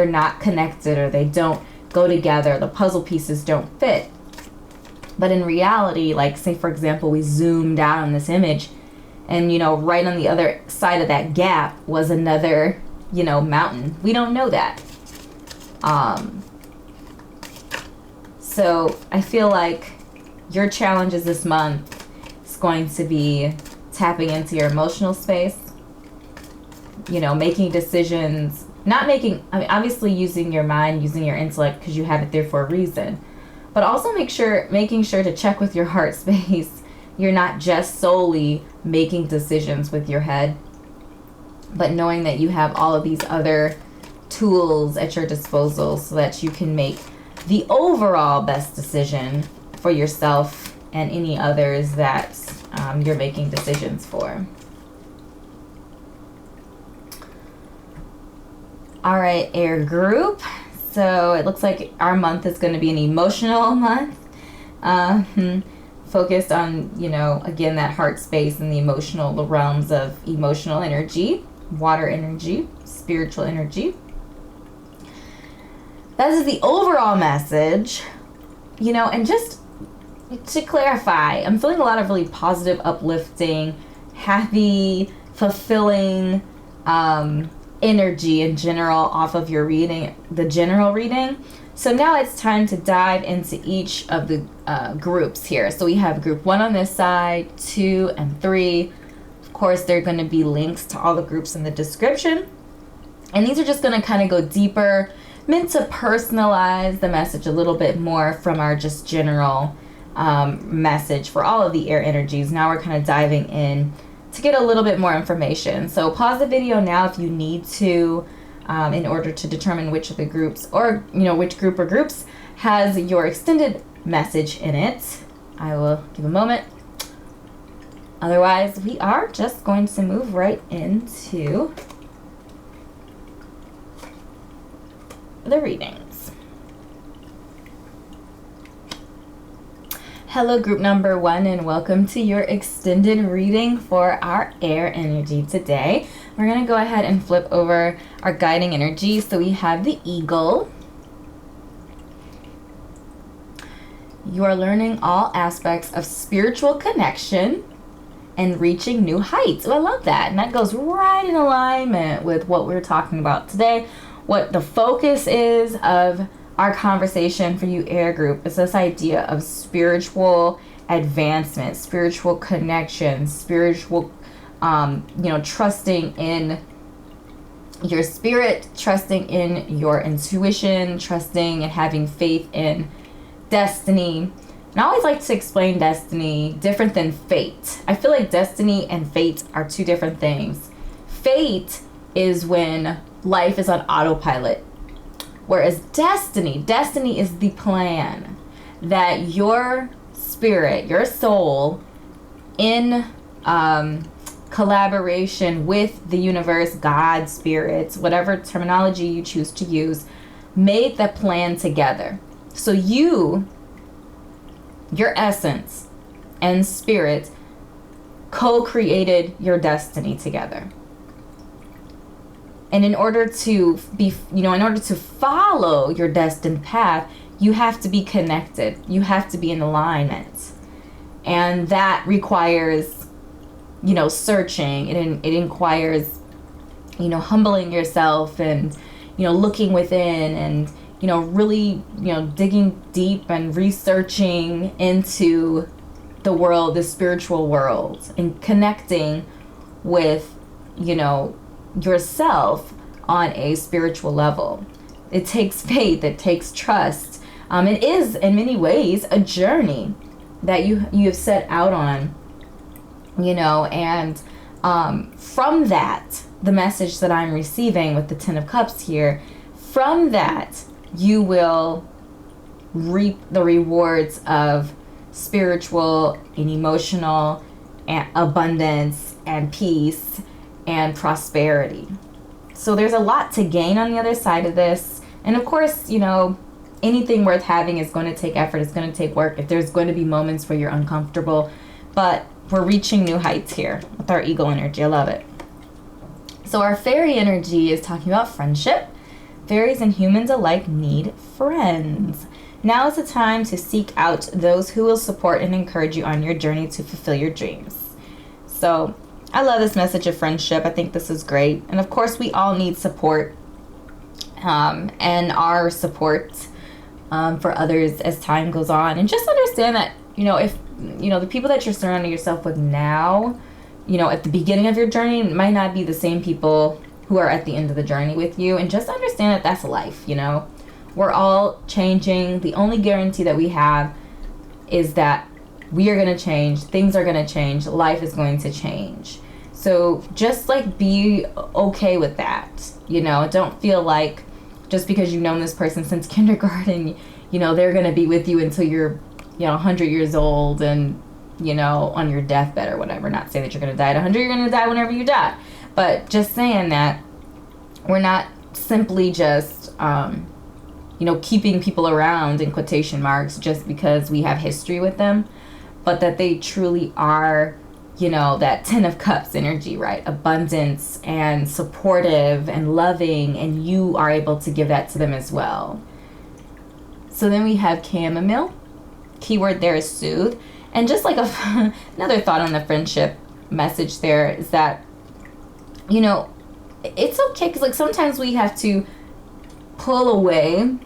not connected, or they don't go together. The puzzle pieces don't fit. But in reality, like, say for example, we zoomed out on this image, and, you know, right on the other side of that gap was another, you know, mountain. We don't know that. So I feel like your challenges this month is going to be tapping into your emotional space, you know, making decisions, obviously using your mind, using your intellect, because you have it there for a reason, but also making sure to check with your heart space. You're not just solely making decisions with your head, but knowing that you have all of these other tools at your disposal so that you can make the overall best decision for yourself and any others that you're making decisions for. All right, air group. So it looks like our month is going to be an emotional month. Focused on, you know, again, that heart space and the emotional, the realms of emotional energy, water energy, spiritual energy. That is the overall message, you know. And just to clarify, I'm feeling a lot of really positive, uplifting, happy, fulfilling energy in general off of your reading, the general reading. So now it's time to dive into each of the groups here. So we have group 1 on this side, 2 and 3. Of course, there are going to be links to all the groups in the description. And these are just going to kind of go deeper, meant to personalize the message a little bit more from our just general message for all of the air energies. Now we're kind of diving in to get a little bit more information. So pause the video now if you need to, in order to determine which of the groups, or which group or groups has your extended message in it. I will give a moment. Otherwise, we are just going to move right into the readings. Hello, group number 1, and welcome to your extended reading for our air energy today. We're going to go ahead and flip over our guiding energy. So we have the eagle. You are learning all aspects of spiritual connection and reaching new heights. Oh, I love that. And that goes right in alignment with what we're talking about today. What the focus is of our conversation for you air group is this idea of spiritual advancement, spiritual connection, spiritual, trusting in your spirit, trusting in your intuition, trusting and having faith in destiny. And I always like to explain destiny different than fate. I feel like destiny and fate are two different things. Fate is when life is on autopilot. Whereas destiny is the plan that your spirit, your soul, in collaboration with the universe, God, spirits, whatever terminology you choose to use, made the plan together. So your essence and spirit co-created your destiny together. And in order to follow your destined path, you have to be connected. You have to be in alignment. And that requires, searching. It requires, humbling yourself and, looking within and, really, digging deep and researching into the world, the spiritual world, and connecting with, yourself on a spiritual level. It takes faith, it takes trust. It is in many ways a journey that you have set out on, and from that, the message that I'm receiving with the 10 of Cups here, from that you will reap the rewards of spiritual and emotional and abundance and peace and prosperity. So there's a lot to gain on the other side of this. And of course, anything worth having is going to take effort. It's going to take work. If there's going to be moments where you're uncomfortable, but we're reaching new heights here with our eagle energy. I love it. So our fairy energy is talking about friendship. Fairies and humans alike need friends. Now is the time to seek out those who will support and encourage you on your journey to fulfill your dreams. So I love this message of friendship. I think this is great. And of course, we all need support, and our support for others as time goes on. And just understand that, if, the people that you're surrounding yourself with now, at the beginning of your journey might not be the same people who are at the end of the journey with you. And just understand that that's life, We're all changing. The only guarantee that we have is that we are going to change. Things are going to change. Life is going to change. So just be okay with that. Don't feel like just because you've known this person since kindergarten, they're going to be with you until you're, 100 years old and, on your deathbed or whatever. Not saying that you're going to die at 100. You're going to die whenever you die. But just saying that we're not simply just, keeping people around in quotation marks just because we have history with them, but that they truly are, that 10 of Cups energy, right? Abundance and supportive and loving, and you are able to give that to them as well. So then we have chamomile. Keyword there is soothe. And just another thought on the friendship message there is that, you know, it's okay, because like sometimes we have to pull away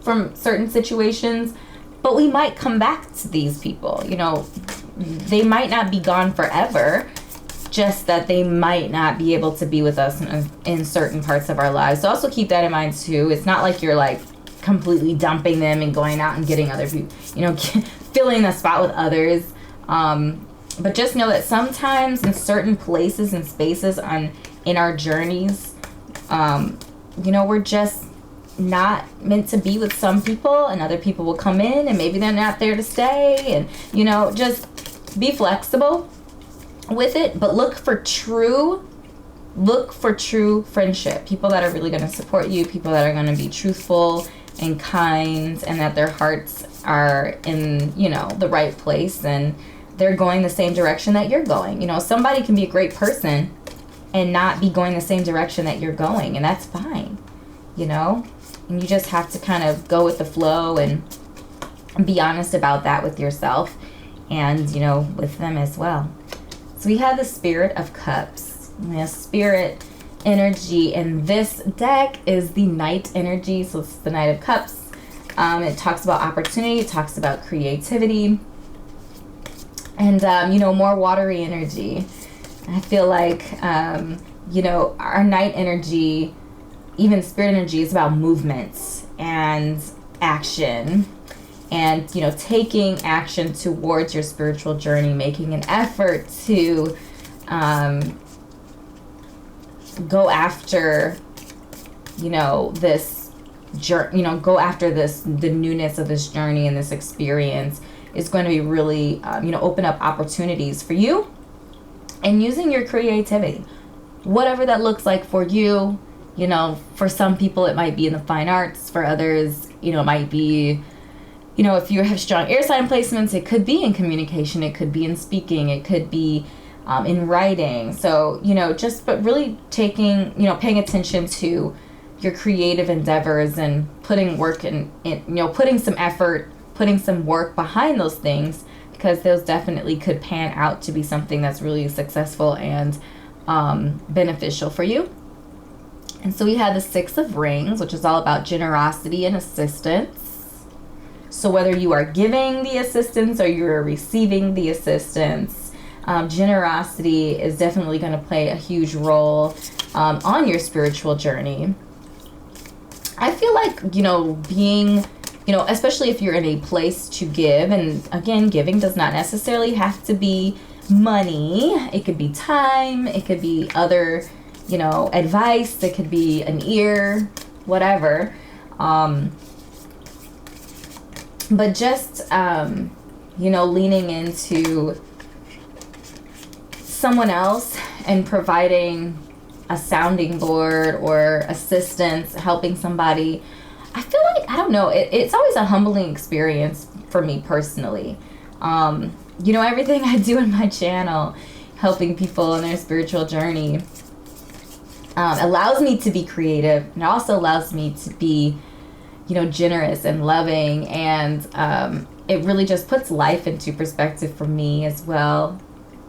from certain situations, but we might come back to these people. You know, they might not be gone forever, just that they might not be able to be with us in certain parts of our lives. So also keep that in mind too. It's not like you're like completely dumping them and going out and getting other people, you know, filling the spot with others. But just know that sometimes in certain places and spaces in our journeys, you know, we're just not meant to be with some people, and other people will come in and maybe they're not there to stay. And, you know, just be flexible with it, but look for true friendship, people that are really going to support you, people that are going to be truthful and kind, and that their hearts are in, you know, the right place, and they're going the same direction that you're going. You know, somebody can be a great person and not be going the same direction that you're going, and that's fine, you know. And you just have to kind of go with the flow and be honest about that with yourself and, you know, with them as well. So we have the Spirit of Cups. The Spirit energy in this deck is the Knight energy. So it's the Knight of Cups. It talks about opportunity. It talks about creativity. And, you know, more watery energy. I feel like, you know, our Knight energy, even Spirit energy, is about movements and action. And, you know, taking action towards your spiritual journey, making an effort to go after, you know, this journey, you know, go after the newness of this journey and this experience is going to be really, you know, open up opportunities for you, and using your creativity, whatever that looks like for you. You know, for some people it might be in the fine arts. For others, you know, it might be, you know, if you have strong air sign placements, it could be in communication, it could be in speaking, it could be in writing. So, you know, but really taking, you know, paying attention to your creative endeavors and putting work in, you know, putting some effort, putting some work behind those things, because those definitely could pan out to be something that's really successful and beneficial for you. And so we have the Six of Rings, which is all about generosity and assistance. So whether you are giving the assistance or you're receiving the assistance, generosity is definitely going to play a huge role on your spiritual journey. I feel like, you know, being, you know, especially if you're in a place to give, and again, giving does not necessarily have to be money. It could be time, it could be other, you know, advice, it could be an ear, whatever. But just, you know, leaning into someone else and providing a sounding board or assistance, helping somebody. I feel like, I don't know, it's always a humbling experience for me personally. You know, everything I do in my channel, helping people in their spiritual journey, allows me to be creative, and also allows me to be, you know, generous and loving, and it really just puts life into perspective for me as well.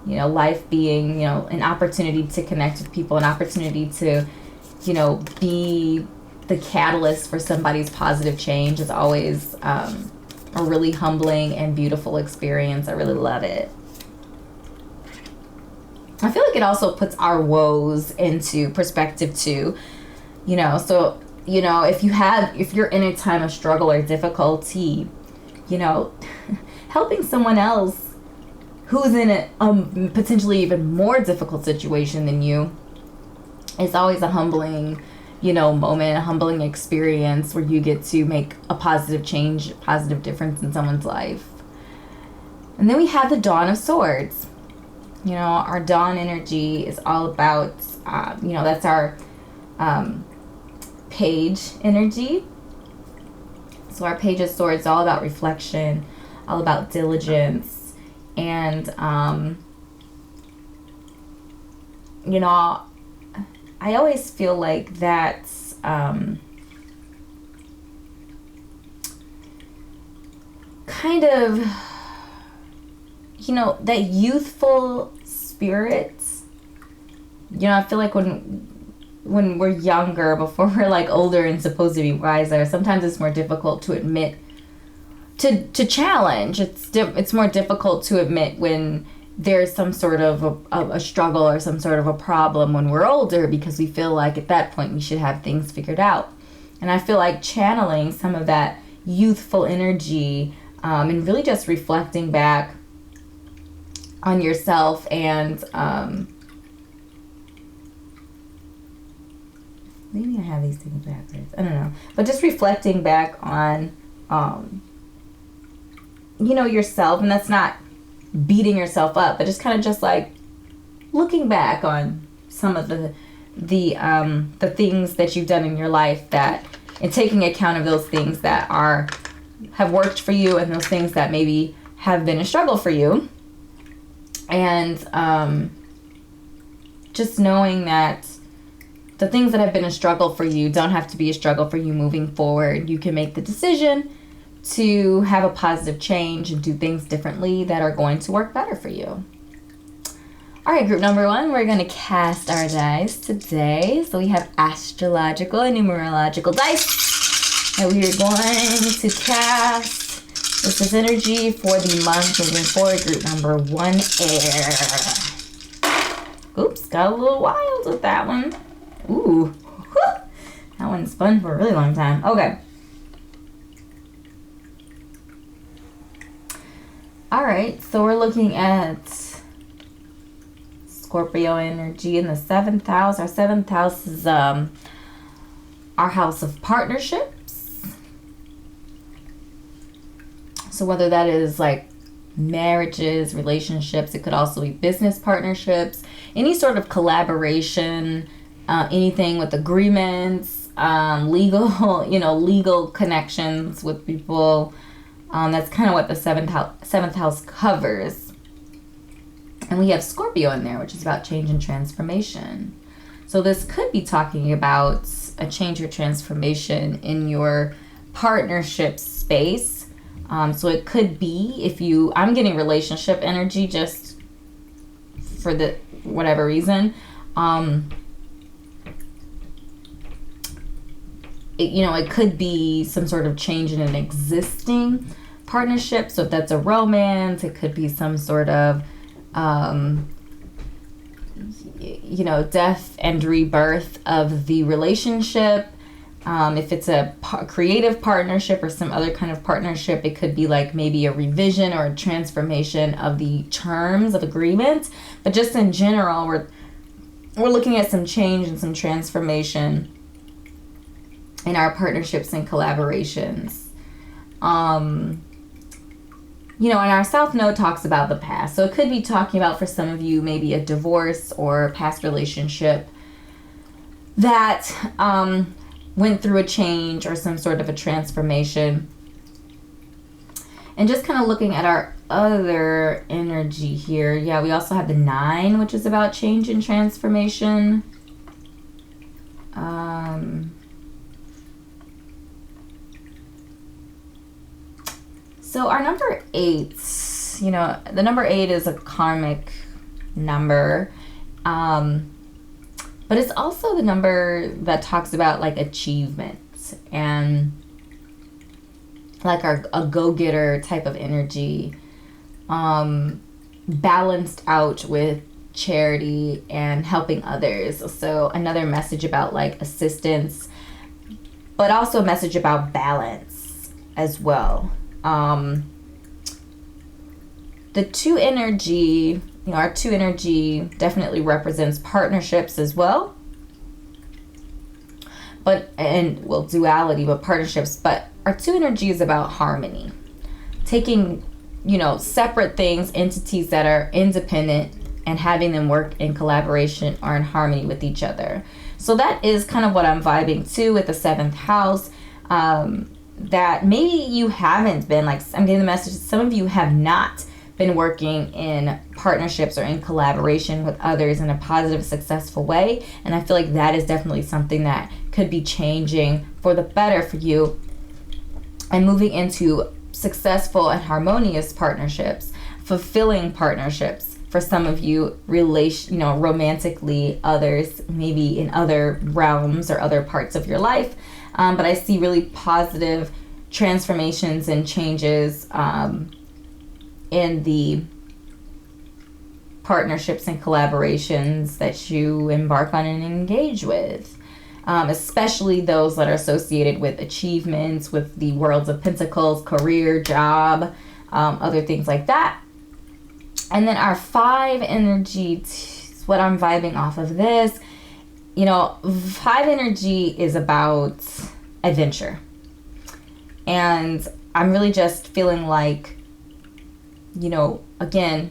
You know, life being, you know, an opportunity to connect with people, an opportunity to, you know, be the catalyst for somebody's positive change is always a really humbling and beautiful experience. I really love it. I feel like it also puts our woes into perspective too, you know. So, you know, if you're in a time of struggle or difficulty, you know, helping someone else who's in a potentially even more difficult situation than you is always a humbling, you know, moment, a humbling experience where you get to make a positive change, a positive difference in someone's life. And then we have the Dawn of Swords. You know, our dawn energy is all about, you know, that's our page energy. So our Page of Swords is all about reflection, all about diligence, and, you know, I always feel like that's, kind of, you know, that youthful spirits. You know, I feel like when we're younger, before we're like older and supposed to be wiser, sometimes it's more difficult to admit, to challenge. It's more difficult to admit when there's some sort of a struggle or some sort of a problem when we're older, because we feel like at that point we should have things figured out. And I feel like channeling some of that youthful energy, and really just reflecting back on yourself, and maybe I have these things backwards, I don't know, but just reflecting back on you know, yourself. And that's not beating yourself up, but just kind of just like looking back on some of the things that you've done in your life, that, and taking account of those things that have worked for you, and those things that maybe have been a struggle for you. And just knowing that the things that have been a struggle for you don't have to be a struggle for you moving forward. You can make the decision to have a positive change and do things differently that are going to work better for you. All right, group number 1, we're going to cast our dice today. So we have astrological and numerological dice that we are going to cast. This is energy for the month moving forward. Group number 1, air. Oops, got a little wild with that one. Ooh, that one's fun for a really long time. Okay. All right, so we're looking at Scorpio energy in the 7th house. Our 7th house is our house of partnerships. So whether that is like marriages, relationships, it could also be business partnerships, any sort of collaboration, anything with agreements, legal connections with people. That's kind of what the 7th house covers. And we have Scorpio in there, which is about change and transformation. So this could be talking about a change or transformation in your partnership space. So it could be, I'm getting relationship energy just for the whatever reason. It could be some sort of change in an existing partnership. So if that's a romance, it could be some sort of, death and rebirth of the relationship. If it's a creative partnership or some other kind of partnership, it could be like maybe a revision or a transformation of the terms of agreement. But just in general, we're looking at some change and some transformation in our partnerships and collaborations. And our South Node talks about the past. So it could be talking about, for some of you, maybe a divorce or a past relationship that went through a change or some sort of a transformation. And just kind of looking at our other energy here. Yeah, we also have the 9, which is about change and transformation. So our number 8, the number 8 is a karmic number. But it's also the number that talks about like achievements and like a go-getter type of energy, balanced out with charity and helping others. So another message about like assistance, but also a message about balance as well. The 2 energy, our 2 energy definitely represents partnerships as well. Duality, but partnerships. But our 2 energy is about harmony. Taking, separate things, entities that are independent, and having them work in collaboration or in harmony with each other. So that is kind of what I'm vibing to with the 7th house. That maybe you haven't been, I'm getting the message that some of you have not been working in partnerships or in collaboration with others in a positive, successful way. And I feel like that is definitely something that could be changing for the better for you and moving into successful and harmonious partnerships, fulfilling for some of you, romantically, others maybe in other realms or other parts of your life. But I see really positive transformations and changes in the partnerships and collaborations that you embark on and engage with, especially those that are associated with achievements, with the worlds of pentacles, career, job, other things like that. And then our 5 energy, what I'm vibing off of this, 5 energy is about adventure. And I'm really just feeling like, again,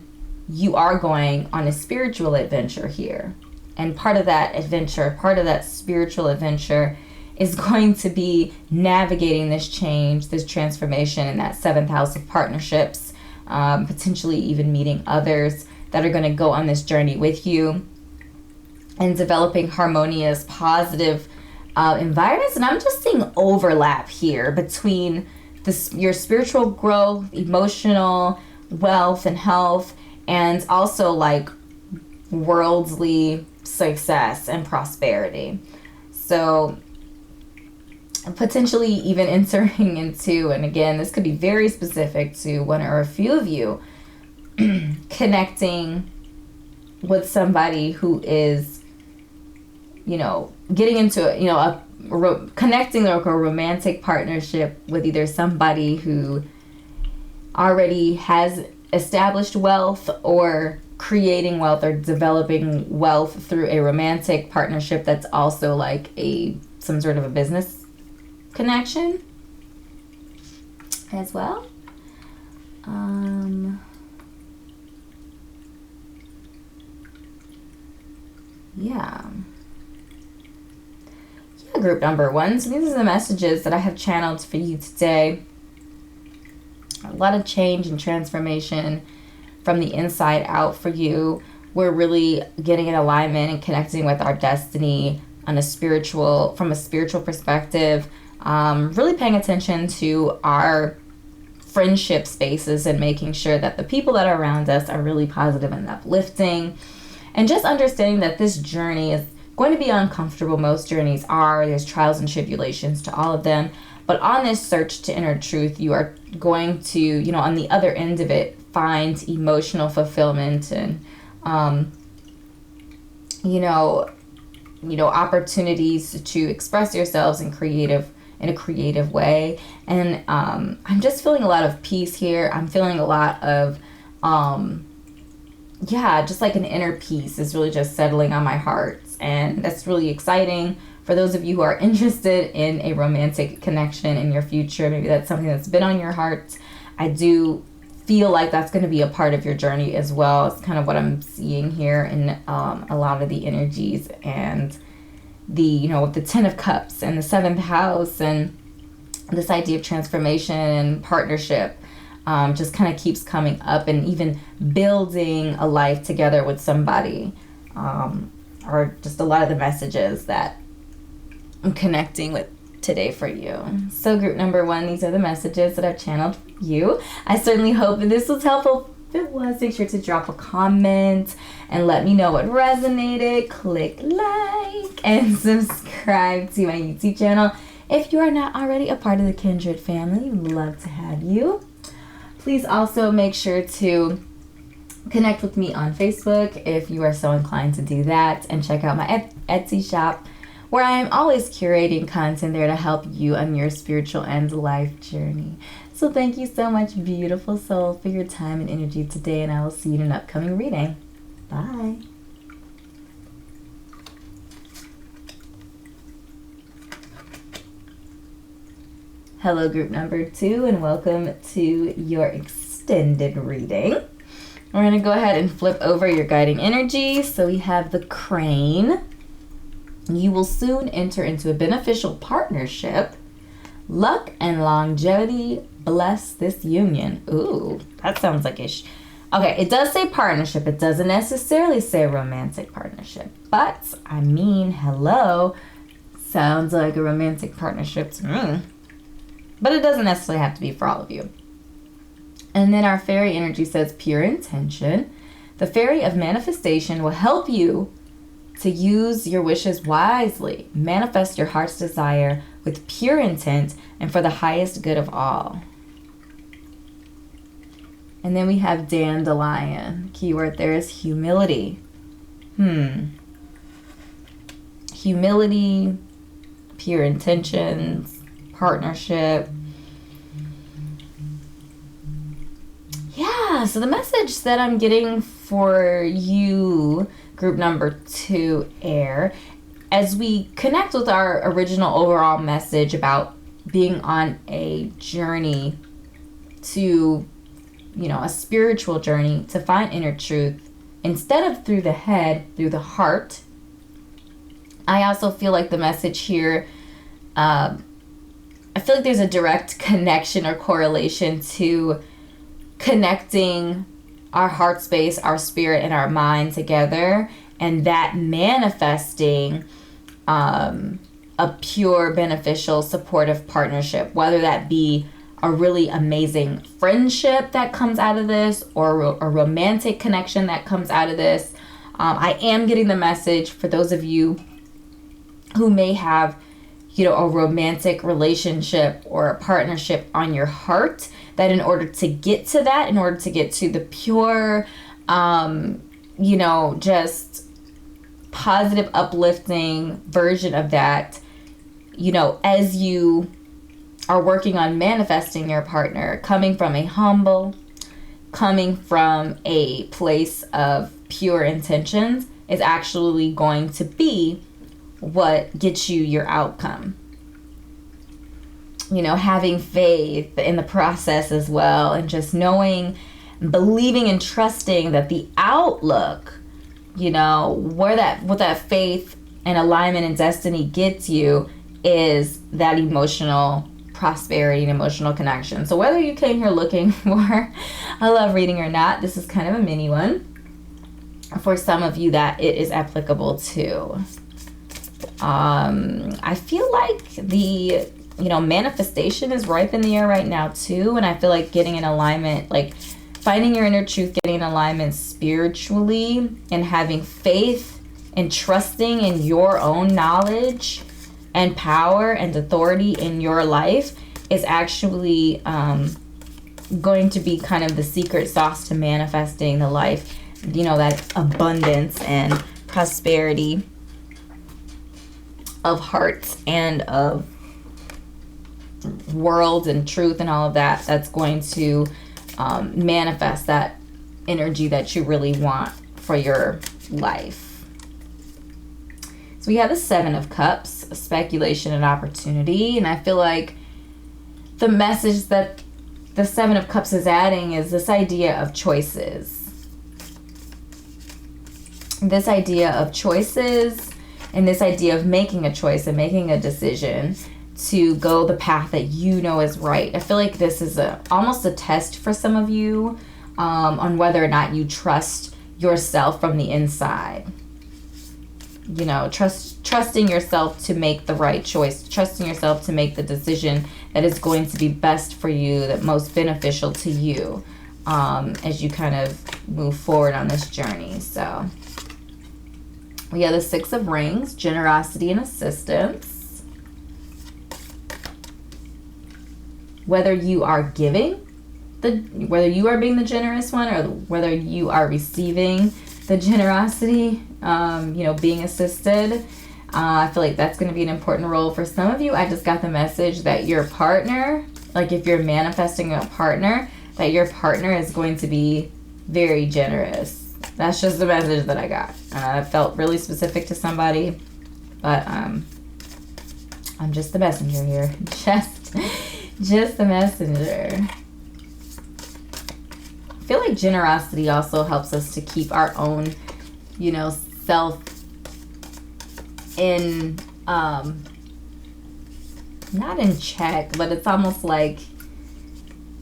you are going on a spiritual adventure here. And part of that adventure, part of that spiritual adventure is going to be navigating this change, this transformation in that 7th house of partnerships, potentially even meeting others that are going to go on this journey with you and developing harmonious, positive environments. And I'm just seeing overlap here between your spiritual growth, emotional wealth and health, and also like worldly success and prosperity. So potentially even entering into, and again, this could be very specific to one or a few of you, connecting with somebody who is, getting into connecting like a romantic partnership with either somebody who already has established wealth, or creating wealth, or developing wealth through a romantic partnership that's also like some sort of a business connection as well. Group number 1. So these are the messages that I have channeled for you today. A lot of change and transformation from the inside out for you. We're really getting in alignment and connecting with our destiny from a spiritual perspective. Really paying attention to our friendship spaces and making sure that the people that are around us are really positive and uplifting. And just understanding that this journey is going to be uncomfortable. Most journeys are. There's trials and tribulations to all of them. But on this search to inner truth, you are going to, on the other end of it, find emotional fulfillment and, opportunities to express yourselves in a creative way. And I'm just feeling a lot of peace here. I'm feeling a lot of, just like an inner peace is really just settling on my heart. And that's really exciting for those of you who are interested in a romantic connection in your future. Maybe that's something that's been on your heart. I do feel like that's going to be a part of your journey as well. It's kind of what I'm seeing here in a lot of the energies, and with the 10 of Cups and the 7th house, and this idea of transformation and partnership just kind of keeps coming up, and even building a life together with somebody are just a lot of the messages that I'm connecting with today for you. So group number 1, these are the messages that I've channeled for you. I certainly hope that this was helpful. If it was, make sure to drop a comment and let me know what resonated. Click like and subscribe to my YouTube channel. If you are not already a part of the Kindred family, we'd love to have you. Please also make sure to connect with me on Facebook if you are so inclined to do that, and check out my Etsy shop, where I am always curating content there to help you on your spiritual and life journey. So thank you so much, beautiful soul, for your time and energy today, and I will see you in an upcoming reading. Bye. Hello, group number 2, and welcome to your extended reading. We're going to go ahead and flip over your guiding energy. So we have the Crane. You will soon enter into a beneficial partnership. Luck and longevity bless this union. Ooh, that sounds like okay, it does say partnership. It doesn't necessarily say romantic partnership. But, hello. Sounds like a romantic partnership to me. But it doesn't necessarily have to be for all of you. And then our fairy energy says pure intention. The fairy of manifestation will help you to use your wishes wisely. Manifest your heart's desire with pure intent and for the highest good of all. And then we have dandelion. Keyword there is humility. Humility, pure intentions, partnership. Yeah, so the message that I'm getting for you, group number 2, air, as we connect with our original overall message about being on a journey to, a spiritual journey to find inner truth, instead of through the head, through the heart, I also feel like the message here, I feel like there's a direct connection or correlation to connecting our heart space, our spirit, and our mind together, and that manifesting a pure, beneficial, supportive partnership, whether that be a really amazing friendship that comes out of this or a romantic connection that comes out of this. I am getting the message for those of you who may have, a romantic relationship or a partnership on your heart, that in order to get to that, in order to get to the pure, just positive, uplifting version of that, as you are working on manifesting your partner, coming from a place of pure intentions is actually going to be what gets you your outcome. Having faith in the process as well, and just knowing, believing and trusting that the outlook, what that faith and alignment and destiny gets you is that emotional prosperity and emotional connection. So whether you came here looking for a love reading or not, this is kind of a mini one for some of you that it is applicable to. I feel like the manifestation is ripe in the air right now too, and I feel like getting in alignment, like finding your inner truth, getting in alignment spiritually, and having faith and trusting in your own knowledge and power and authority in your life is actually going to be kind of the secret sauce to manifesting the life, that abundance and prosperity of hearts and of world and truth and all of that, that's going to manifest that energy that you really want for your life. So we have the 7 of Cups, speculation and opportunity, and I feel like the message that the 7 of Cups is adding is this idea of choices. This idea of choices and this idea of making a choice and making a decision to go the path that is right. I feel like this is almost a test for some of you on whether or not you trust yourself from the inside. Trusting yourself to make the right choice, trusting yourself to make the decision that is going to be best for you, that most beneficial to you as you kind of move forward on this journey. So we have the 6 of Rings, generosity and assistance. Whether you are giving, whether you are being the generous one or whether you are receiving the generosity, being assisted, I feel like that's going to be an important role for some of you. I just got the message that your partner, like if you're manifesting a partner, that your partner is going to be very generous. That's just the message that I got. It felt really specific to somebody, but I'm just the messenger here. Just the messenger. I feel like generosity also helps us to keep our own, self in, not in check, but it's almost like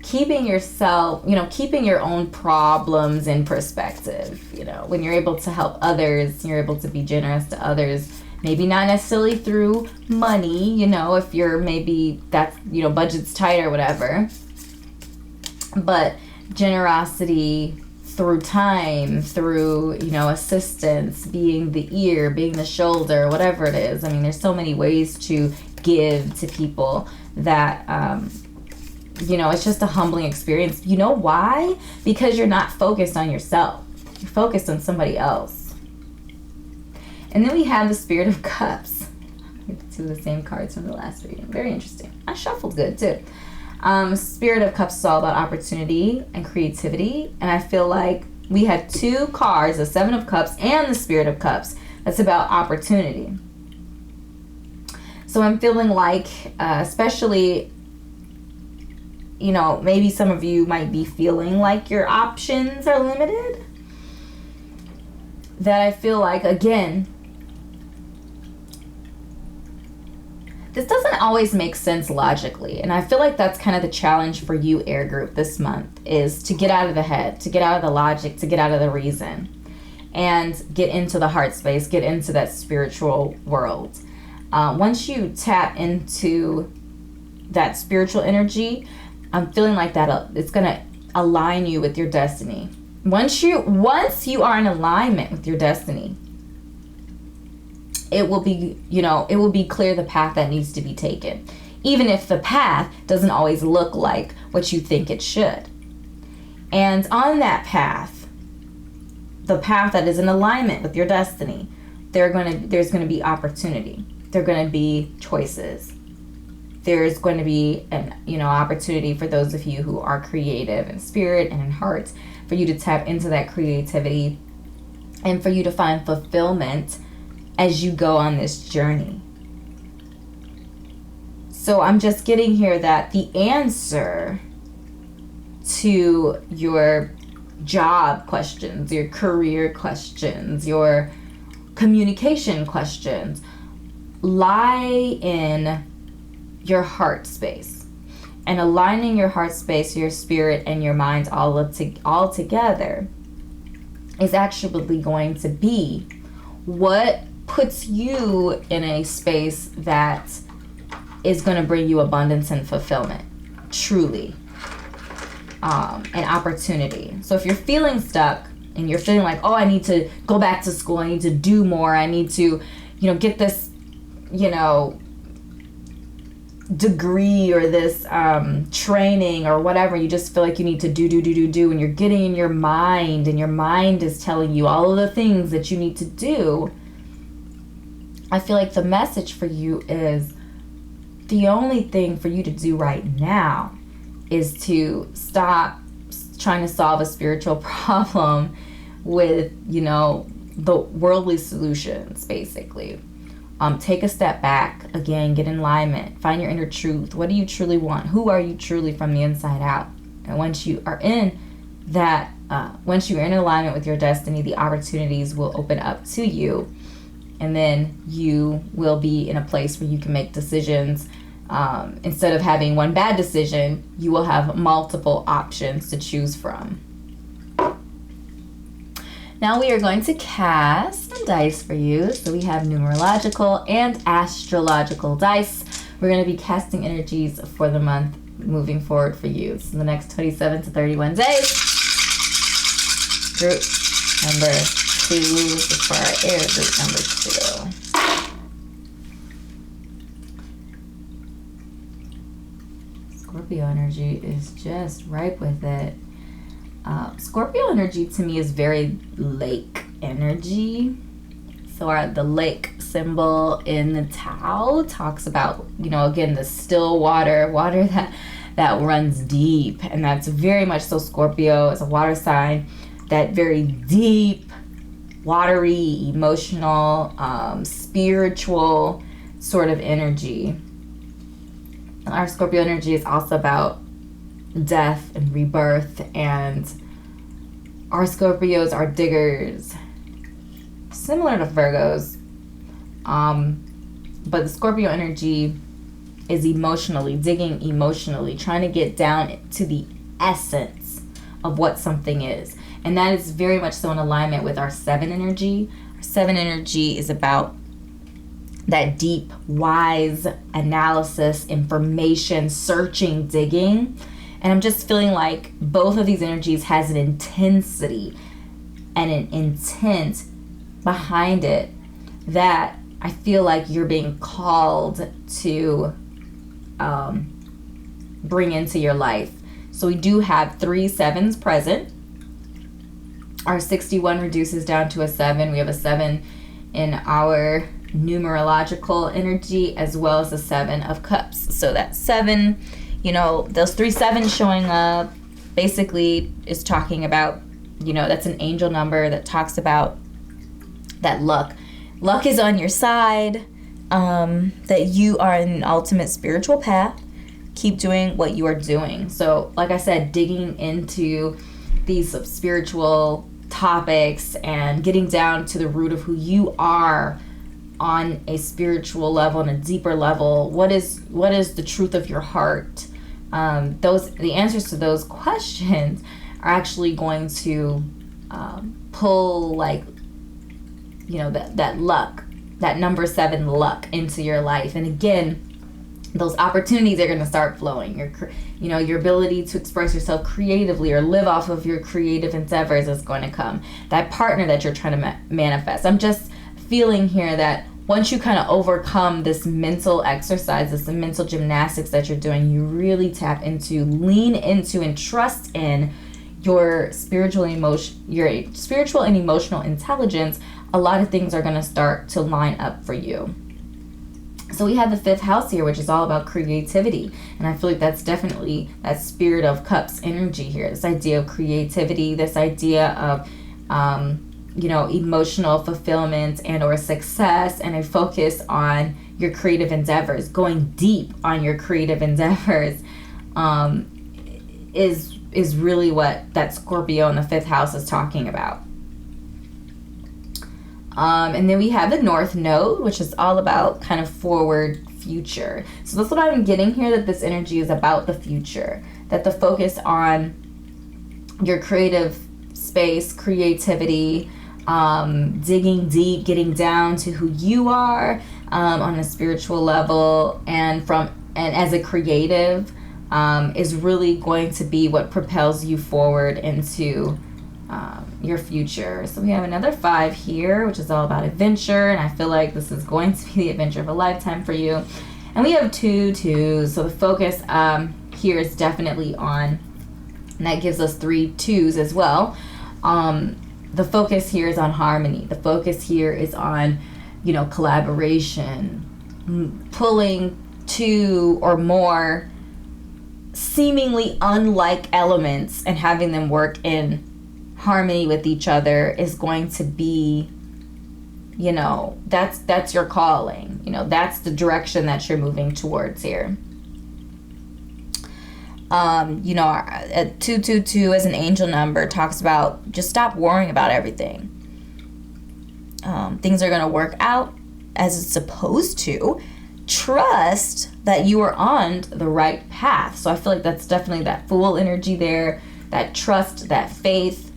keeping yourself, keeping your own problems in perspective. When you're able to help others, you're able to be generous to others. Maybe not necessarily through money, if you're maybe that's, budget's tight or whatever. But generosity through time, through, you know, assistance, being the ear, being the shoulder, whatever it is. I mean, there's so many ways to give to people that, you know, it's just a humbling experience. You know why? Because you're not focused on yourself. You're focused on somebody else. And then we have the Spirit of Cups. Two of the same cards from the last reading. Very interesting. I shuffled good too. Spirit of Cups is all about opportunity and creativity. And I feel like we had two cards, the Seven of Cups and the Spirit of Cups. That's about opportunity. So I'm feeling like, especially, you know, maybe some of you might be feeling like your options are limited. That I feel like, again, this doesn't always make sense logically. And I feel like that's kind of the challenge for you, air group, this month, is to get out of the head, to get out of the logic, to get out of the reason, and get into the heart space, get into that spiritual world. Once you tap into that spiritual energy, I'm feeling like that it's going to align you with your destiny. Once you are in alignment with your destiny, it will be, you know, it will be clear the path that needs to be taken. Even if the path doesn't always look like what you think it should. And on that path, the path that is in alignment with your destiny, there's going to be opportunity. There are going to be choices. There's going to be an, you know, opportunity for those of you who are creative in spirit and in heart, for you to tap into that creativity and for you to find fulfillment as you go on this journey. So I'm just getting here that the answer to your job questions, your career questions, your communication questions lie in your heart space. And aligning your heart space, your spirit, and your mind all together is actually going to be what puts you in a space that is going to bring you abundance and fulfillment, truly, and opportunity. So if you're feeling stuck and you're feeling like, oh, I need to go back to school, I need to do more, I need to, you know, get this, you know, degree or this training or whatever, you just feel like you need to do, and you're getting in your mind, and your mind is telling you all of the things that you need to do. I feel like the message for you is the only thing for you to do right now is to stop trying to solve a spiritual problem with, you know, the worldly solutions, basically. Take a step back, again, get in alignment, find your inner truth. What do you truly want? Who are you truly from the inside out? And once you are in that, once you're in alignment with your destiny, the opportunities will open up to you. And then you will be in a place where you can make decisions. Instead of having one bad decision, you will have multiple options to choose from. Now we are going to cast some dice for you. So we have numerological and astrological dice. We're going to be casting energies for the month moving forward for you. So the next 27 to 31 days. Group number 2. This is for our air group number 2. Scorpio energy is just ripe with it. Scorpio energy to me is very lake energy. So the lake symbol in the Tao talks about, you know, again, the still water that runs deep. And that's very much so Scorpio is a water sign, that very deep, watery, emotional, spiritual sort of energy. Our Scorpio energy is also about death and rebirth, and our Scorpios are diggers, similar to Virgos, but the Scorpio energy is emotionally digging, emotionally trying to get down to the essence of what something is, and that is very much so in alignment with our 7 energy. Our 7 energy is about that deep, wise analysis, information, searching, digging. And I'm just feeling like both of these energies has an intensity and an intent behind it that I feel like you're being called to bring into your life. So we do have 3 7s present. Our 61 reduces down to a 7. We have a 7 in our numerological energy, as well as the 7 of cups. So that 7, you know, those 3 7s showing up basically is talking about, you know, that's an angel number that talks about that luck is on your side, that you are in an ultimate spiritual path. Keep doing what you are doing. So like I said, digging into these spiritual topics and getting down to the root of who you are on a spiritual level, on a deeper level. What is the truth of your heart? The answers to those questions are actually going to pull, like, you know, that luck, that number 7 luck into your life. And again, those opportunities are going to start flowing. Your ability to express yourself creatively or live off of your creative endeavors is going to come. That partner that you're trying to manifest. I'm just feeling here that once you kind of overcome this mental exercise, this mental gymnastics that you're doing, you really tap into, lean into, and trust in your spiritual and emotional intelligence. A lot of things are going to start to line up for you. So we have the 5th house here, which is all about creativity. And I feel like that's definitely that Spirit of Cups energy here. This idea of creativity, this idea of, emotional fulfillment and or success, and a focus on your creative endeavors, going deep on your creative endeavors, is really what that Scorpio in the 5th house is talking about. And then we have the North Node, which is all about kind of forward future. So that's what I'm getting here, that this energy is about the future, that the focus on your creative space, creativity, digging deep, getting down to who you are on a spiritual level, and as a creative is really going to be what propels you forward into your future. So we have another 5 here, which is all about adventure, and I feel like this is going to be the adventure of a lifetime for you. And we have 2 2s, so the focus here is definitely on, and that gives us 3 2s as well. The focus here is on harmony. The focus here is on, collaboration, pulling 2 or more seemingly unlike elements and having them work in harmony with each other is going to be, that's your calling. That's the direction that you're moving towards here. 222 as an angel number talks about just stop worrying about everything. Things are going to work out as it's supposed to. Trust that you are on the right path. So I feel like that's definitely that Fool energy there, that trust, that faith.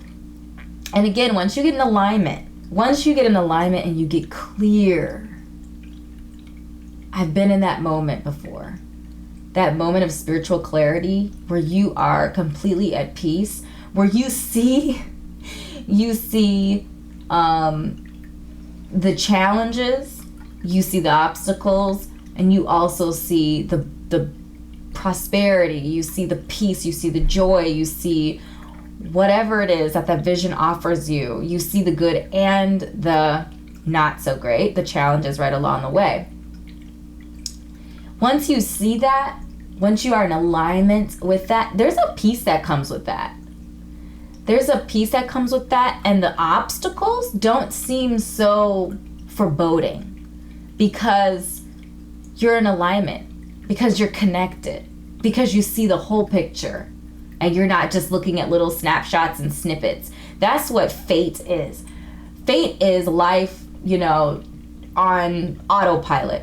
And again, once you get in alignment and you get clear, I've been in that moment before. That moment of spiritual clarity where you are completely at peace, where you see the challenges, you see the obstacles, and you also see the prosperity, you see the peace, you see the joy, you see whatever it is that vision offers you. You see the good and the not so great, the challenges right along the way. Once you see that, once you are in alignment with that, there's a peace that comes with that. And the obstacles don't seem so foreboding because you're in alignment, because you're connected, because you see the whole picture and you're not just looking at little snapshots and snippets. That's what fate is. Fate is life, on autopilot,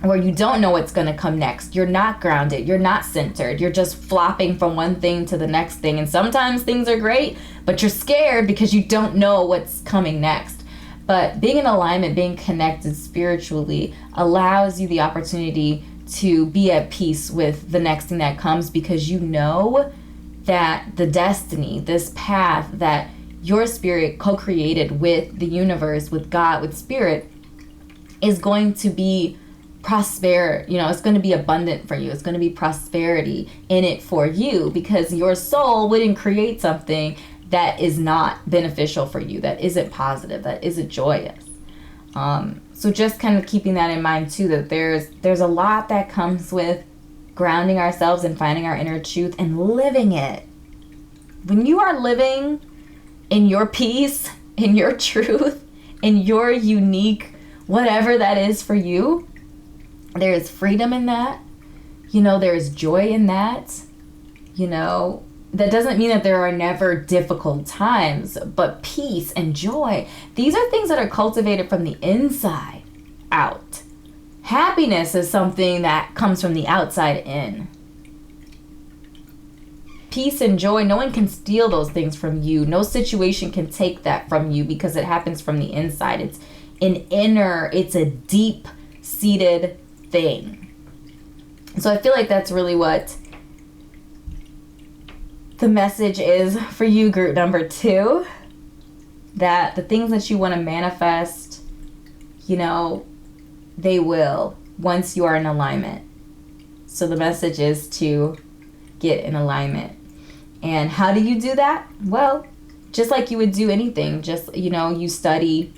where you don't know what's going to come next. You're not grounded. You're not centered. You're just flopping from one thing to the next thing. And sometimes things are great, but you're scared because you don't know what's coming next. But being in alignment, being connected spiritually allows you the opportunity to be at peace with the next thing that comes, because you know that the destiny, this path that your spirit co-created with the universe, with God, with spirit, is going to be prosper. You know, it's going to be abundant for you. It's going to be prosperity in it for you, because your soul wouldn't create something that is not beneficial for you, that isn't positive, that isn't joyous. So just kind of keeping that in mind too, that there's a lot that comes with grounding ourselves and finding our inner truth and living it. When you are living in your peace, in your truth, in your unique, whatever that is for you, there is freedom in that. You know, there's joy in that. You know, that doesn't mean that there are never difficult times, but peace and joy, these are things that are cultivated from the inside out. Happiness is something that comes from the outside in. Peace and joy, no one can steal those things from you. No situation can take that from you, because it happens from the inside. It's it's a deep-seated thing. So I feel like that's really what the message is for you, group number 2, that the things that you want to manifest, you know, they will, once you are in alignment. So the message is to get in alignment. And how do you do that? Well, just like you would do anything, just, you know, you study,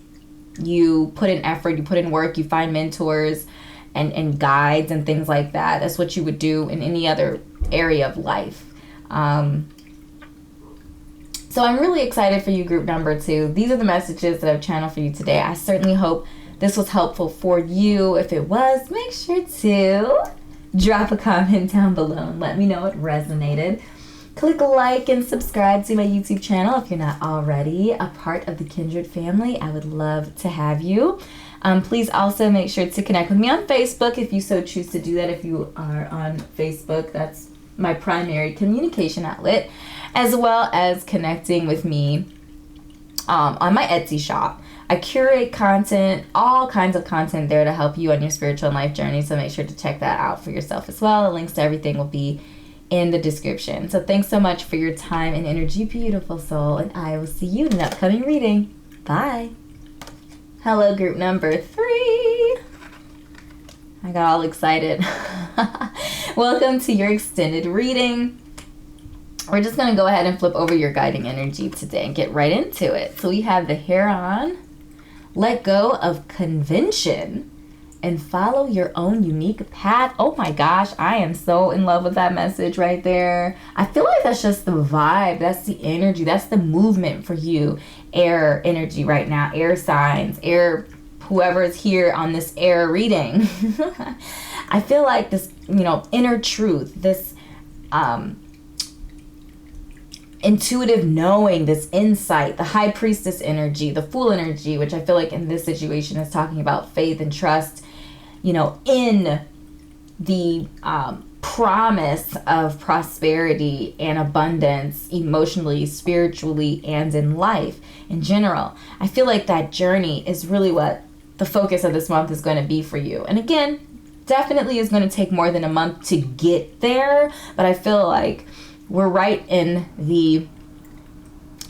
you put in effort, you put in work, you find mentors and guides and things like that. That's what you would do in any other area of life. So I'm really excited for you, group number 2. These are the messages that I've channeled for you today. I certainly hope this was helpful for you. If it was, make sure to drop a comment down below and let me know it resonated. Click like and subscribe to my YouTube channel if you're not already a part of the Kindred family. I would love to have you. Please also make sure to connect with me on Facebook if you so choose to do that. If you are on Facebook, that's my primary communication outlet, as well as connecting with me on my Etsy shop. I curate content, all kinds of content there to help you on your spiritual and life journey, so make sure to check that out for yourself as well. The links to everything will be in the description. So thanks so much for your time and energy, beautiful soul, and I will see you in an upcoming reading. Bye. Hello, group number 3. I got all excited. Welcome to your extended reading. We're just going to go ahead and flip over your guiding energy today and get right into it. So we have the Heron. Let go of convention and follow your own unique path. Oh my gosh, I am so in love with that message right there. I feel like that's just the vibe. That's the energy. That's the movement for you. Air energy right now. Air signs. Air, whoever is here on this air reading. I feel like this, you know, inner truth, this intuitive knowing, this insight, the high priestess energy, the fool energy, which I feel like in this situation is talking about faith and trust, you know, in the promise of prosperity and abundance emotionally, spiritually, and in life in general. I feel like that journey is really what the focus of this month is going to be for you. And again, definitely is going to take more than a month to get there, but I feel like we're right in the,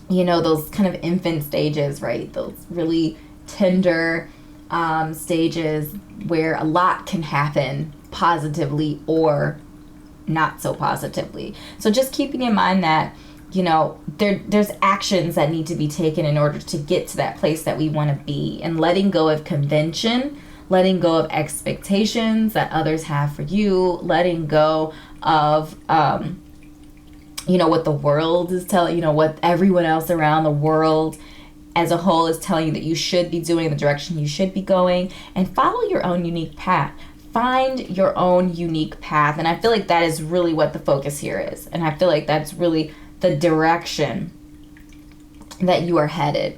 you know, those kind of infant stages, right? Those really tender stages where a lot can happen positively or not so positively. So just keeping in mind that, you know, there's actions that need to be taken in order to get to that place that we want to be, and letting go of convention, letting go of expectations that others have for you, letting go of you know, what the world is telling, you know, what everyone else around the world as a whole is telling you that you should be doing, the direction you should be going, and follow your own unique path. Find your own unique path. And I feel like that is really what the focus here is. And I feel like that's really the direction that you are headed.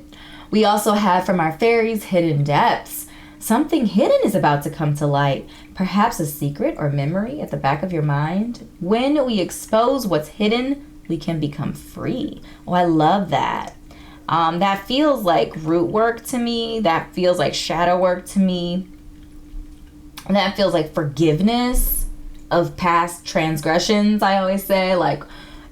We also have from our fairies, hidden depths. Something hidden is about to come to light. Perhaps a secret or memory at the back of your mind. When we expose what's hidden, we can become free. Oh, I love that. That feels like root work to me. That feels like shadow work to me. And that feels like forgiveness of past transgressions, I always say. Like,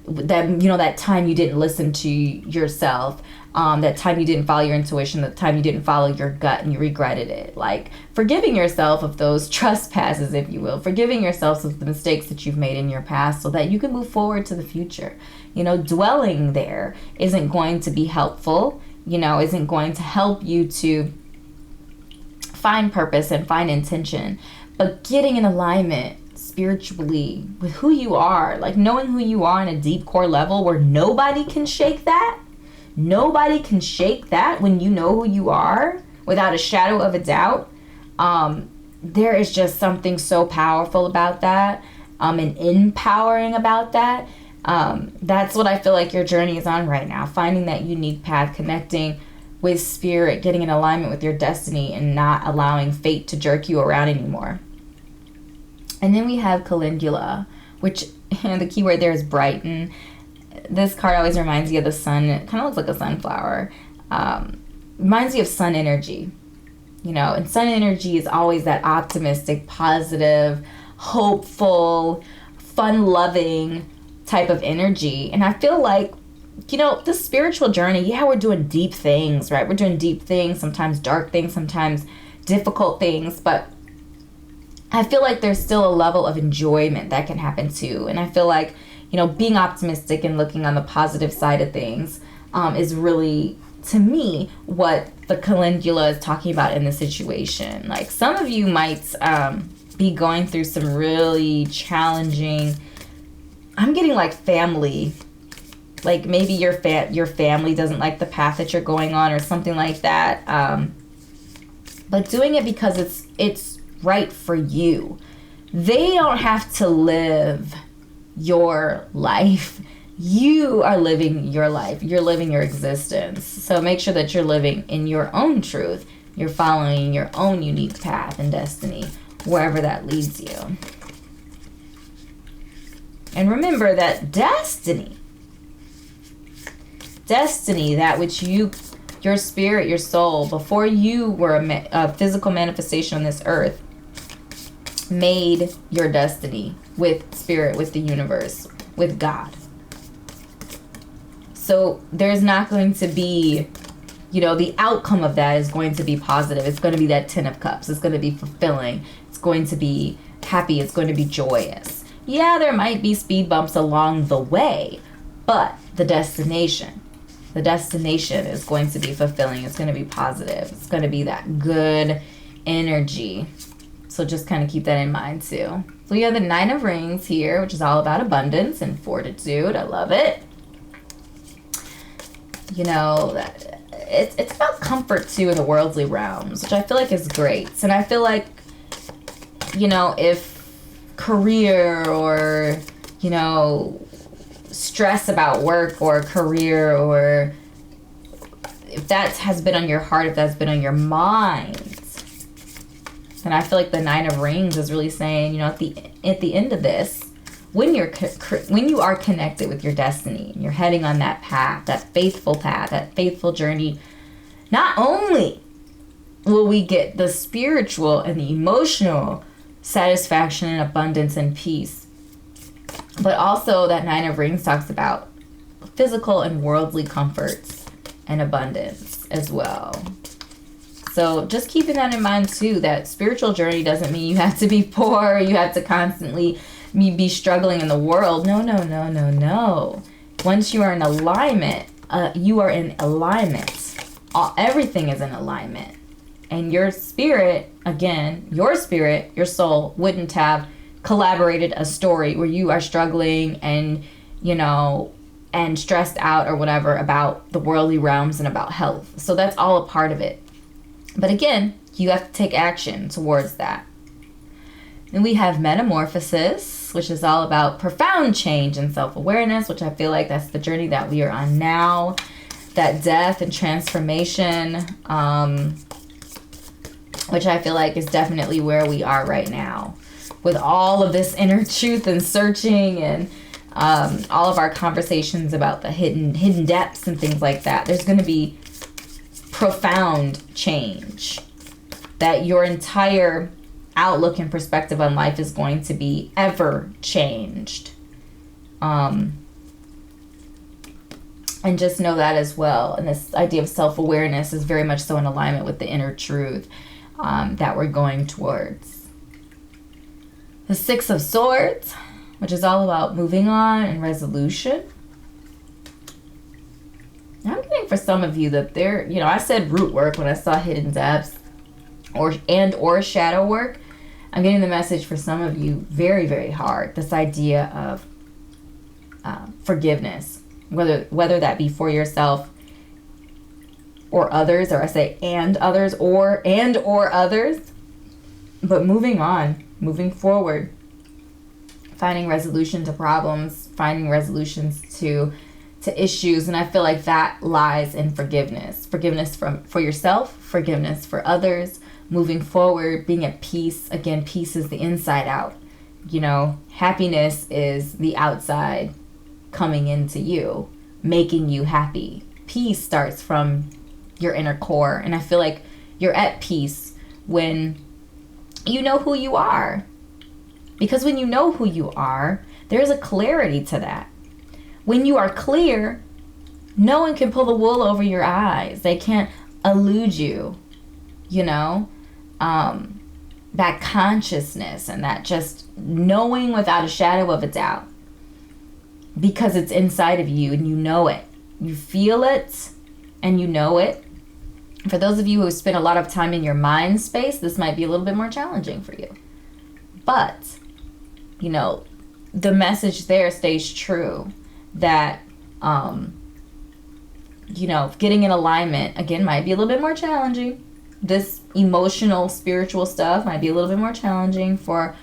that, you know, that time you didn't listen to yourself, that time you didn't follow your intuition, that time you didn't follow your gut and you regretted it. Like, forgiving yourself of those trespasses, if you will, forgiving yourself of the mistakes that you've made in your past so that you can move forward to the future. You know, dwelling there isn't going to be helpful, you know, isn't going to help you to find purpose and find intention. But getting in alignment spiritually with who you are, like knowing who you are on a deep core level where nobody can shake that. Nobody can shake that when you know who you are without a shadow of a doubt. There is just something so powerful about that, and empowering about that. That's what I feel like your journey is on right now. Finding that unique path, connecting with spirit, getting in alignment with your destiny, and not allowing fate to jerk you around anymore. And then we have calendula, which the key word there is brighten. This card always reminds you of the sun. It kind of looks like a sunflower. Reminds you of sun energy. You know, and sun energy is always that optimistic, positive, hopeful, fun-loving type of energy. And I feel like, you know, the spiritual journey, yeah, we're doing deep things, right? We're doing deep things, sometimes dark things, sometimes difficult things, but I feel like there's still a level of enjoyment that can happen too. And I feel like, you know, being optimistic and looking on the positive side of things is really, to me, what the calendula is talking about in this situation. Like, some of you might be going through some really challenging, I'm getting like family, like maybe your family doesn't like the path that you're going on or something like that. But doing it because it's right for you. They don't have to live your life. You are living your life. You're living your existence. So make sure that you're living in your own truth. You're following your own unique path and destiny, wherever that leads you. And remember that destiny, that which your spirit, your soul, before you were a physical manifestation on this earth, made your destiny with spirit, with the universe, with God. So there's not going to be, you know, the outcome of that is going to be positive. It's going to be that 10 of cups. It's going to be fulfilling. It's going to be happy. It's going to be joyous. Yeah, there might be speed bumps along the way, but the destination is going to be fulfilling. It's going to be positive. It's going to be that good energy. So just kind of keep that in mind too. So we have the 9 of Rings here, which is all about abundance and fortitude. I love it. You know, it's about comfort too in the worldly realms, which I feel like is great. And I feel like, you know, if career or, you know, stress about work or career, or if that has been on your heart, if that's been on your mind, and I feel like the 9 of Rings is really saying, you know, at the end of this, when you are connected with your destiny and you're heading on that path, that faithful journey, not only will we get the spiritual and the emotional satisfaction and abundance and peace, but also that 9 of Rings talks about physical and worldly comforts and abundance as well. So just keeping that in mind too, that spiritual journey doesn't mean you have to be poor, you have to constantly be struggling in the world. No. Once you are in alignment, you are in alignment. Everything is in alignment. And your spirit, again, your soul wouldn't have collaborated a story where you are struggling and, you know, and stressed out or whatever about the worldly realms and about health. So that's all a part of it. But again, you have to take action towards that. Then we have Metamorphosis, which is all about profound change and self-awareness, which I feel like that's the journey that we are on now. That death and transformation, which I feel like is definitely where we are right now. With all of this inner truth and searching and all of our conversations about the hidden depths and things like that, there's going to be profound change. That your entire outlook and perspective on life is going to be ever changed. And just know that as well. And this idea of self-awareness is very much so in alignment with the inner truth that we're going towards. The Six of Swords, which is all about moving on and resolution. I'm getting for some of you that there, you know, I said root work when I saw hidden depths or shadow work. I'm getting the message for some of you very, very hard. This idea of forgiveness, whether that be for yourself or others, or I say and others, or others, but moving on, moving forward, finding resolution to problems, finding resolutions to issues. And I feel like that lies in forgiveness for yourself, forgiveness for others, moving forward, being at peace. Again, peace is the inside out. You know, happiness is the outside coming into you, making you happy. Peace starts from your inner core. And I feel like you're at peace when you know who you are. Because when you know who you are, there's a clarity to that. When you are clear, no one can pull the wool over your eyes. They can't elude you, you know? That consciousness and that just knowing without a shadow of a doubt. Because it's inside of you and you know it. You feel it and you know it. For those of you who spend a lot of time in your mind space, this might be a little bit more challenging for you. But, you know, the message there stays true. That, you know, getting in alignment, again, might be a little bit more challenging. This emotional, spiritual stuff might be a little bit more challenging for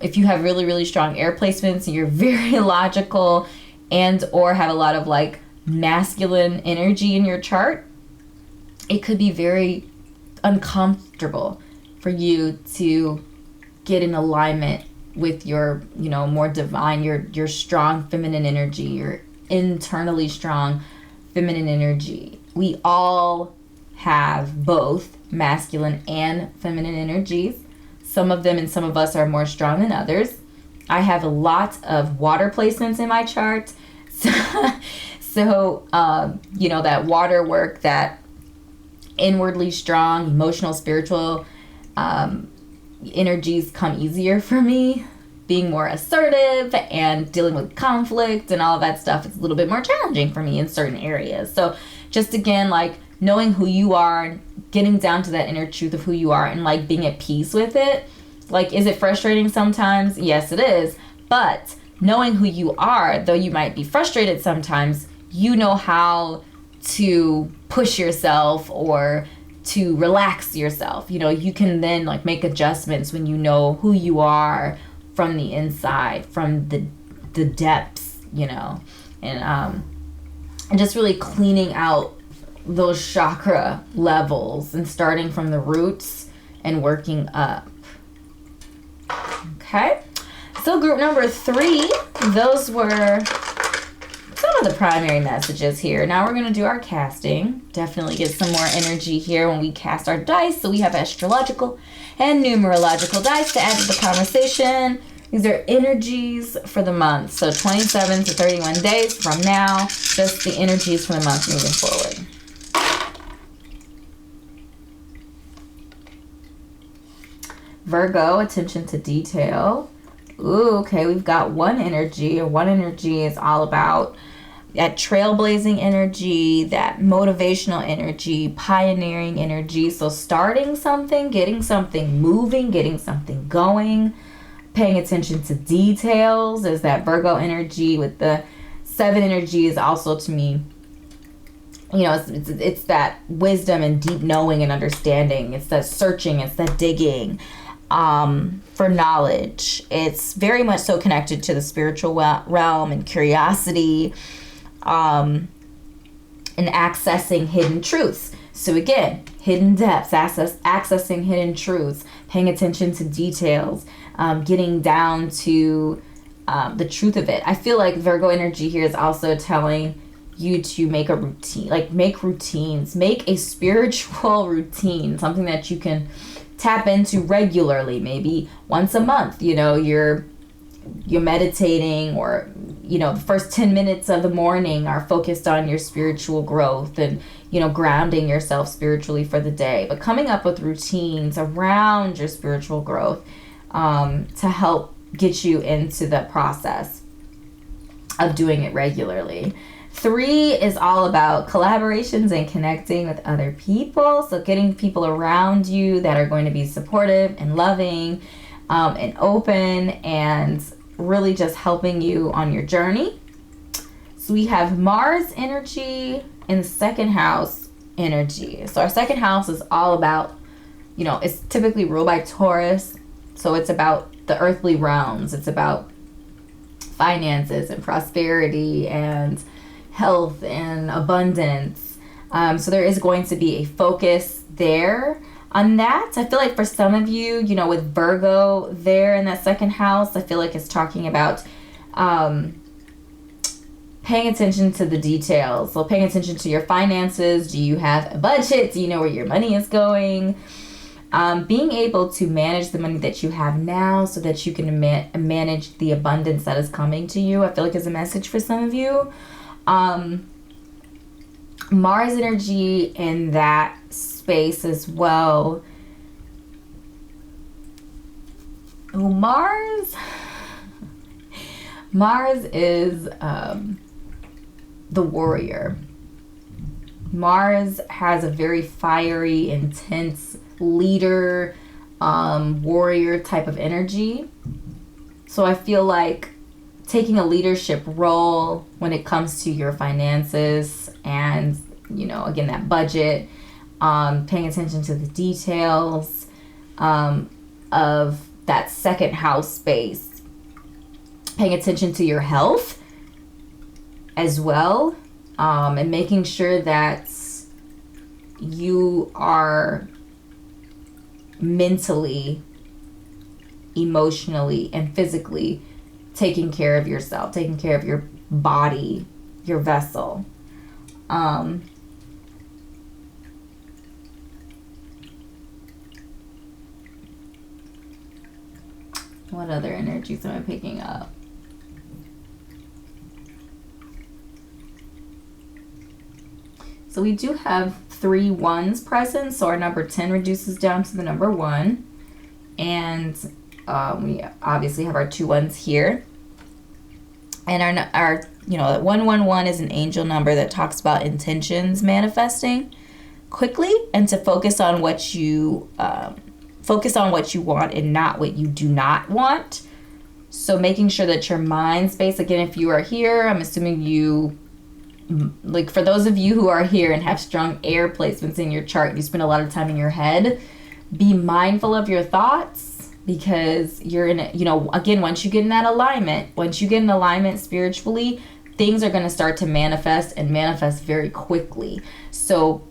if you have really, really strong air placements and you're very logical and or have a lot of like masculine energy in your chart. It could be very uncomfortable for you to get in alignment with your, you know, more divine, your strong feminine energy, your internally strong feminine energy. We all have both masculine and feminine energies. Some of them and some of us are more strong than others. I have a lot of water placements in my chart. So you know, that water work, that inwardly strong, emotional, spiritual energies come easier for me. Being more assertive and dealing with conflict and all of that stuff is a little bit more challenging for me in certain areas. So just again, like knowing who you are, getting down to that inner truth of who you are and like being at peace with it. Like, is it frustrating sometimes? Yes, it is. But knowing who you are, though you might be frustrated sometimes, you know how to push yourself or to relax yourself. You know, you can then like make adjustments when you know who you are from the inside, from the depths, you know, and just really cleaning out those chakra levels and starting from the roots and working up. Okay, so group number 3, those were some of the primary messages here. Now we're going to do our casting. Definitely get some more energy here when we cast our dice. So we have astrological and numerological dice to add to the conversation. These are energies for the month. So 27 to 31 days from now, just the energies for the month moving forward. Virgo, attention to detail. Ooh, okay, we've got one energy. One energy is all about that trailblazing energy, that motivational energy, pioneering energy. So starting something, getting something moving, getting something going, paying attention to details is that Virgo energy. With the 7 energy is also, to me, you know, it's that wisdom and deep knowing and understanding. It's that searching, it's that digging for knowledge. It's very much so connected to the spiritual realm and curiosity, and accessing hidden truths. So again, hidden depths, accessing hidden truths, paying attention to details, getting down to the truth of it. I feel like Virgo energy here is also telling you to make a routine, like make routines, make a spiritual routine, something that you can tap into regularly, maybe once a month. You know, you're meditating, or you know, the first 10 minutes of the morning are focused on your spiritual growth and, you know, grounding yourself spiritually for the day, but coming up with routines around your spiritual growth to help get you into the process of doing it regularly. 3 is all about collaborations and connecting with other people. So getting people around you that are going to be supportive and loving and open and really just helping you on your journey. So we have Mars energy in the second house energy. So our second house is all about, you know, it's typically ruled by Taurus. So it's about the earthly realms. It's about finances and prosperity and health and abundance. So there is going to be a focus there on that. I feel like for some of you, you know, with Virgo there in that second house, I feel like it's talking about paying attention to the details. So paying attention to your finances. Do you have a budget? Do you know where your money is going? Being able to manage the money that you have now so that you can manage the abundance that is coming to you, I feel like is a message for some of you. Mars energy in that space as well. Oh, Mars is the warrior. Mars has a very fiery, intense leader, warrior type of energy. So I feel like taking a leadership role when it comes to your finances and, you know, again, that budget, paying attention to the details of that second house space, paying attention to your health as well, and making sure that you are mentally, emotionally, and physically taking care of yourself, taking care of your body, your vessel. What other energies am I picking up? So we do have 3 ones present, so our number 10 reduces down to the number 1. And we obviously have our 2 ones here. And our you know, 111 is an angel number that talks about intentions manifesting quickly, and to focus on what you want and not what you do not want. So making sure that your mind space, again, if you are here, I'm assuming you, like for those of you who are here and have strong air placements in your chart, you spend a lot of time in your head, be mindful of your thoughts, because you're in it, you know, again, once you get in alignment spiritually, things are going to start to manifest very quickly. So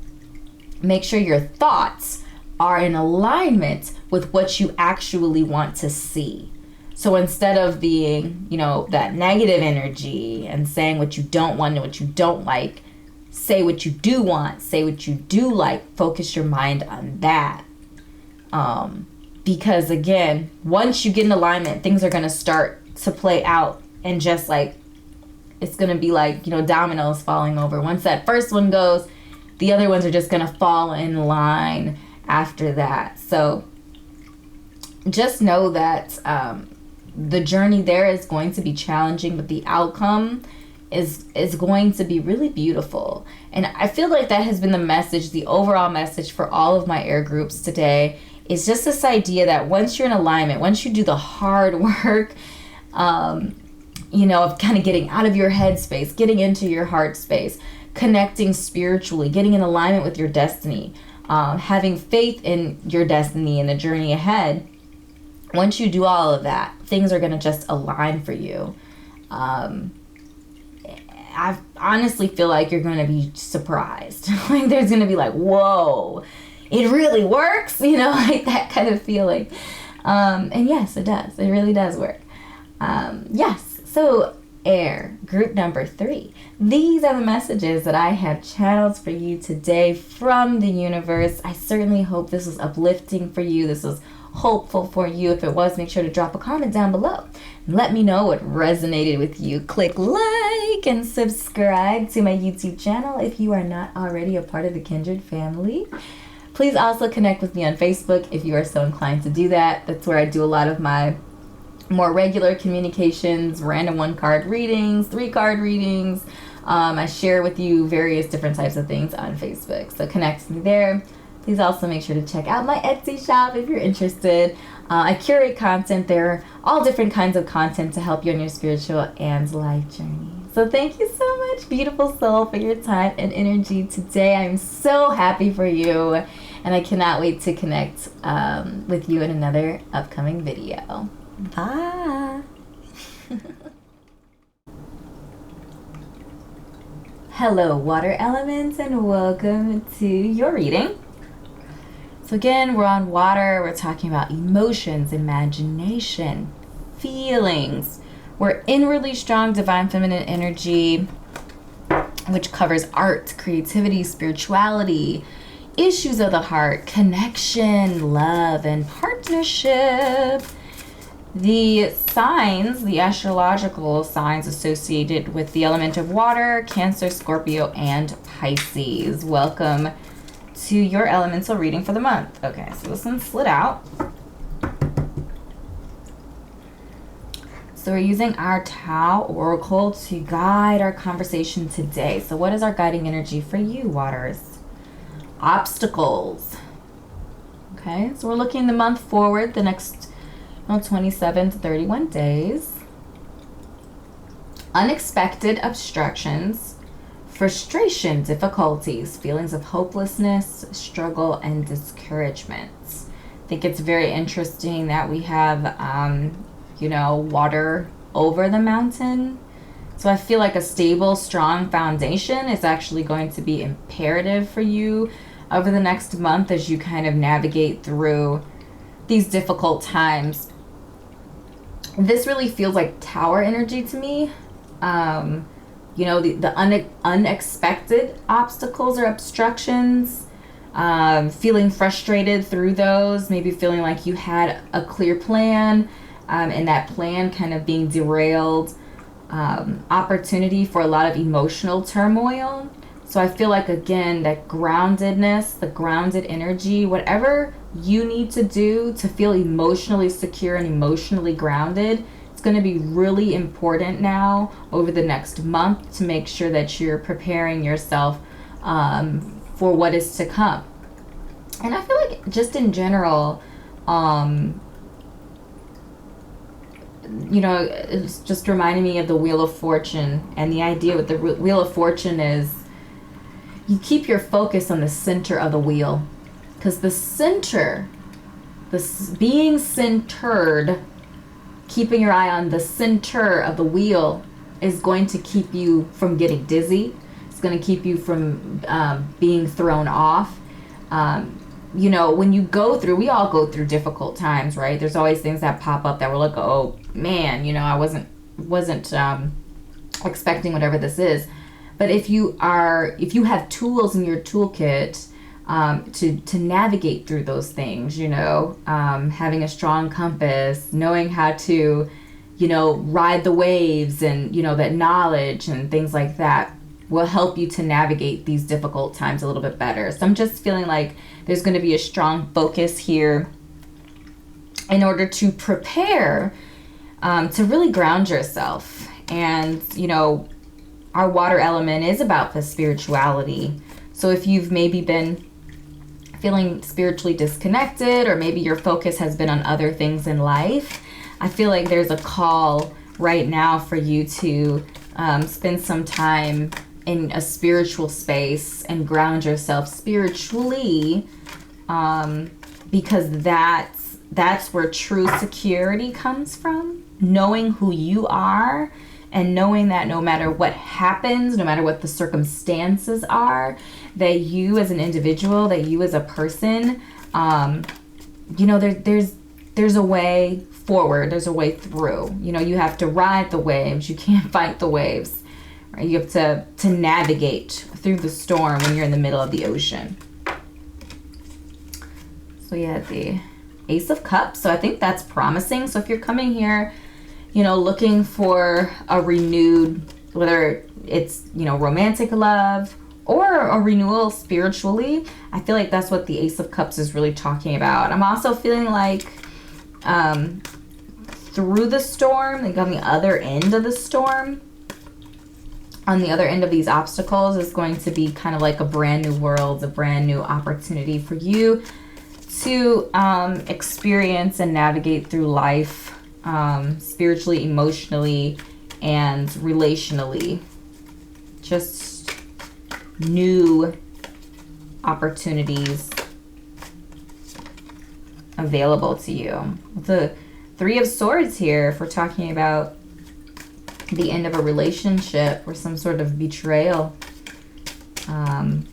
make sure your thoughts are in alignment with what you actually want to see. So instead of being, you know, that negative energy and saying what you don't want and what you don't like, say what you do want, say what you do like, focus your mind on that. Because again, once you get in alignment, things are going to start to play out, and just like, it's going to be like, you know, dominoes falling over. Once that first one goes, the other ones are just going to fall in line after that. So just know that the journey there is going to be challenging, but the outcome is going to be really beautiful. And I feel like that has been the message, the overall message for all of my air groups today, is just this idea that once you're in alignment, once you do the hard work, you know, of kind of getting out of your head space, getting into your heart space, connecting spiritually, getting in alignment with your destiny, having faith in your destiny and the journey ahead. Once you do all of that, things are going to just align for you. I honestly feel like you're going to be surprised. Like there's going to be like, whoa, it really works, you know, like that kind of feeling. And yes, it does. It really does work. Yes. So air, group number 3. These are the messages that I have channeled for you today from the universe. I certainly hope this was uplifting for you. This was hopeful for you. If it was, make sure to drop a comment down below and let me know what resonated with you. Click like and subscribe to my YouTube channel if you are not already a part of the Kindred family. Please also connect with me on Facebook if you are so inclined to do that. That's where I do a lot of my more regular communications, random 1-card readings, 3-card readings. I share with you various different types of things on Facebook. So connect with me there. Please also make sure to check out my Etsy shop if you're interested. I curate content there, all different kinds of content to help you on your spiritual and life journey. So thank you so much, beautiful soul, for your time and energy today. I'm so happy for you, and I cannot wait to connect with you in another upcoming video. Bye. Hello, water elements, and welcome to your reading. So again, we're on water. We're talking about emotions, imagination, feelings. We're inwardly strong, divine feminine energy, which covers art, creativity, spirituality, issues of the heart, connection, love, and partnership. The signs, the astrological signs associated with the element of water: Cancer, Scorpio, and Pisces. Welcome to your elemental reading for the month. Okay, so this one slid out. So we're using our Tao Oracle to guide our conversation today. So what is our guiding energy for you, waters? Obstacles. Okay, so we're looking the month forward, the next 27 to 31 days. Unexpected obstructions, frustration, difficulties, feelings of hopelessness, struggle, and discouragement. I think it's very interesting that we have, water over the mountain. So I feel like a stable, strong foundation is actually going to be imperative for you over the next month as you kind of navigate through these difficult times. This really feels like tower energy to me. The unexpected obstacles or obstructions, feeling frustrated through those, maybe feeling like you had a clear plan, and that plan kind of being derailed, opportunity for a lot of emotional turmoil. So I feel like, again, that groundedness, the grounded energy, whatever you need to do to feel emotionally secure and emotionally grounded, it's going to be really important now over the next month to make sure that you're preparing yourself for what is to come. And I feel like just in general, it's just reminding me of the Wheel of Fortune, and the idea with the Wheel of Fortune is you keep your focus on the center of the wheel, because the center, being centered, keeping your eye on the center of the wheel is going to keep you from getting dizzy. It's going to keep you from being thrown off. When you go through, we all go through difficult times, right? There's always things that pop up that we're like, oh man, I wasn't expecting whatever this is. But if you have tools in your toolkit to navigate through those things, having a strong compass, knowing how to, ride the waves, and, that knowledge and things like that will help you to navigate these difficult times a little bit better. So I'm just feeling like there's going to be a strong focus here in order to prepare to really ground yourself. And, our water element is about the spirituality. So if you've maybe been feeling spiritually disconnected, or maybe your focus has been on other things in life, I feel like there's a call right now for you to spend some time in a spiritual space and ground yourself spiritually, because that's where true security comes from. Knowing who you are, and knowing that no matter what happens, no matter what the circumstances are, that you as an individual, that you as a person, there's there's a way forward, there's a way through. You know, you have to ride the waves, you can't fight the waves. Right? You have to navigate through the storm when you're in the middle of the ocean. So yeah, the Ace of Cups. So I think that's promising. So if you're coming here, you know, looking for a renewed, whether it's, you know, romantic love or a renewal spiritually, I feel like that's what the Ace of Cups is really talking about. I'm also feeling like through the storm, like on the other end of the storm, on the other end of these obstacles is going to be kind of like a brand new world, a brand new opportunity for you to experience and navigate through life spiritually, emotionally, and relationally. Just new opportunities available to you. The Three of Swords here, if we're talking about the end of a relationship or some sort of betrayal. I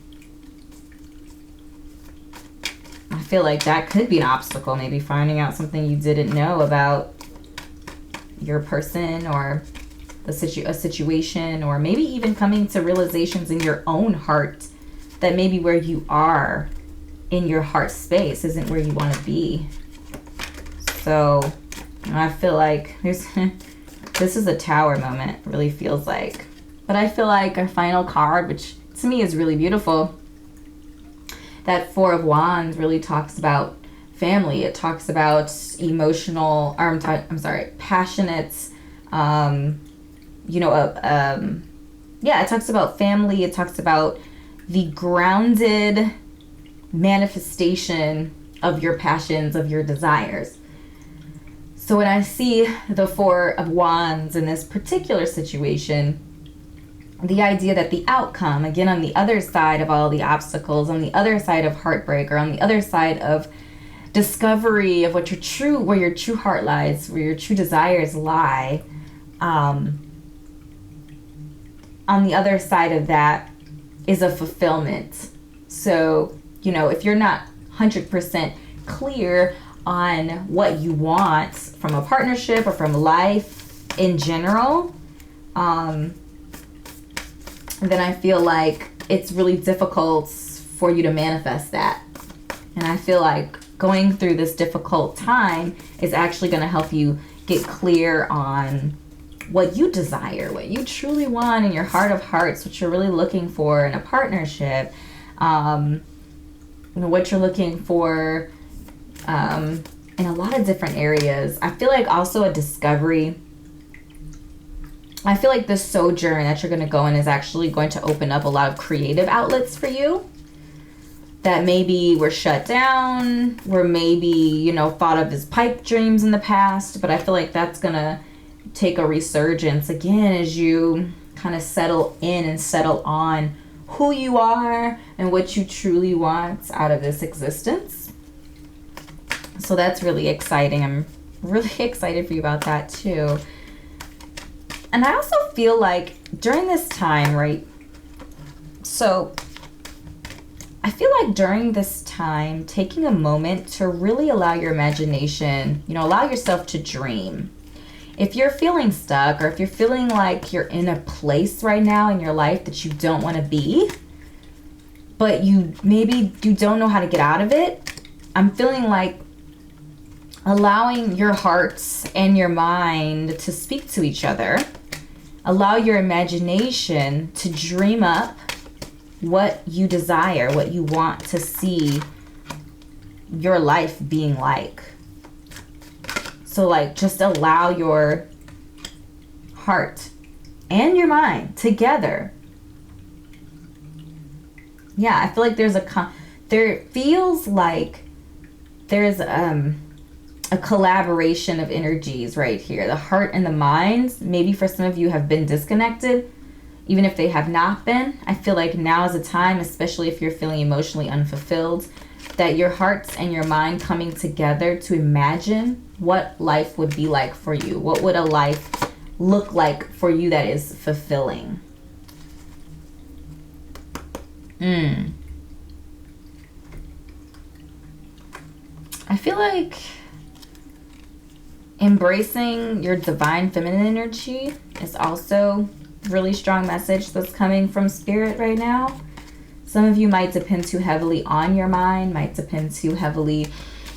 feel like that could be an obstacle, maybe finding out something you didn't know about your person or a situation, or maybe even coming to realizations in your own heart that maybe where you are in your heart space isn't where you want to be. So, you know, I feel like there's this is a Tower moment, it really feels like. But I feel like our final card, which to me is really beautiful, that Four of Wands really talks about family. It talks about emotional, passionate, it talks about family. It talks about the grounded manifestation of your passions, of your desires. So when I see the Four of Wands in this particular situation, the idea that the outcome, again, on the other side of all the obstacles, on the other side of heartbreak, or on the other side of discovery of where your true heart lies, where your true desires lie, on the other side of that is a fulfillment. So, you know, if you're not 100% clear on what you want from a partnership or from life in general, then I feel like it's really difficult for you to manifest that. And I feel like going through this difficult time is actually going to help you get clear on what you desire, what you truly want in your heart of hearts, what you're really looking for in a partnership, what you're looking for in a lot of different areas. I feel like also a discovery. I feel like this sojourn that you're going to go in is actually going to open up a lot of creative outlets for you that maybe were shut down, were maybe, you know, thought of as pipe dreams in the past. But I feel like that's going to take a resurgence again as you kind of settle in and settle on who you are and what you truly want out of this existence. So that's really exciting. I'm really excited for you about that too. And I also feel like during this time, right? So I feel like during this time, taking a moment to really allow your imagination, you know, allow yourself to dream. If you're feeling stuck, or if you're feeling like you're in a place right now in your life that you don't want to be, but you don't know how to get out of it, I'm feeling like allowing your hearts and your mind to speak to each other. Allow your imagination to dream up what you desire, what you want to see your life being like. So like, just allow your heart and your mind together. Yeah, I feel like there feels like there's a collaboration of energies right here. The heart and the mind, maybe for some of you, have been disconnected. Even if they have not been, I feel like now is a time, especially if you're feeling emotionally unfulfilled, that your hearts and your mind coming together to imagine what life would be like for you. What would a life look like for you that is fulfilling? I feel like Embracing your divine feminine energy is also a really strong message that's coming from Spirit right now. Some of you might depend too heavily on your mind, might depend too heavily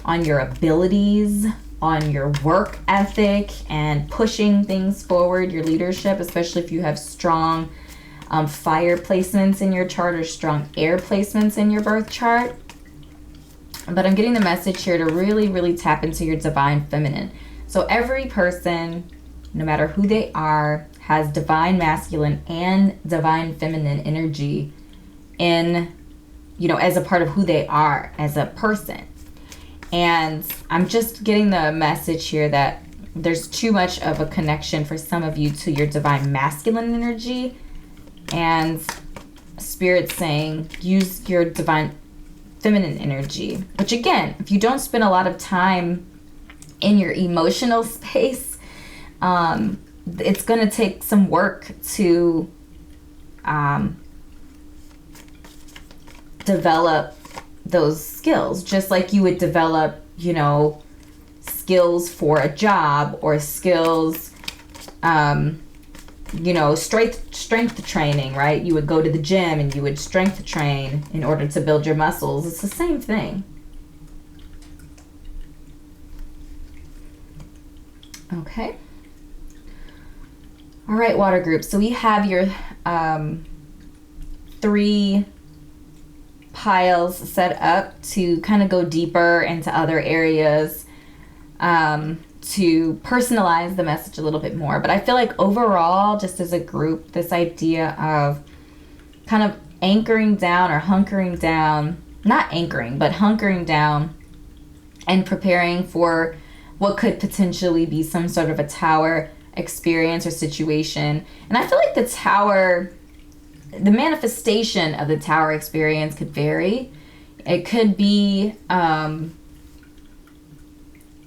on your abilities, on your work ethic, and pushing things forward, your leadership, especially if you have strong fire placements in your chart or strong air placements in your birth chart. But I'm getting the message here to really, really tap into your divine feminine. So every person, no matter who they are, has divine masculine and divine feminine energy in, you know, as a part of who they are as a person. And I'm just getting the message here that there's too much of a connection for some of you to your divine masculine energy, and Spirit saying use your divine feminine energy, which again, if you don't spend a lot of time in your emotional space, it's going to take some work to develop those skills, just like you would develop, you know, skills for a job or skills, you know, strength training, right? You would go to the gym and you would strength train in order to build your muscles. It's the same thing. Okay. All right, water group. So we have your 3 piles set up to kind of go deeper into other areas, to personalize the message a little bit more. But I feel like overall, just as a group, this idea of kind of anchoring down or hunkering down, not anchoring, but hunkering down and preparing for what could potentially be some sort of a tower experience or situation. And I feel like the tower, the manifestation of the tower experience could vary. It could be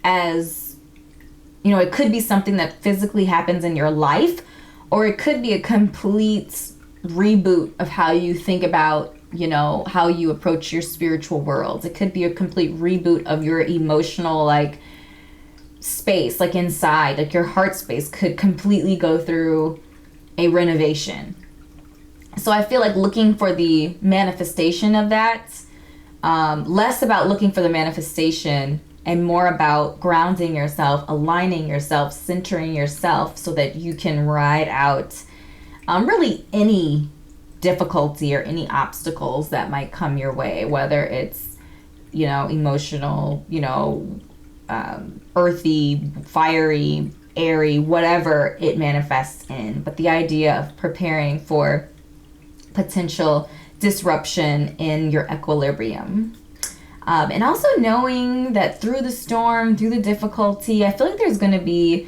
as, you know, it could be something that physically happens in your life, or it could be a complete reboot of how you think about, you know, how you approach your spiritual world. It could be a complete reboot of your emotional, like, space, like inside, like your heart space could completely go through a renovation. So I feel like looking for the manifestation of that, less about looking for the manifestation and more about grounding yourself, aligning yourself, centering yourself so that you can ride out really any difficulty or any obstacles that might come your way, whether it's, you know, emotional, you know, earthy, fiery, airy, whatever it manifests in. But the idea of preparing for potential disruption in your equilibrium. And also knowing that through the storm, through the difficulty, I feel like there's going to be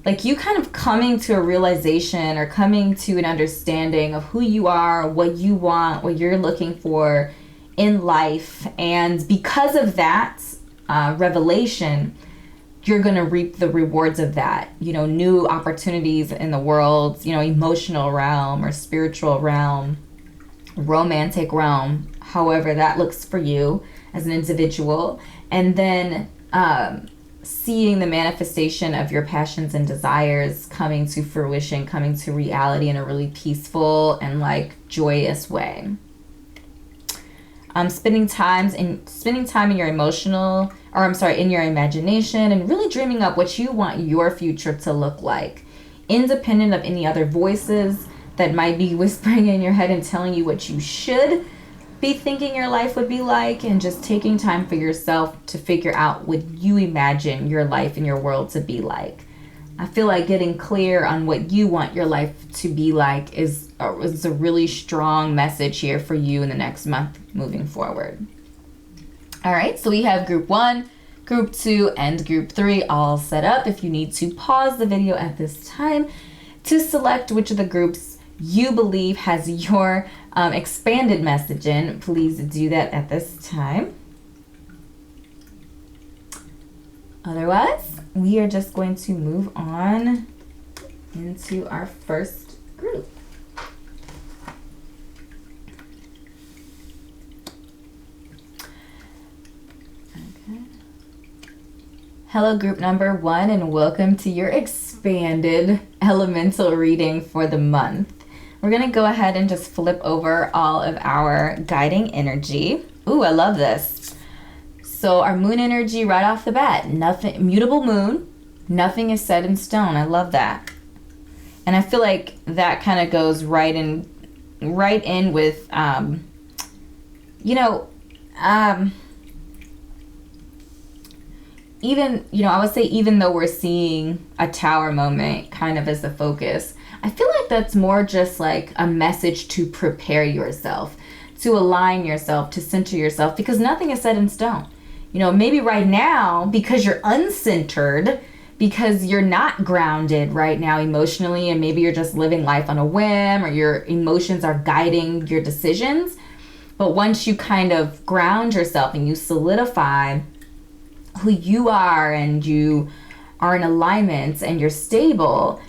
like you kind of coming to a realization or coming to an understanding of who you are, what you want, what you're looking for in life. And because of that revelation, you're going to reap the rewards of that, you know, new opportunities in the world, you know, emotional realm or spiritual realm, romantic realm, however that looks for you as an individual. And then seeing the manifestation of your passions and desires coming to fruition, coming to reality in a really peaceful and like joyous way. Spending time in your emotional, or I'm sorry, in your imagination, and really dreaming up what you want your future to look like, independent of any other voices that might be whispering in your head and telling you what you should be thinking your life would be like, and just taking time for yourself to figure out what you imagine your life and your world to be like. I feel like getting clear on what you want your life to be like is a really strong message here for you in the next month moving forward. All right, so we have group 1, group 2, and group 3 all set up. If you need to pause the video at this time to select which of the groups you believe has your expanded message in, please do that at this time. Otherwise, we are just going to move on into our first group. Okay. Hello, group number 1, and welcome to your expanded elemental reading for the month. We're going to go ahead and just flip over all of our guiding energy. Ooh, I love this. So our moon energy right off the bat, nothing, mutable moon, nothing is set in stone. I love that. And I feel like that kind of goes right in with, even, I would say even though we're seeing a tower moment kind of as the focus, I feel like that's more just like a message to prepare yourself, to align yourself, to center yourself, because nothing is set in stone. Maybe right now, because you're uncentered, because you're not grounded right now emotionally, and maybe you're just living life on a whim, or your emotions are guiding your decisions. But once you kind of ground yourself and you solidify who you are and you are in alignment and you're stable,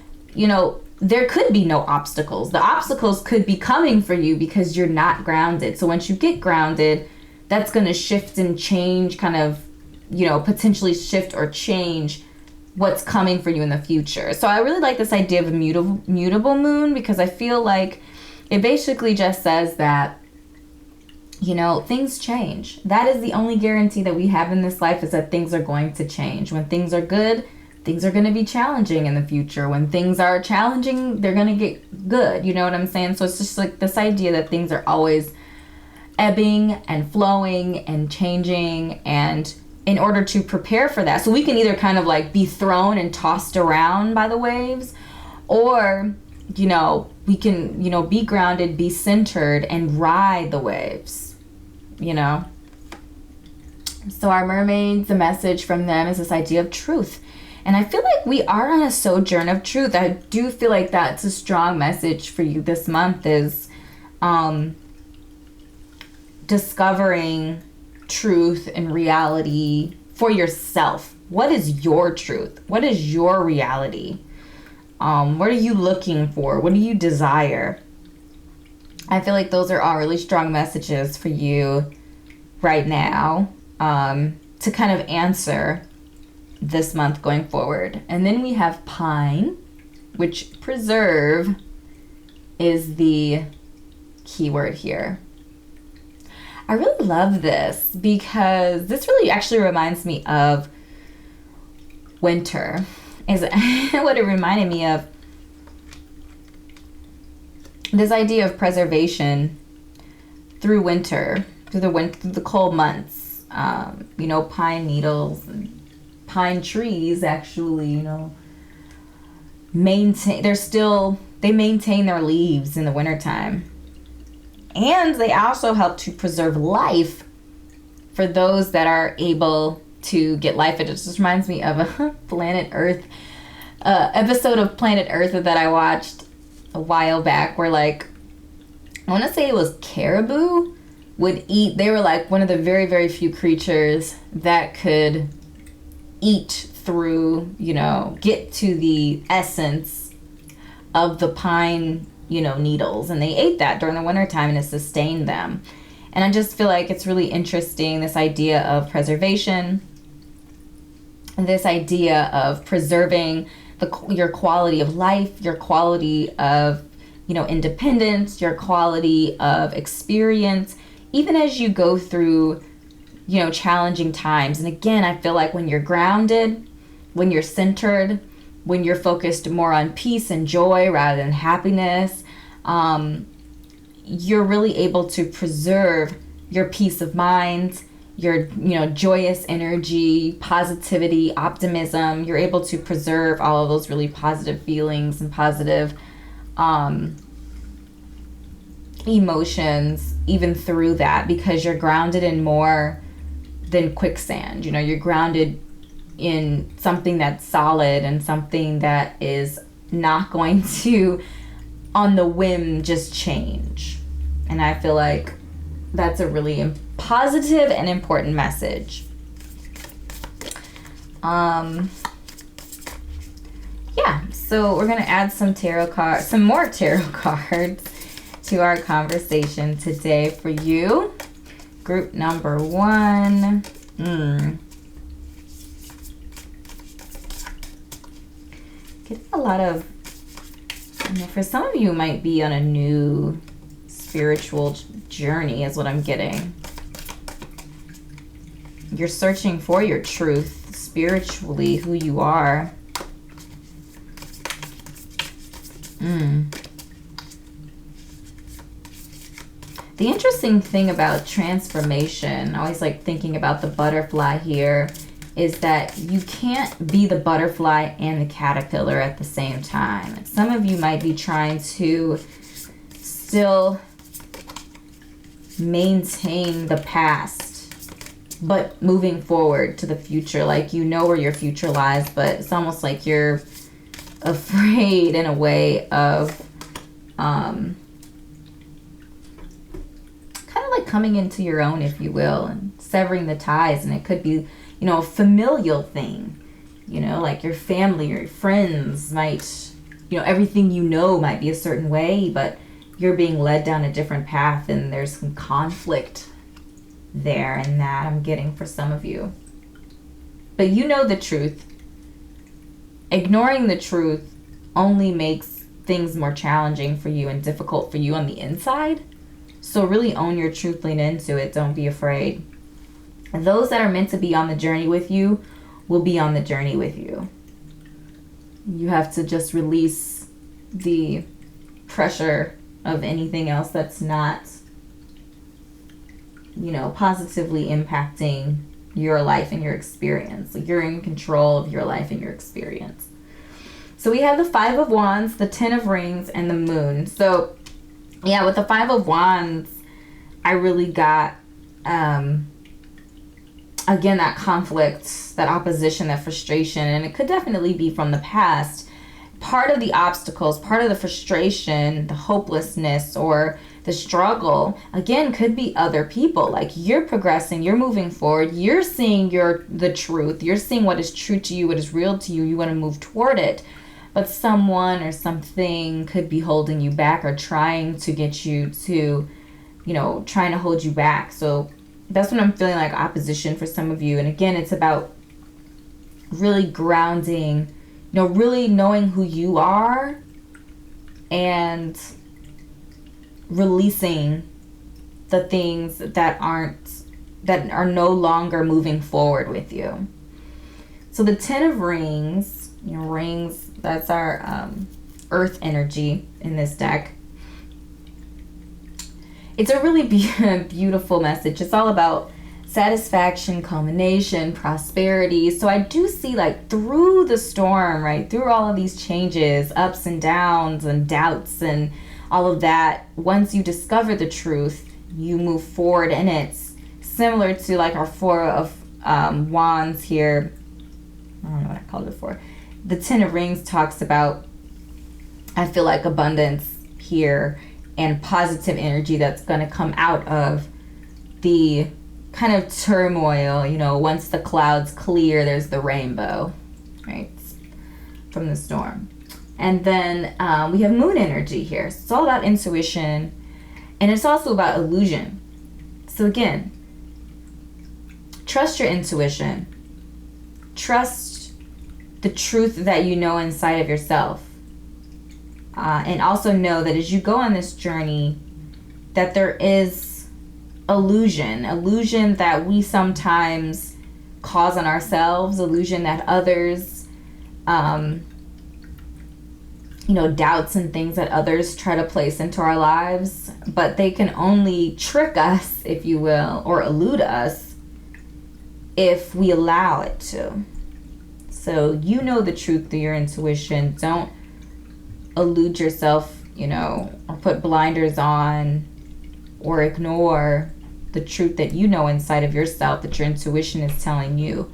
there could be no obstacles. The obstacles could be coming for you because you're not grounded. So once you get grounded, that's going to shift and change, kind of, potentially shift or change what's coming for you in the future. So I really like this idea of a mutable moon, because I feel like it basically just says that, things change. That is the only guarantee that we have in this life, is that things are going to change. When things are good, things are going to be challenging in the future. When things are challenging, they're going to get good. You know what I'm saying? So it's just like this idea that things are always ebbing and flowing and changing, and in order to prepare for that, so we can either kind of like be thrown and tossed around by the waves, or we can be grounded, be centered, and ride the waves. So our mermaids, the message from them is this idea of truth. And I feel like we are on a sojourn of truth. I do feel like that's a strong message for you this month, is discovering truth and reality for yourself. What is your truth? What is your reality? What are you looking for? What do you desire? I feel like those are all really strong messages for you right now, to kind of answer this month going forward. And then we have pine, which preserve is the keyword here. I really love this because this really actually reminds me of winter. Is what it reminded me of. This idea of preservation through winter, through the cold months. Pine needles and pine trees actually, maintain their leaves in the wintertime. And they also help to preserve life for those that are able to get life. It just reminds me of a Planet Earth episode of Planet Earth that I watched a while back, where I want to say it was caribou would eat. They were like one of the very, very few creatures that could eat through, get to the essence of the pine, needles. And they ate that during the wintertime, and it sustained them. And I just feel like it's really interesting, this idea of preservation, and this idea of preserving your quality of life, your quality of, independence, your quality of experience, even as you go through, challenging times. And again, I feel like when you're grounded, when you're centered, when you're focused more on peace and joy rather than happiness, you're really able to preserve your peace of mind, your joyous energy, positivity, optimism. You're able to preserve all of those really positive feelings and positive emotions even through that, because you're grounded in more than quicksand. You're grounded in something that's solid and something that is not going to on the whim just change. And I feel like that's a really positive and important message. So we're gonna add some more tarot cards to our conversation today for you. Group number 1. Getting a lot of, for some of you, might be on a new spiritual journey is what I'm getting. You're searching for your truth spiritually, who you are. The interesting thing about transformation, I always like thinking about the butterfly here, is that you can't be the butterfly and the caterpillar at the same time. Some of you might be trying to still maintain the past, but moving forward to the future. Like, you know where your future lies, but it's almost like you're afraid in a way of kind of like coming into your own, if you will, and severing the ties. And it could be, you know, a familial thing, you know, like your family or your friends might, you know, everything you know might be a certain way, but you're being led down a different path, and there's some conflict there, and that I'm getting for some of you. But you know the truth. Ignoring the truth only makes things more challenging for you and difficult for you on the inside. So really own your truth, lean into it, don't be afraid. And those that are meant to be on the journey with you will be on the journey with you. You have to just release the pressure of anything else that's not, you know, positively impacting your life and your experience. Like, you're in control of your life and your experience. So we have the Five of Wands, the Ten of Rings, and the Moon. So yeah, with the Five of Wands, I really got, again, that conflict, that opposition, that frustration, and it could definitely be from the past. Part of the obstacles, part of the frustration, the hopelessness, or the struggle, again, could be other people. Like, you're progressing, you're moving forward, you're seeing the truth, you're seeing what is true to you, what is real to you, you want to move toward it. But someone or something could be holding you back or trying to get you to, you know, trying to hold you back. So that's what I'm feeling, like opposition for some of you. And again, it's about really grounding, you know, really knowing who you are and releasing the things that are no longer moving forward with you. So the Ten of Rings, you know, rings, that's our earth energy in this deck. It's a really beautiful message. It's all about satisfaction, culmination, prosperity. So I do see, like, through the storm, right, through all of these changes, ups and downs and doubts and all of that, once you discover the truth, you move forward. And it's similar to like our Four of Wands here. I don't know what I called it before. The Ten of Rings talks about, I feel like, abundance here and positive energy that's going to come out of the kind of turmoil. You know, once the clouds clear, there's the rainbow, right, from the storm. And then we have moon energy here. So it's all about intuition, and it's also about illusion. So again, trust your intuition. Trust the truth that you know inside of yourself. And also know that as you go on this journey, that there is illusion that we sometimes cause on ourselves, illusion that others, you know, doubts and things that others try to place into our lives, but they can only trick us, if you will, or elude us if we allow it to. So you know the truth through your intuition. Don't elude yourself, you know, or put blinders on or ignore the truth that you know inside of yourself, that your intuition is telling you,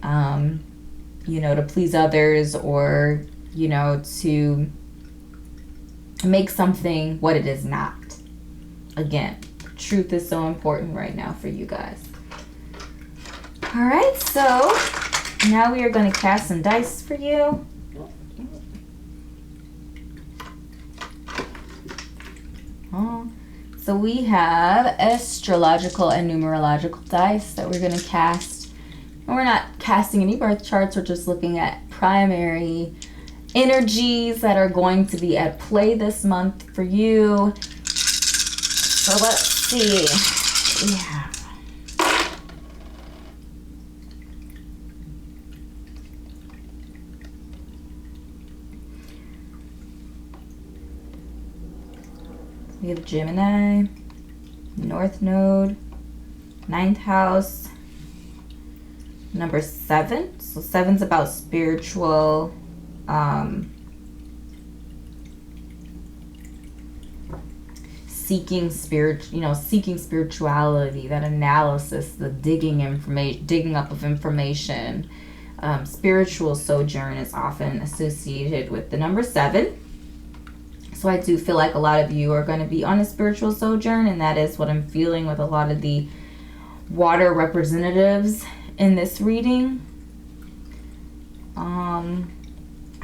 you know, to please others, or, you know, to make something what it is not. Again, truth is so important right now for you guys. All right, so now we are going to cast some dice for you. So we have astrological and numerological dice that we're going to cast. And we're not casting any birth charts, we're just looking at primary energies that are going to be at play this month for you. So let's see. Yeah. We have Gemini, North Node, 9th house, number 7. So 7's about spiritual, seeking seeking spirituality, that analysis, the digging up of information. Spiritual sojourn is often associated with the number 7. So I do feel like a lot of you are going to be on a spiritual sojourn, and that is what I'm feeling with a lot of the water representatives in this reading.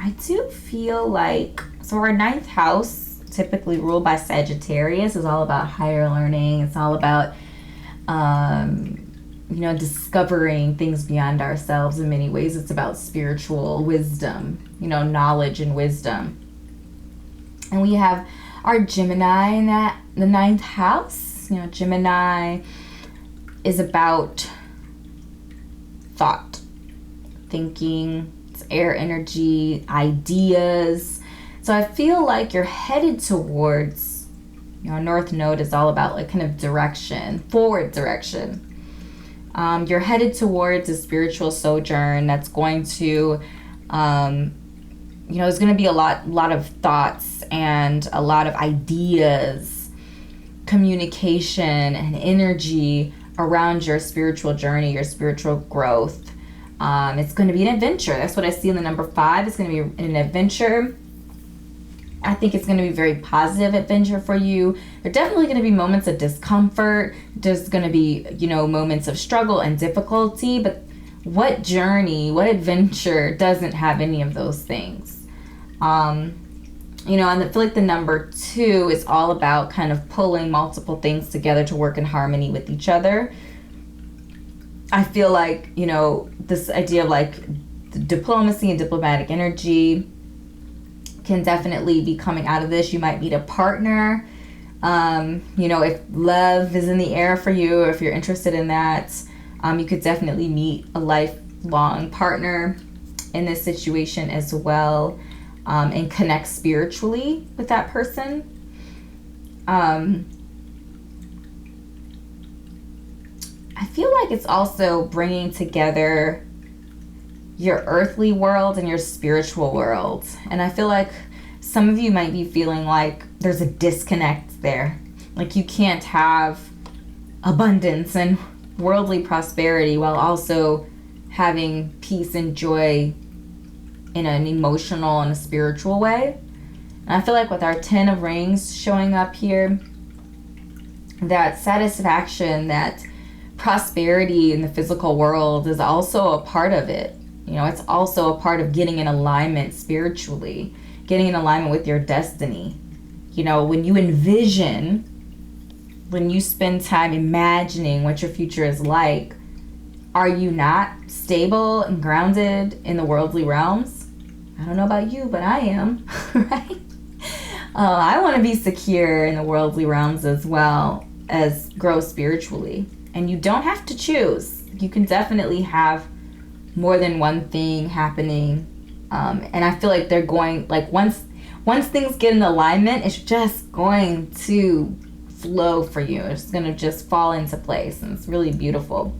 I do feel like, so our 9th house, typically ruled by Sagittarius, is all about higher learning. It's all about, discovering things beyond ourselves in many ways. It's about spiritual wisdom, knowledge and wisdom. And we have our Gemini in the 9th house. Gemini is about thought, thinking, it's air energy, ideas. So I feel like you're headed towards, North Node is all about like kind of direction, forward direction. You're headed towards a spiritual sojourn that's going to, there's going to be a lot of thoughts and a lot of ideas, communication and energy around your spiritual journey, your spiritual growth. It's going to be an adventure. That's what I see in the number 5. It's going to be an adventure. I think it's going to be a very positive adventure for you. There are definitely going to be moments of discomfort. There's going to be, moments of struggle and difficulty. But what journey, what adventure doesn't have any of those things? And I feel like the number 2 is all about kind of pulling multiple things together to work in harmony with each other. I feel like, this idea of like diplomacy and diplomatic energy can definitely be coming out of this. You might meet a partner. If love is in the air for you, or if you're interested in that, you could definitely meet a lifelong partner in this situation as well, and connect spiritually with that person. I feel like it's also bringing together your earthly world and your spiritual world. And I feel like some of you might be feeling like there's a disconnect there. Like you can't have abundance and worldly prosperity while also having peace and joy in an emotional and a spiritual way. And I feel like with our 10 of rings showing up here, that satisfaction, that prosperity in the physical world is also a part of it. It's also a part of getting in alignment spiritually, getting in alignment with your destiny. When you envision, when you spend time imagining what your future is like, are you not stable and grounded in the worldly realms? I don't know about you, but I am, right? I want to be secure in the worldly realms as well as grow spiritually. And you don't have to choose. You can definitely have more than one thing happening. And I feel like they're going, like once things get in alignment, it's just going to flow for you. It's going to just fall into place, and it's really beautiful.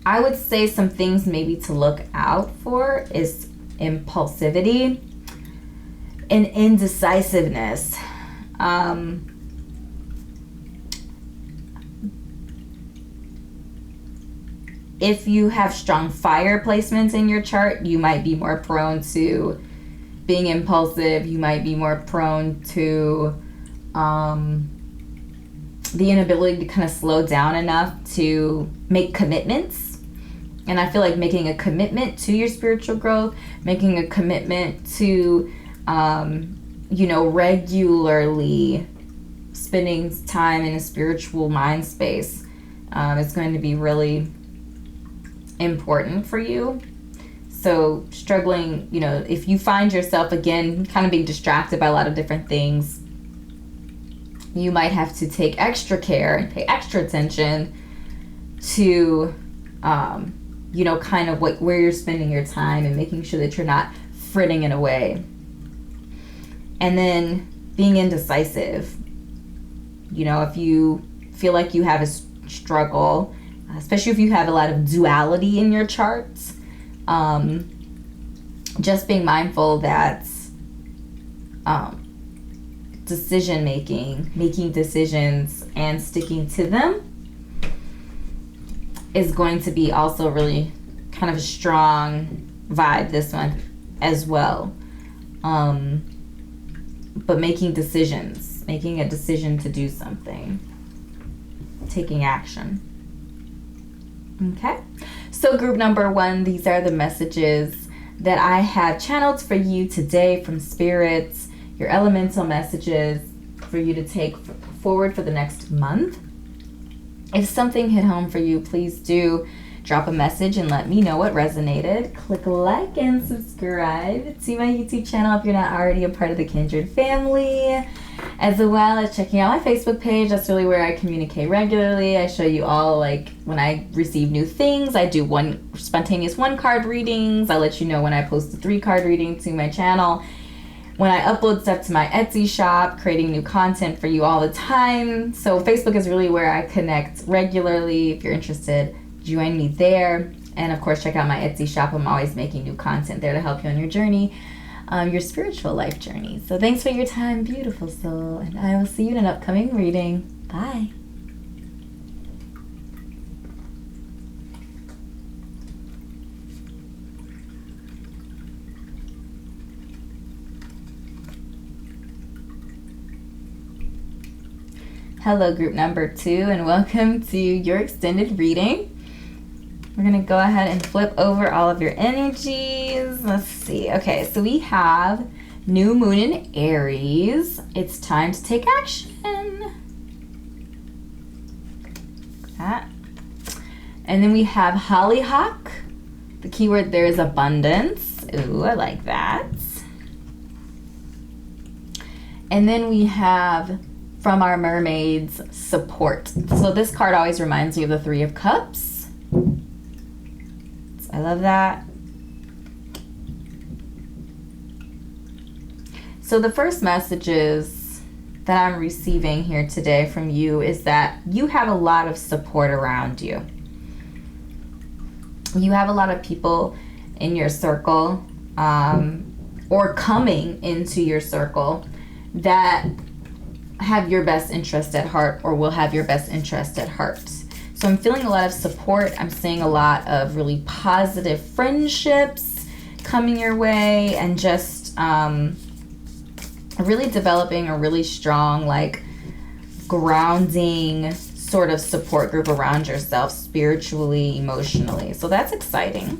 I would say some things maybe to look out for is impulsivity and indecisiveness. If you have strong fire placements in your chart, you might be more prone to being impulsive. You might be more prone to the inability to kind of slow down enough to make commitments. And I feel like making a commitment to your spiritual growth, making a commitment to, regularly spending time in a spiritual mind space is going to be really important for you. So struggling, you know, if you find yourself again kind of being distracted by a lot of different things, you might have to take extra care and pay extra attention to, you know, kind of where you're spending your time and making sure that you're not fritting it away. And then being indecisive. You know, if you feel like you have a struggle, especially if you have a lot of duality in your charts, just being mindful that decision making decisions and sticking to them is going to be also really kind of a strong vibe this month as well. But making a decision to do something, taking action. Okay, so group number 1, these are the messages that I have channeled for you today from spirits, your elemental messages for you to take forward for the next month. If something hit home for you, please do drop a message and let me know what resonated. Click like and subscribe to my YouTube channel if you're not already a part of the Kindred family, as well as checking out my Facebook page. That's really where I communicate regularly. I show you all, like, when I receive new things. I do spontaneous 1-card readings. I let you know when I post a 3-card reading to my channel. When I upload stuff to my Etsy shop, creating new content for you all the time. So Facebook is really where I connect regularly. If you're interested, join me there. And of course, check out my Etsy shop. I'm always making new content there to help you on your journey, your spiritual life journey. So thanks for your time, beautiful soul. And I will see you in an upcoming reading. Bye. Hello, group number 2, and welcome to your extended reading. We're going to go ahead and flip over all of your energies. Let's see. Okay, so we have new moon in Aries. It's time to take action. That. And then we have hollyhock. The keyword there is abundance. Ooh, I like that. And then we have, from our mermaids, support. So this card always reminds me of the 3 of Cups. I love that. So the first messages that I'm receiving here today from you is that you have a lot of support around you. You have a lot of people in your circle, or coming into your circle, that have your best interest at heart, or will have your best interest at heart. So I'm feeling a lot of support. I'm seeing a lot of really positive friendships coming your way, and just really developing a really strong, like, grounding sort of support group around yourself, spiritually, emotionally. So that's exciting.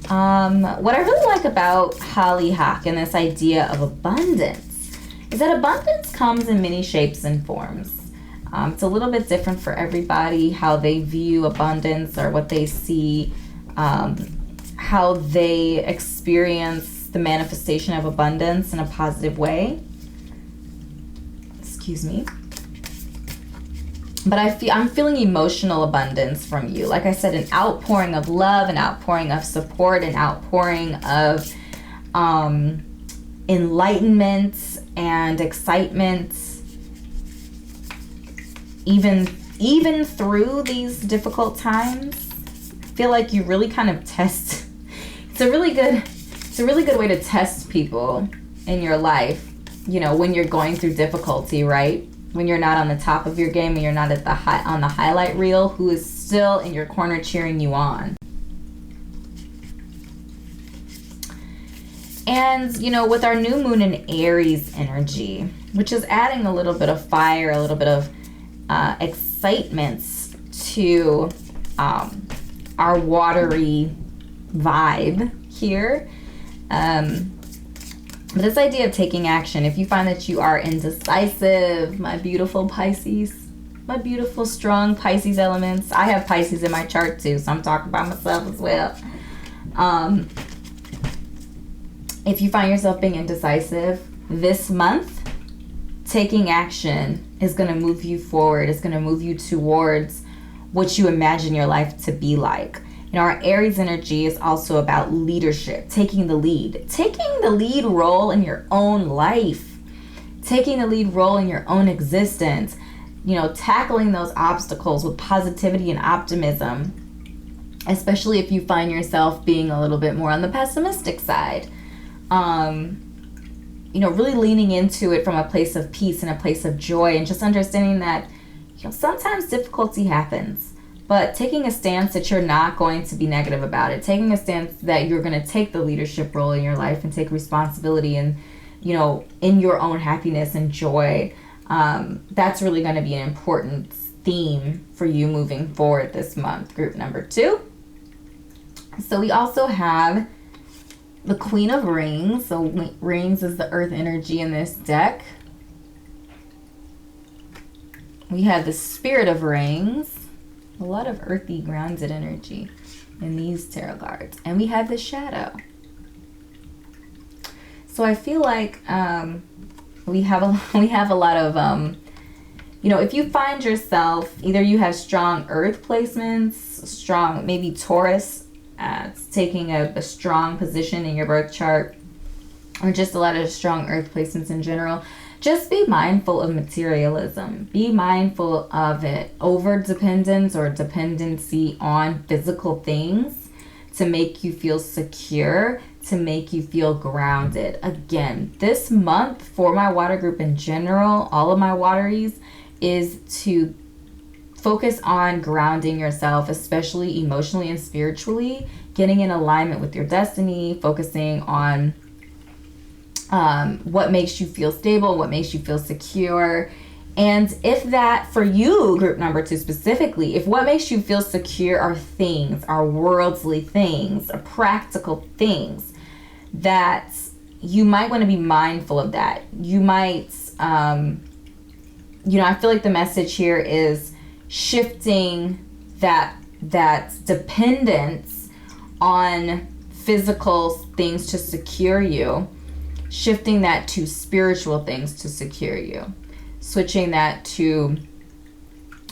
What I really like about hollyhock and this idea of abundance is that abundance comes in many shapes and forms. It's a little bit different for everybody, how they view abundance, or what they see, how they experience the manifestation of abundance in a positive way. Excuse me. But I'm feeling emotional abundance from you. Like I said, an outpouring of love, an outpouring of support, an outpouring of enlightenment and excitement. Even through these difficult times, I feel like you really kind of test. It's a really good way to test people in your life. You know, when you're going through difficulty, right? When you're not on the top of your game and you're not on the highlight reel, who is still in your corner cheering you on. And, you know, with our new moon in Aries energy, which is adding a little bit of fire, a little bit of excitement to our watery vibe here. But this idea of taking action, if you find that you are indecisive, my beautiful Pisces, my beautiful, strong Pisces elements. I have Pisces in my chart too, so I'm talking about myself as well. If you find yourself being indecisive this month, taking action is going to move you forward. It's going to move you towards what you imagine your life to be like. Our Aries energy is also about leadership, taking the lead role in your own life, taking the lead role in your own existence, tackling those obstacles with positivity and optimism, especially if you find yourself being a little bit more on the pessimistic side. Really leaning into it from a place of peace and a place of joy, and just understanding that, sometimes difficulty happens, but taking a stance that you're not going to be negative about it, taking a stance that you're going to take the leadership role in your life and take responsibility and, in your own happiness and joy. That's really going to be an important theme for you moving forward this month. Group number 2. So we also have the Queen of Rings. So Rings is the earth energy in this deck. We have the Spirit of Rings. A lot of earthy, grounded energy in these tarot cards. And we have the Shadow. So I feel like we have a lot of, if you find yourself, either you have strong earth placements, strong, maybe Taurus, it's taking a strong position in your birth chart, or just a lot of strong earth placements in general. Just be mindful of materialism. Be mindful of it. Over-dependence or dependency on physical things to make you feel secure, to make you feel grounded. Again, this month for my water group in general, all of my wateries, is to focus on grounding yourself, especially emotionally and spiritually, getting in alignment with your destiny, focusing on what makes you feel stable, what makes you feel secure. And if that, for you, group number 2 specifically, if what makes you feel secure are things, are worldly things, are practical things, that you might want to be mindful of that. You might, I feel like the message here is shifting that dependence on physical things to secure you, shifting that to spiritual things to secure you, switching that to,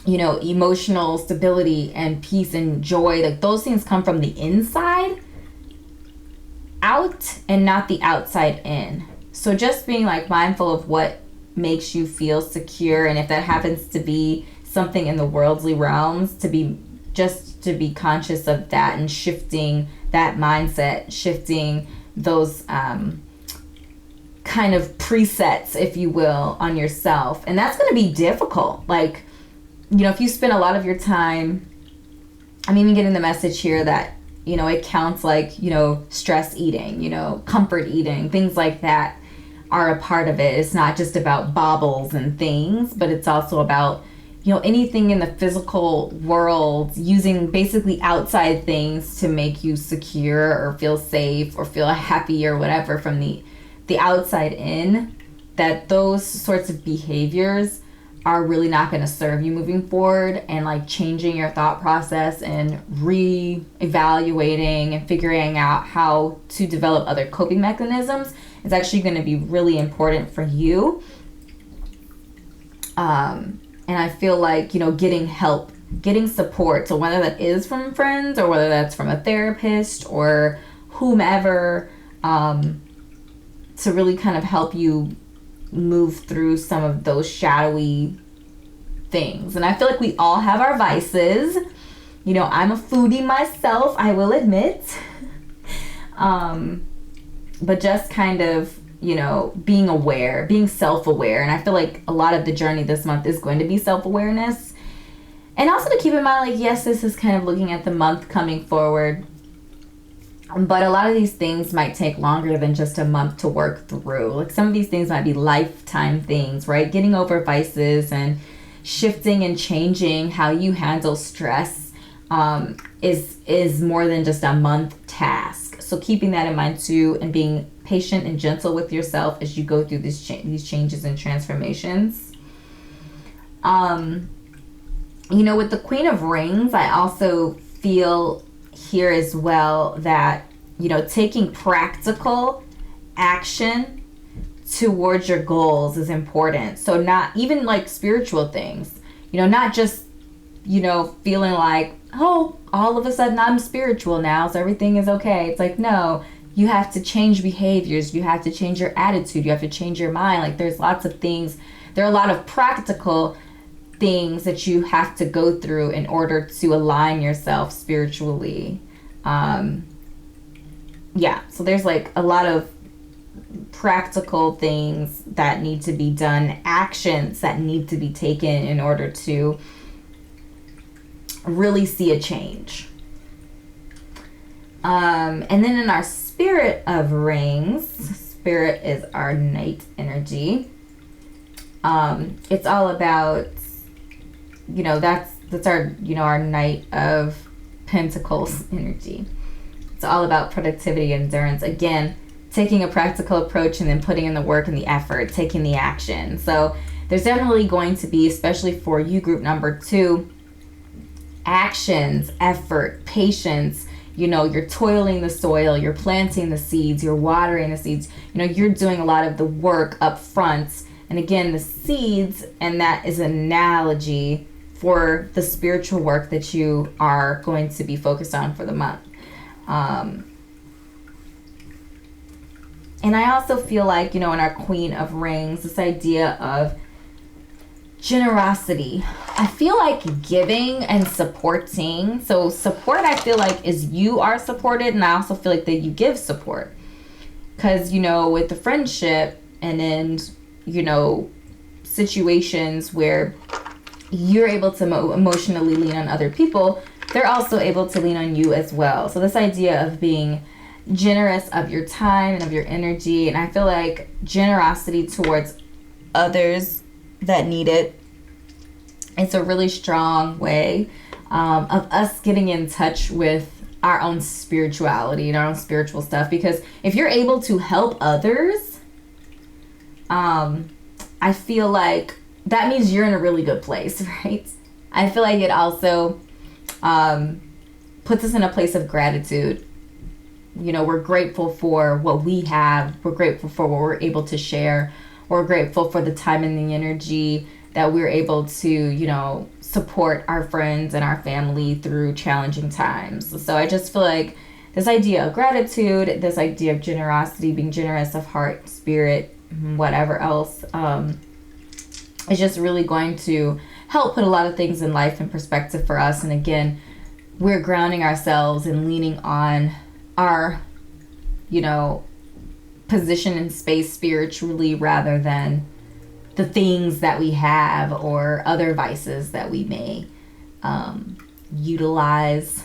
emotional stability and peace and joy. Like, those things come from the inside out and not the outside in. So just being mindful of what makes you feel secure, and if that happens to be something in the worldly realms, to be conscious of that and shifting that mindset, shifting those kind of presets, if you will, on yourself. And that's going to be difficult. If you spend a lot of your time, I'm even getting the message here that, it counts stress eating, comfort eating, things like that are a part of it. It's not just about baubles and things, but it's also about, anything in the physical world, using basically outside things to make you secure or feel safe or feel happy or whatever from the outside in, that those sorts of behaviors are really not going to serve you moving forward. And changing your thought process and re-evaluating and figuring out how to develop other coping mechanisms is actually going to be really important for you. And I feel like, getting help, getting support, so whether that is from friends or whether that's from a therapist or whomever, to really kind of help you move through some of those shadowy things. And I feel like we all have our vices. I'm a foodie myself, I will admit. But just kind of, being aware, being self-aware. And I feel like a lot of the journey this month is going to be self-awareness. And also to keep in mind, yes, this is kind of looking at the month coming forward, but a lot of these things might take longer than just a month to work through. Some of these things might be lifetime things, right? Getting over vices and shifting and changing how you handle stress is more than just a month task. So keeping that in mind too, and being patient and gentle with yourself as you go through these changes and transformations. You know, with the Queen of Rings, I also feel here as well that, you know, taking practical action towards your goals is important. So not even like spiritual things, you know, not just, you know, feeling like, oh, all of a sudden I'm spiritual now, so everything is okay. It's like, no, you have to change behaviors. You have to change your attitude. You have to change your mind. Like, there's lots of things. There are a lot of practical things that you have to go through in order to align yourself spiritually. Yeah, so there's like a lot of practical things that need to be done, actions that need to be taken in order to really see a change. And then in our Spirit of Rings, Spirit is our night energy. It's all about, you know, that's our, you know, our Knight of Pentacles energy. It's all about productivity and endurance. Again, taking a practical approach and then putting in the work and the effort, taking the action. So there's definitely going to be, especially for you, group number 2, actions, effort, patience. You know, you're toiling the soil, you're planting the seeds, you're watering the seeds. You know, you're doing a lot of the work up front. And again, the seeds, and that is an analogy for the spiritual work that you are going to be focused on for the month. And I also feel like, you know, in our Queen of Rings, this idea of generosity. I feel like giving and supporting. So support, I feel like, is you are supported, and I also feel like that you give support. Because, you know, with the friendship and then, you know, situations where you're able to emotionally lean on other people, they're also able to lean on you as well. So this idea of being generous of your time and of your energy, and I feel like generosity towards others that need it, it's a really strong way of us getting in touch with our own spirituality and our own spiritual stuff. Because if you're able to help others, I feel like that means you're in a really good place, right? I feel like it also puts us in a place of gratitude. You know, we're grateful for what we have. We're grateful for what we're able to share. We're grateful for the time and the energy that we're able to, you know, support our friends and our family through challenging times. So I just feel like this idea of gratitude, this idea of generosity, being generous of heart, spirit, whatever else, is just really going to help put a lot of things in life in perspective for us. And again, we're grounding ourselves and leaning on our, you know, position in space spiritually rather than the things that we have or other vices that we may utilize,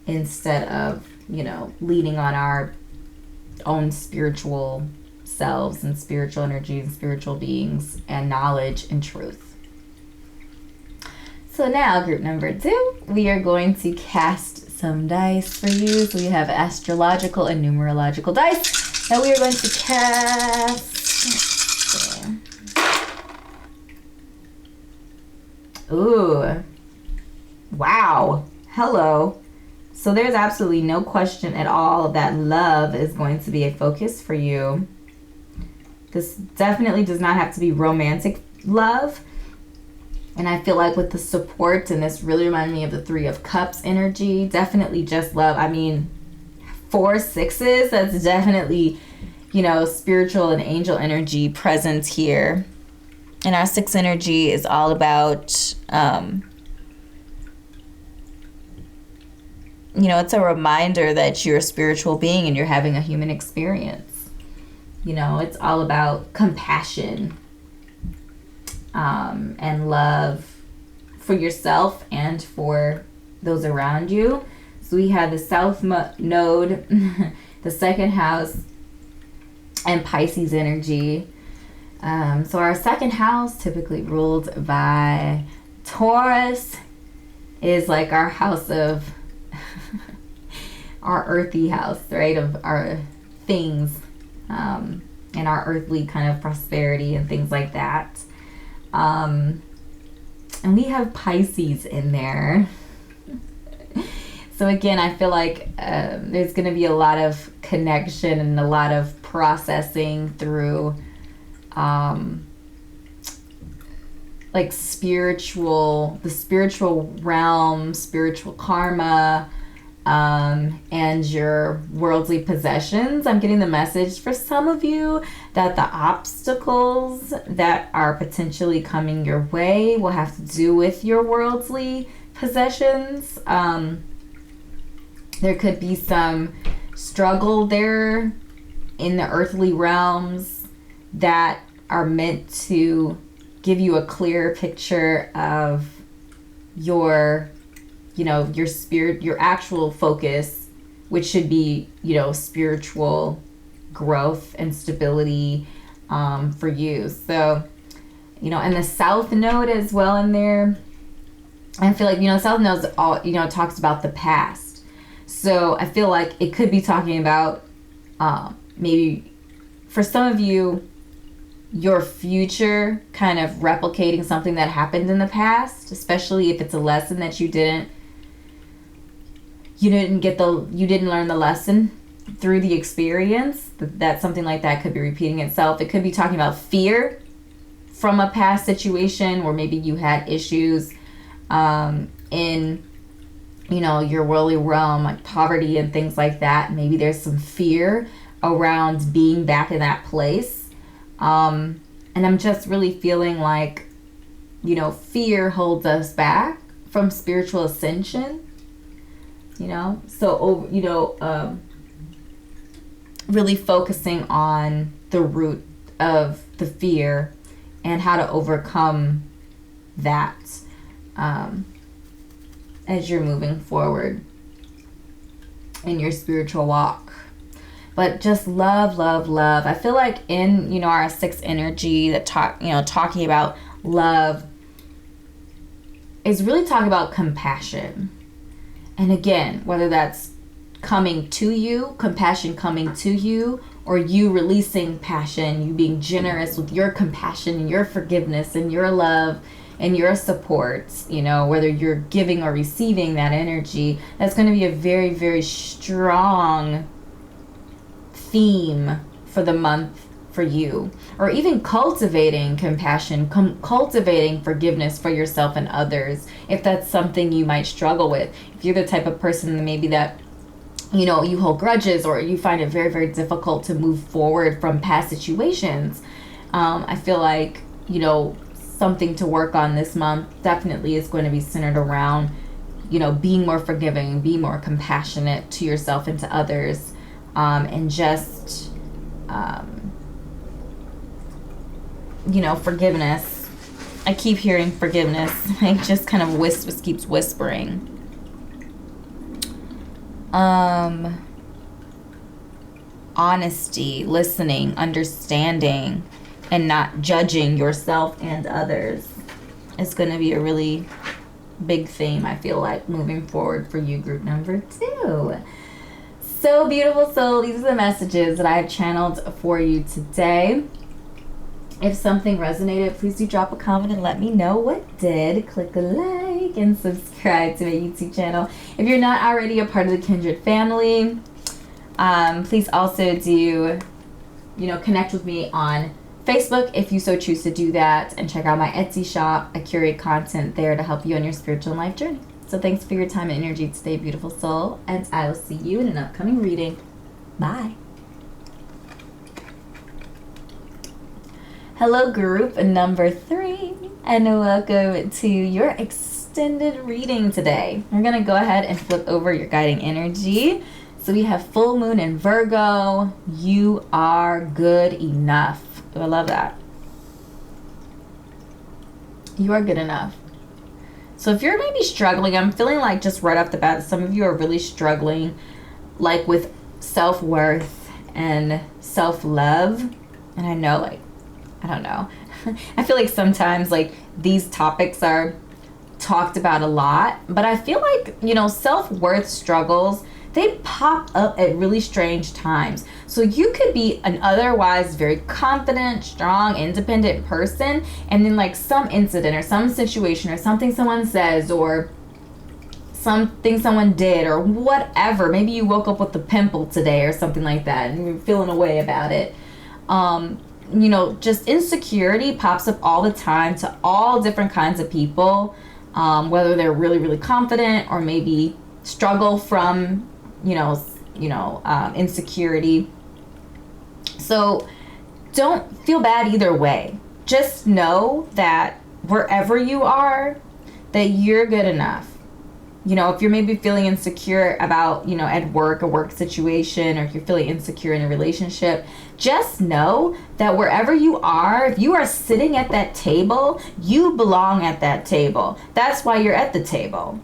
instead of, you know, leaning on our own spiritual selves and spiritual energies and spiritual beings and knowledge and truth. So now, group number 2, we are going to cast some dice for you. So we have astrological and numerological dice that we are going to cast. Ooh. Wow. Hello. So there's absolutely no question at all that love is going to be a focus for you. This definitely does not have to be romantic love. And I feel like with the support, and this really reminded me of the 3 of Cups energy, definitely just love. I mean, 4 6s, that's definitely, you know, spiritual and angel energy present here. And our 6 energy is all about, you know, it's a reminder that you're a spiritual being and you're having a human experience. You know, it's all about compassion and love for yourself and for those around you. So we have the South Node, the 2nd house, and Pisces energy. So our 2nd house, typically ruled by Taurus, is like our house of our earthy house, right? Of our things, and our earthly kind of prosperity and things like that. And we have Pisces in there. So again, I feel like there's going to be a lot of connection and a lot of processing through like the spiritual realm, spiritual karma, and your worldly possessions. I'm getting the message for some of you that the obstacles that are potentially coming your way will have to do with your worldly possessions. There could be some struggle there in the earthly realms that are meant to give you a clear picture of your, your spirit, your actual focus, which should be, spiritual growth and stability for you. So, and the South Node as well in there. I feel like, South Node all, talks about the past. So I feel like it could be talking about maybe for some of you, your future kind of replicating something that happened in the past, especially if it's a lesson that you didn't learn the lesson through the experience. That something like that could be repeating itself. It could be talking about fear from a past situation where maybe you had issues in your worldly realm, like poverty and things like that. Maybe there's some fear around being back in that place. And I'm just really feeling like, fear holds us back from spiritual ascension, so, really focusing on the root of the fear and how to overcome that, as you're moving forward in your spiritual walk. But just love, love, love. I feel like in, our sixth energy that talking about love is really talking about compassion. And again, whether that's coming to you, compassion coming to you, or you releasing passion, you being generous with your compassion and your forgiveness and your love and your support, whether you're giving or receiving that energy, that's going to be a very, very strong theme for the month for you. Or even cultivating compassion, cultivating forgiveness for yourself and others, if that's something you might struggle with. If you're the type of person maybe that, you hold grudges or you find it very, very difficult to move forward from past situations, I feel like, something to work on this month definitely is going to be centered around, being more forgiving, being more compassionate to yourself and to others, and just, forgiveness. I keep hearing forgiveness. I just kind of keeps whispering. Honesty, listening, understanding, and not judging yourself and others is going to be a really big theme, I feel like, moving forward for you, group number 2. So beautiful soul, these are the messages that I have channeled for you today. If something resonated, please do drop a comment and let me know what did. Click a like and subscribe to my YouTube channel. If you're not already a part of the Kindred family, please also do, connect with me on Facebook if you so choose to do that, and check out my Etsy shop. I curate content there to help you on your spiritual life journey. So thanks for your time and energy today, beautiful soul, and I will see you in an upcoming reading. Bye. Hello, group number 3, and welcome to your extended reading today. We're going to go ahead and flip over your guiding energy. So we have full moon in Virgo. You are good enough. I love that. You are good enough. So if you're maybe struggling, I'm feeling like just right off the bat, some of you are really struggling like with self-worth and self-love. And I know, like, I don't know. I feel like sometimes like these topics are talked about a lot, but I feel like, self-worth struggles they pop up at really strange times. So you could be an otherwise very confident, strong, independent person, and then like some incident or some situation or something someone says or something someone did or whatever. Maybe you woke up with a pimple today or something like that and you're feeling a way about it. Just insecurity pops up all the time to all different kinds of people, whether they're really, really confident or maybe struggle from, insecurity. So don't feel bad either way. Just know that wherever you are, that you're good enough. If you're maybe feeling insecure about, at work, a work situation, or if you're feeling insecure in a relationship, just know that wherever you are, if you are sitting at that table, you belong at that table. That's why you're at the table.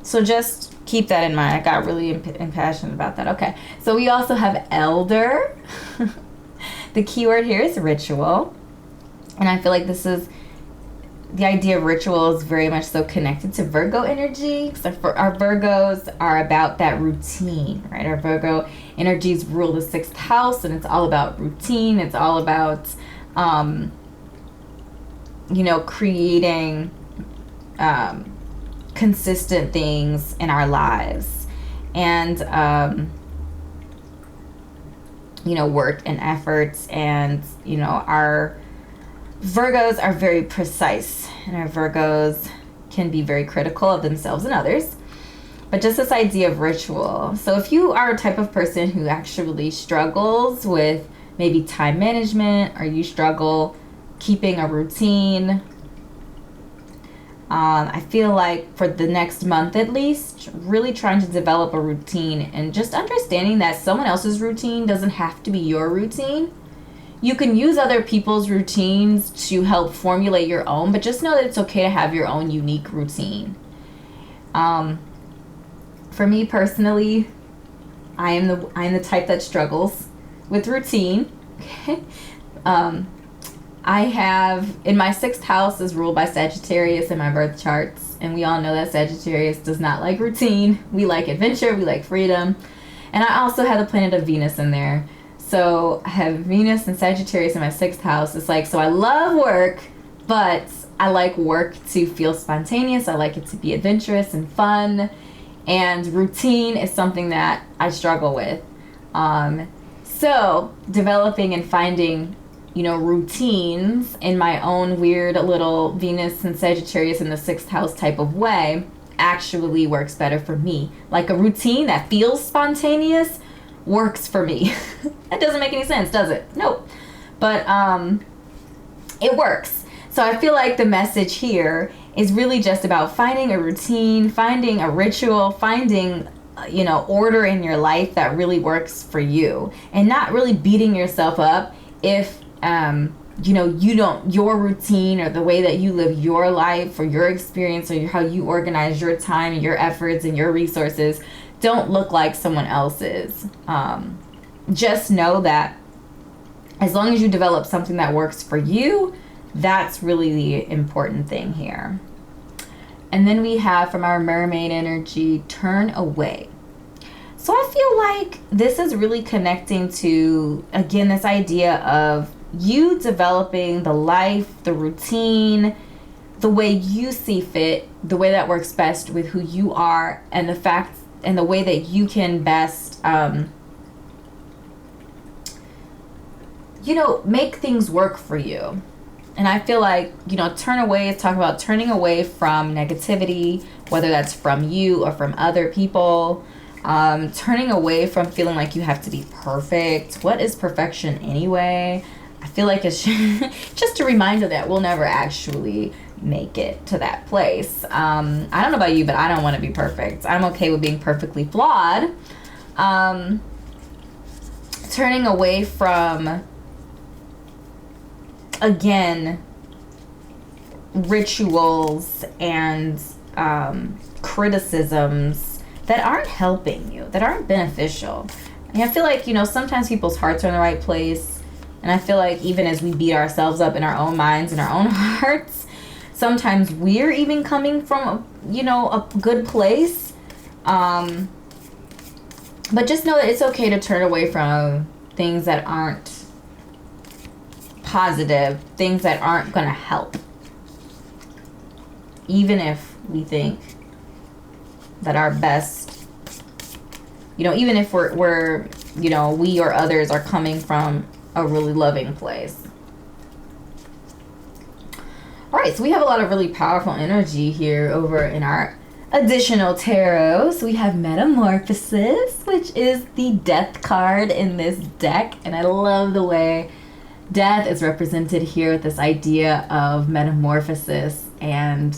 So just keep that in mind. I got really impassioned about that. Okay. So we also have elder. The keyword here is ritual. And I feel like the idea of ritual is very much so connected to Virgo energy. So for our Virgos are about that routine, right? Our Virgo energies rule the 6th house, and it's all about routine. It's all about, creating consistent things in our lives. And, work and efforts. And, our Virgos are very precise, and our Virgos can be very critical of themselves and others. But just this idea of ritual. So if you are a type of person who actually struggles with maybe time management, or you struggle keeping a routine, I feel like for the next month at least, really trying to develop a routine and just understanding that someone else's routine doesn't have to be your routine. You can use other people's routines to help formulate your own, but just know that it's okay to have your own unique routine. For me personally, I am the type that struggles with routine. I have, in my 6th house is ruled by Sagittarius in my birth charts, and we all know that Sagittarius does not like routine. We like adventure, we like freedom. And I also have the planet of Venus in there. So I have Venus and Sagittarius in my 6th house. It's like, so I love work, but I like work to feel spontaneous. I like it to be adventurous and fun. And routine is something that I struggle with. So developing and finding, routines in my own weird little Venus and Sagittarius in the 6th house type of way actually works better for me. Like a routine that feels spontaneous works for me. That doesn't make any sense, does it? Nope. But it works. So I feel like the message here is really just about finding a routine, finding a ritual, finding order in your life that really works for you, and not really beating yourself up if your routine or the way that you live your life or your experience or how you organize your time and your efforts and your resources don't look like someone else's. Just know that as long as you develop something that works for you, that's really the important thing here. And then we have from our mermaid energy, turn away. So I feel like this is really connecting to, again, this idea of you developing the life, the routine, the way you see fit, the way that works best with who you are, and the fact and the way that you can best, make things work for you. And I feel like, turn away is talking about turning away from negativity, whether that's from you or from other people. Turning away from feeling like you have to be perfect. What is perfection anyway? I feel like it's just a reminder that we'll never actually make it to that place. I don't know about you, but I don't want to be perfect. I'm okay with being perfectly flawed. Turning away from, again, rituals and criticisms that aren't helping you, that aren't beneficial. And I feel like, sometimes people's hearts are in the right place. And I feel like even as we beat ourselves up in our own minds and our own hearts, sometimes we're even coming from, a good place. But just know that it's okay to turn away from things that aren't positive, things that aren't going to help. Even if we think that our best, even if we're we or others are coming from a really loving place. All right, so we have a lot of really powerful energy here over in our additional tarot. So we have Metamorphosis, which is the death card in this deck. And I love the way death is represented here with this idea of metamorphosis and,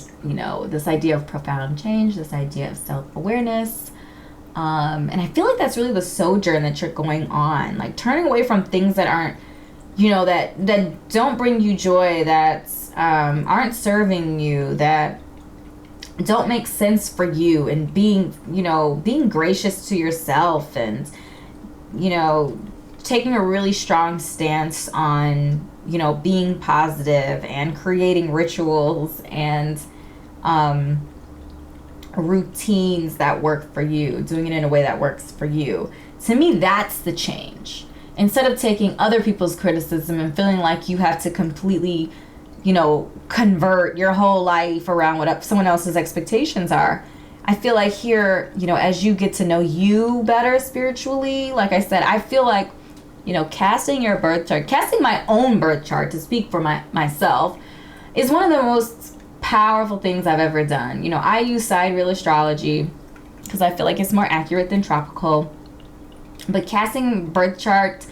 this idea of profound change, this idea of self-awareness. And I feel like that's really the sojourn that you're going on, like turning away from things that aren't, that don't bring you joy, that aren't serving you, that don't make sense for you, and being gracious to yourself, and taking a really strong stance on being positive and creating rituals and routines that work for you, doing it in a way that works for you. To me, that's the change. Instead of taking other people's criticism and feeling like you have to completely convert your whole life around what someone else's expectations are. I feel like here, as you get to know you better spiritually, like I said, I feel like, casting your birth chart, casting my own birth chart to speak for myself is one of the most powerful things I've ever done. I use sidereal astrology because I feel like it's more accurate than tropical. But casting birth chart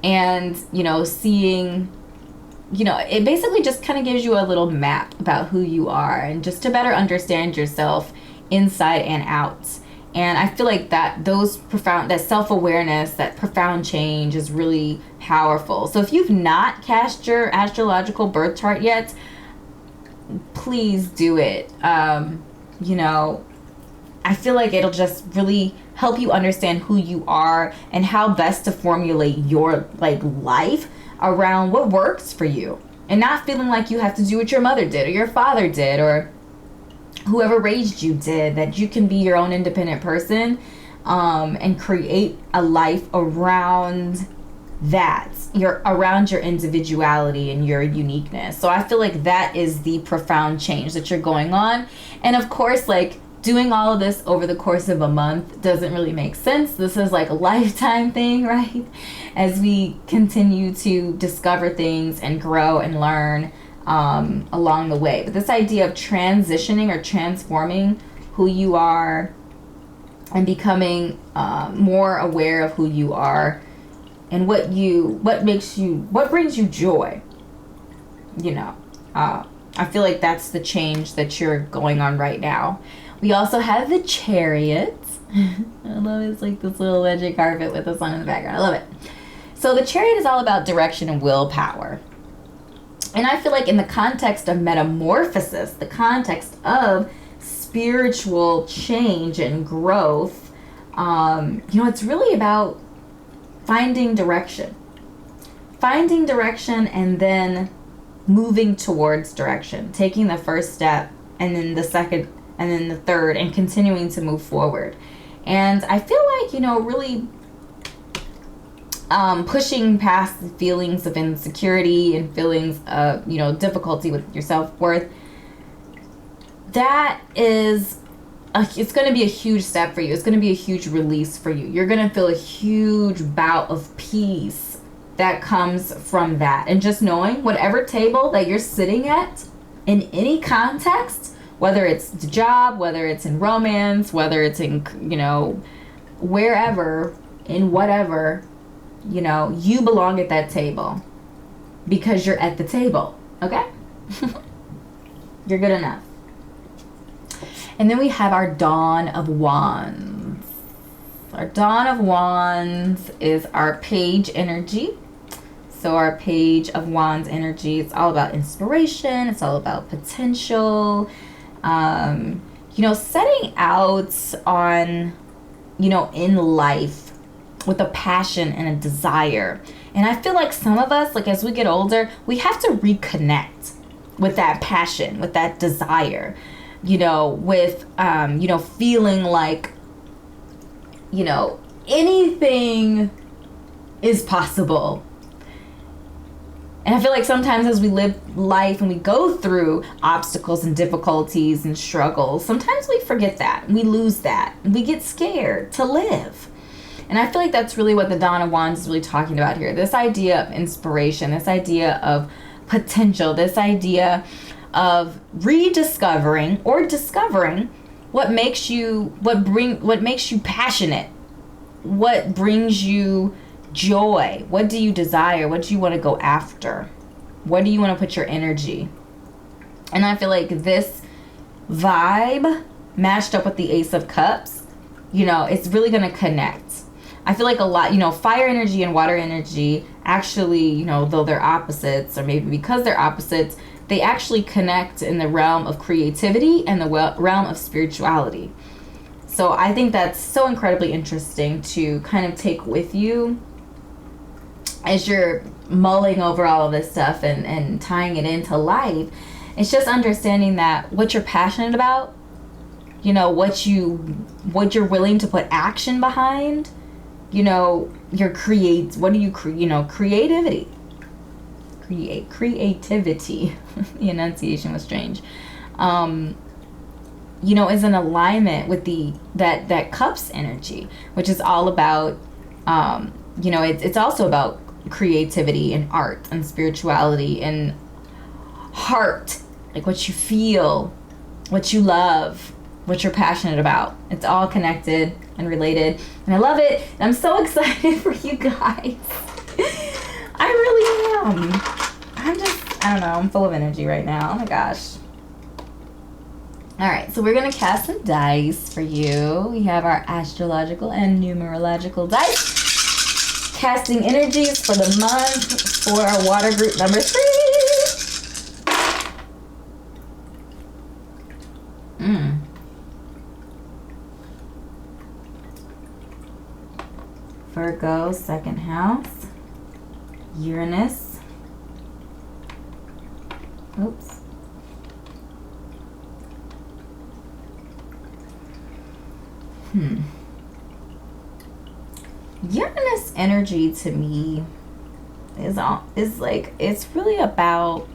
and, seeing, it basically just kind of gives you a little map about who you are, and just to better understand yourself inside and out. And I feel like that self-awareness, that profound change is really powerful. So if you've not cast your astrological birth chart yet, please do it. I feel like it'll just really help you understand who you are and how best to formulate your life around what works for you, and not feeling like you have to do what your mother did or your father did or whoever raised you did, that you can be your own independent person and create a life around that, around your individuality and your uniqueness. So I feel like that is the profound change that you're going on. And of course, doing all of this over the course of a month doesn't really make sense. This is a lifetime thing, right? As we continue to discover things and grow and learn along the way. But this idea of transitioning or transforming who you are and becoming more aware of who you are and what brings you joy, I feel like that's the change that you're going on right now. We also have the Chariot. I love it. It's like this little magic carpet with the sun in the background. I love it. So the Chariot is all about direction and willpower. And I feel like in the context of metamorphosis, the context of spiritual change and growth, it's really about finding direction. Finding direction and then moving towards direction. Taking the first step and then the second and then the third, and continuing to move forward. And I feel like, really pushing past the feelings of insecurity and feelings of, difficulty with your self-worth. That is, it's going to be a huge step for you. It's going to be a huge release for you. You're going to feel a huge bout of peace that comes from that. And just knowing whatever table that you're sitting at in any context, whether it's the job, whether it's in romance, whether it's in, wherever, in whatever, you belong at that table because you're at the table, okay? You're good enough. And then we have our Dawn of Wands. Our Dawn of Wands is our Page energy. So our Page of Wands energy, it's all about inspiration. It's all about potential. Setting out on, in life with a passion and a desire. And I feel like some of us, as we get older, we have to reconnect with that passion, with that desire, with, feeling like, anything is possible. And I feel like sometimes as we live life and we go through obstacles and difficulties and struggles, sometimes we forget that. We lose that. We get scared to live. And I feel like that's really what the Dawn of Wands is really talking about here. This idea of inspiration, this idea of potential, this idea of rediscovering or discovering what makes you passionate, what brings you joy, what do you desire, what do you want to go after, what do you want to put your energy. And I feel like this vibe matched up with the Ace of Cups, it's really going to connect. I feel like a lot, fire energy and water energy actually, though they're opposites, or maybe because they're opposites, they actually connect in the realm of creativity and the realm of spirituality. So I think that's so incredibly interesting to kind of take with you as you're mulling over all of this stuff and tying it into life. It's just understanding that what you're passionate about, what you're willing to put action behind, creativity. Creativity. The enunciation was strange. Is in alignment with that Cups energy, which is all about, it's also about creativity and art and spirituality and heart, like what you feel, what you love, what you're passionate about. It's all connected and related, and I love it. And I'm so excited for you guys. I really am. I don't know, I'm full of energy right now. Oh my gosh. All right, so we're going to cast some dice for you. We have our astrological and numerological dice. Casting energies for the month for our water group number 3. Virgo, 2nd house. Uranus. Oops. Uranus energy to me is like, it's really about,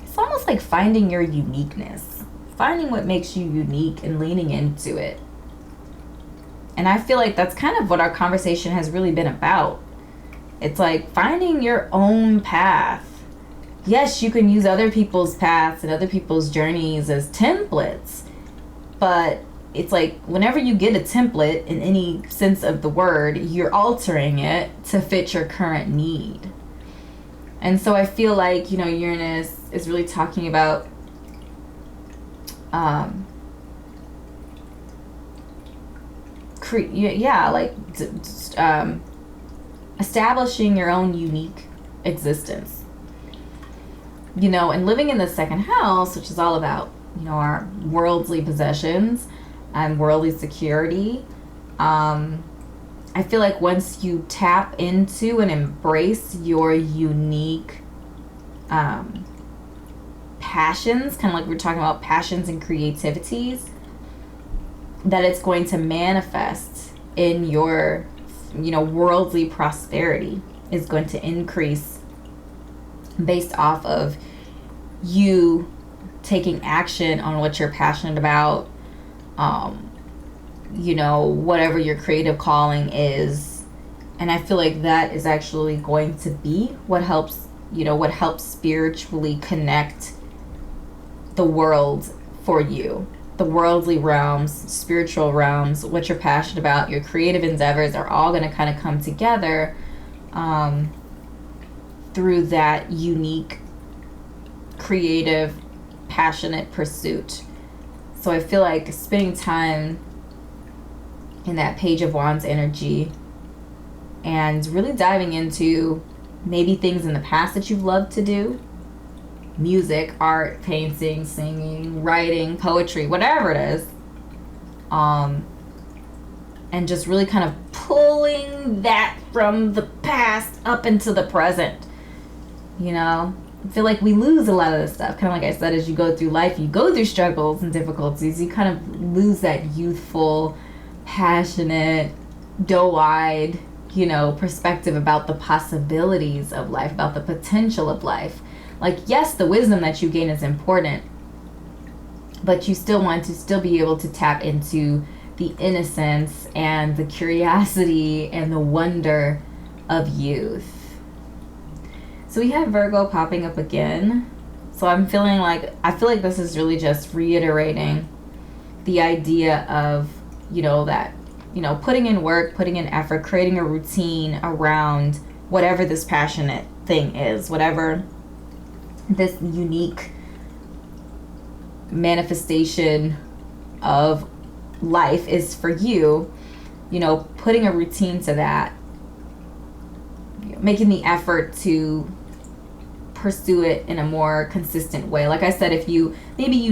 it's almost like finding your uniqueness, finding what makes you unique and leaning into it. And I feel like that's kind of what our conversation has really been about. It's like finding your own path. Yes, you can use other people's paths and other people's journeys as templates, but it's like whenever you get a template in any sense of the word, you're altering it to fit your current need. And so I feel like, Uranus is really talking about establishing your own unique existence. And living in the 2nd house, which is all about, our worldly possessions and worldly security. I feel like once you tap into and embrace your unique passions, kind of like we were talking about passions and creativities, that it's going to manifest in your, worldly prosperity is going to increase based off of you taking action on what you're passionate about, whatever your creative calling is. And I feel like that is actually going to be what helps spiritually connect the world for you. The worldly realms, spiritual realms, what you're passionate about, your creative endeavors are all going to kind of come together through that unique, creative, passionate pursuit. So I feel like spending time in that Page of Wands energy and really diving into maybe things in the past that you've loved to do. Music, art, painting, singing, writing, poetry, whatever it is. And just really kind of pulling that from the past up into the present. I feel like we lose a lot of this stuff. Kind of like I said, as you go through life, you go through struggles and difficulties. You kind of lose that youthful passionate, doe-eyed, perspective about the possibilities of life, about the potential of life. Like, yes, the wisdom that you gain is important, but you still want to still be able to tap into the innocence and the curiosity and the wonder of youth. So we have Virgo popping up again. So I feel like this is really just reiterating the idea of, that, putting in work, putting in effort, creating a routine around whatever this passionate thing is, whatever this unique manifestation of life is for you, putting a routine to that, making the effort to pursue it in a more consistent way. Like I said, if you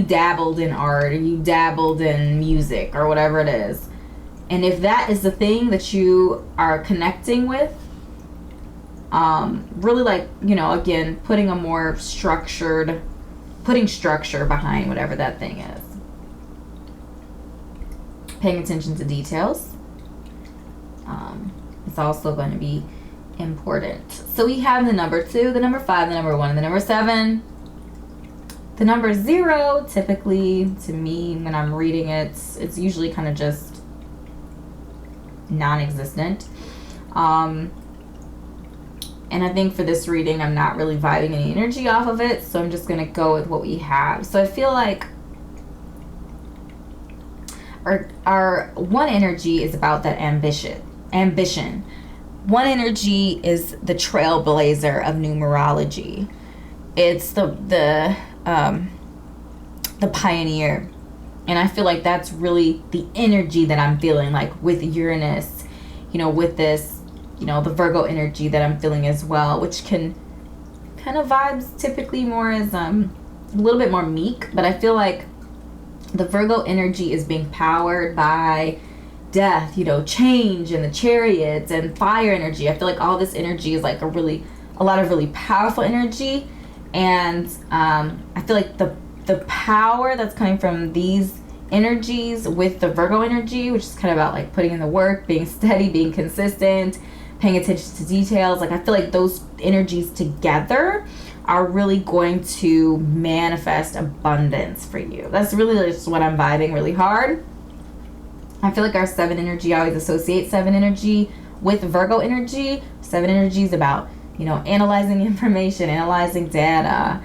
dabbled in art, or you dabbled in music, or whatever it is, and if that is the thing that you are connecting with, really, like, again, putting structure behind whatever that thing is. Paying attention to details is also going to be important. So we have the number 2, the number 5, the number 1, and the number 7. The number 0, typically, to me, when I'm reading it, it's usually kind of just non-existent. And I think for this reading, I'm not really vibing any energy off of it, so I'm just going to go with what we have. So I feel like our 1 energy is about that ambition. 1 energy is the trailblazer of numerology. It's the pioneer. And I feel like that's really the energy that I'm feeling, like with Uranus, with this, the Virgo energy that I'm feeling as well, which can kind of vibes typically more as a little bit more meek, but I feel like the Virgo energy is being powered by death, change, and the chariots, and fire energy. I feel like all this energy is like a lot of really powerful energy, and I feel like the power that's coming from these energies with the Virgo energy, which is kind of about like putting in the work, being steady, being consistent, paying attention to details. Like, I feel like those energies together are really going to manifest abundance for you. That's really just what I'm vibing really hard. I feel like our 7 energy, I always associate 7 energy with Virgo energy. 7 energy is about, analyzing information, analyzing data.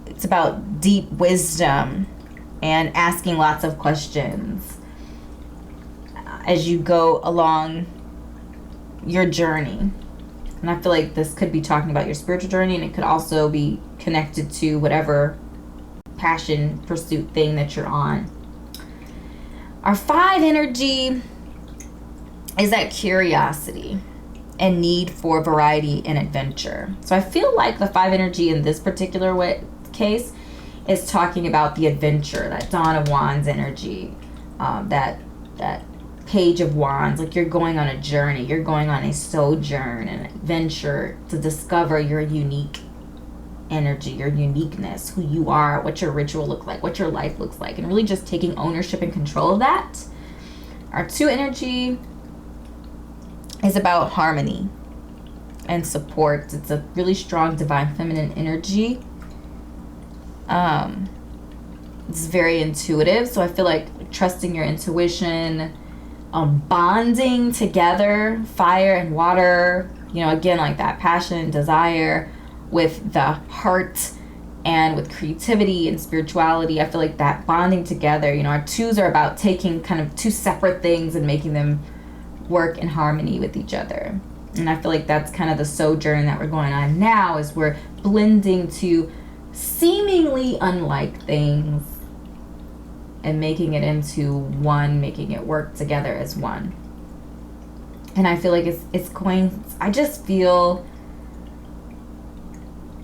It's about deep wisdom and asking lots of questions as you go along your journey. And I feel like this could be talking about your spiritual journey, and it could also be connected to whatever passion, pursuit thing that you're on. Our 5 energy is that curiosity and need for variety and adventure. So I feel like the 5 energy in this particular case is talking about the adventure, that Dawn of Wands energy, that Page of Wands. Like, you're going on a journey, you're going on a sojourn, an adventure to discover your unique energy, your uniqueness, who you are, what your ritual looks like, what your life looks like, and really just taking ownership and control of that. Our 2 energy is about harmony and support. It's a really strong divine feminine energy. It's very intuitive, so I feel like trusting your intuition, bonding together, fire and water, again, like that passion and desire with the heart and with creativity and spirituality. I feel like that bonding together, our 2s are about taking kind of 2 separate things and making them work in harmony with each other. And I feel like that's kind of the sojourn that we're going on now, is we're blending 2 seemingly unlike things and making it into one, making it work together as one. And I feel like I just feel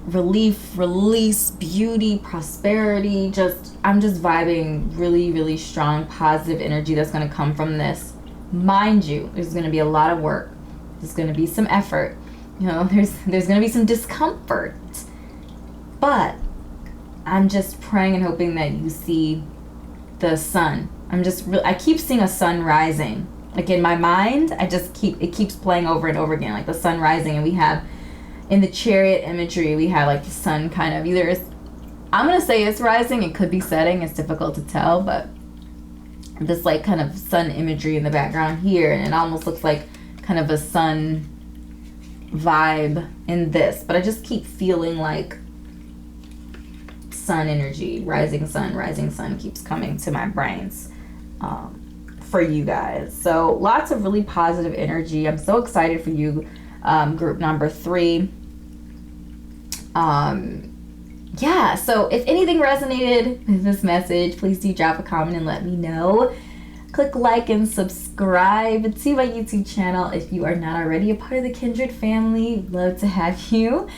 relief, release, beauty, prosperity. I'm just vibing really, really strong, positive energy that's going to come from this. Mind you, there's going to be a lot of work. There's going to be some effort. There's going to be some discomfort. But I'm just praying and hoping that you see the sun I keep seeing a sun rising. Like in my mind, it keeps playing over and over again, like the sun rising. And we have, in the chariot imagery, we have like the sun kind of I'm going to say it's rising. It could be setting. It's difficult to tell, but this like kind of sun imagery in the background here. And it almost looks like kind of a sun vibe in this. But I just keep feeling like sun energy, rising sun keeps coming to my brains for you guys. So lots of really positive energy. I'm so excited for you, group number 3. Yeah, so if anything resonated with this message, please do drop a comment and let me know. Click like and subscribe to my YouTube channel if you are not already a part of the Kindred family. Love to have you.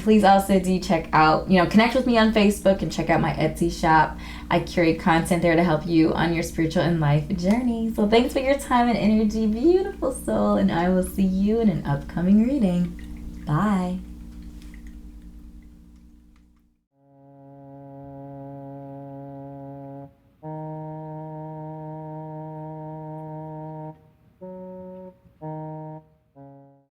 Please also do check out, connect with me on Facebook and check out my Etsy shop. I curate content there to help you on your spiritual and life journey. So thanks for your time and energy, beautiful soul, and I will see you in an upcoming reading. Bye.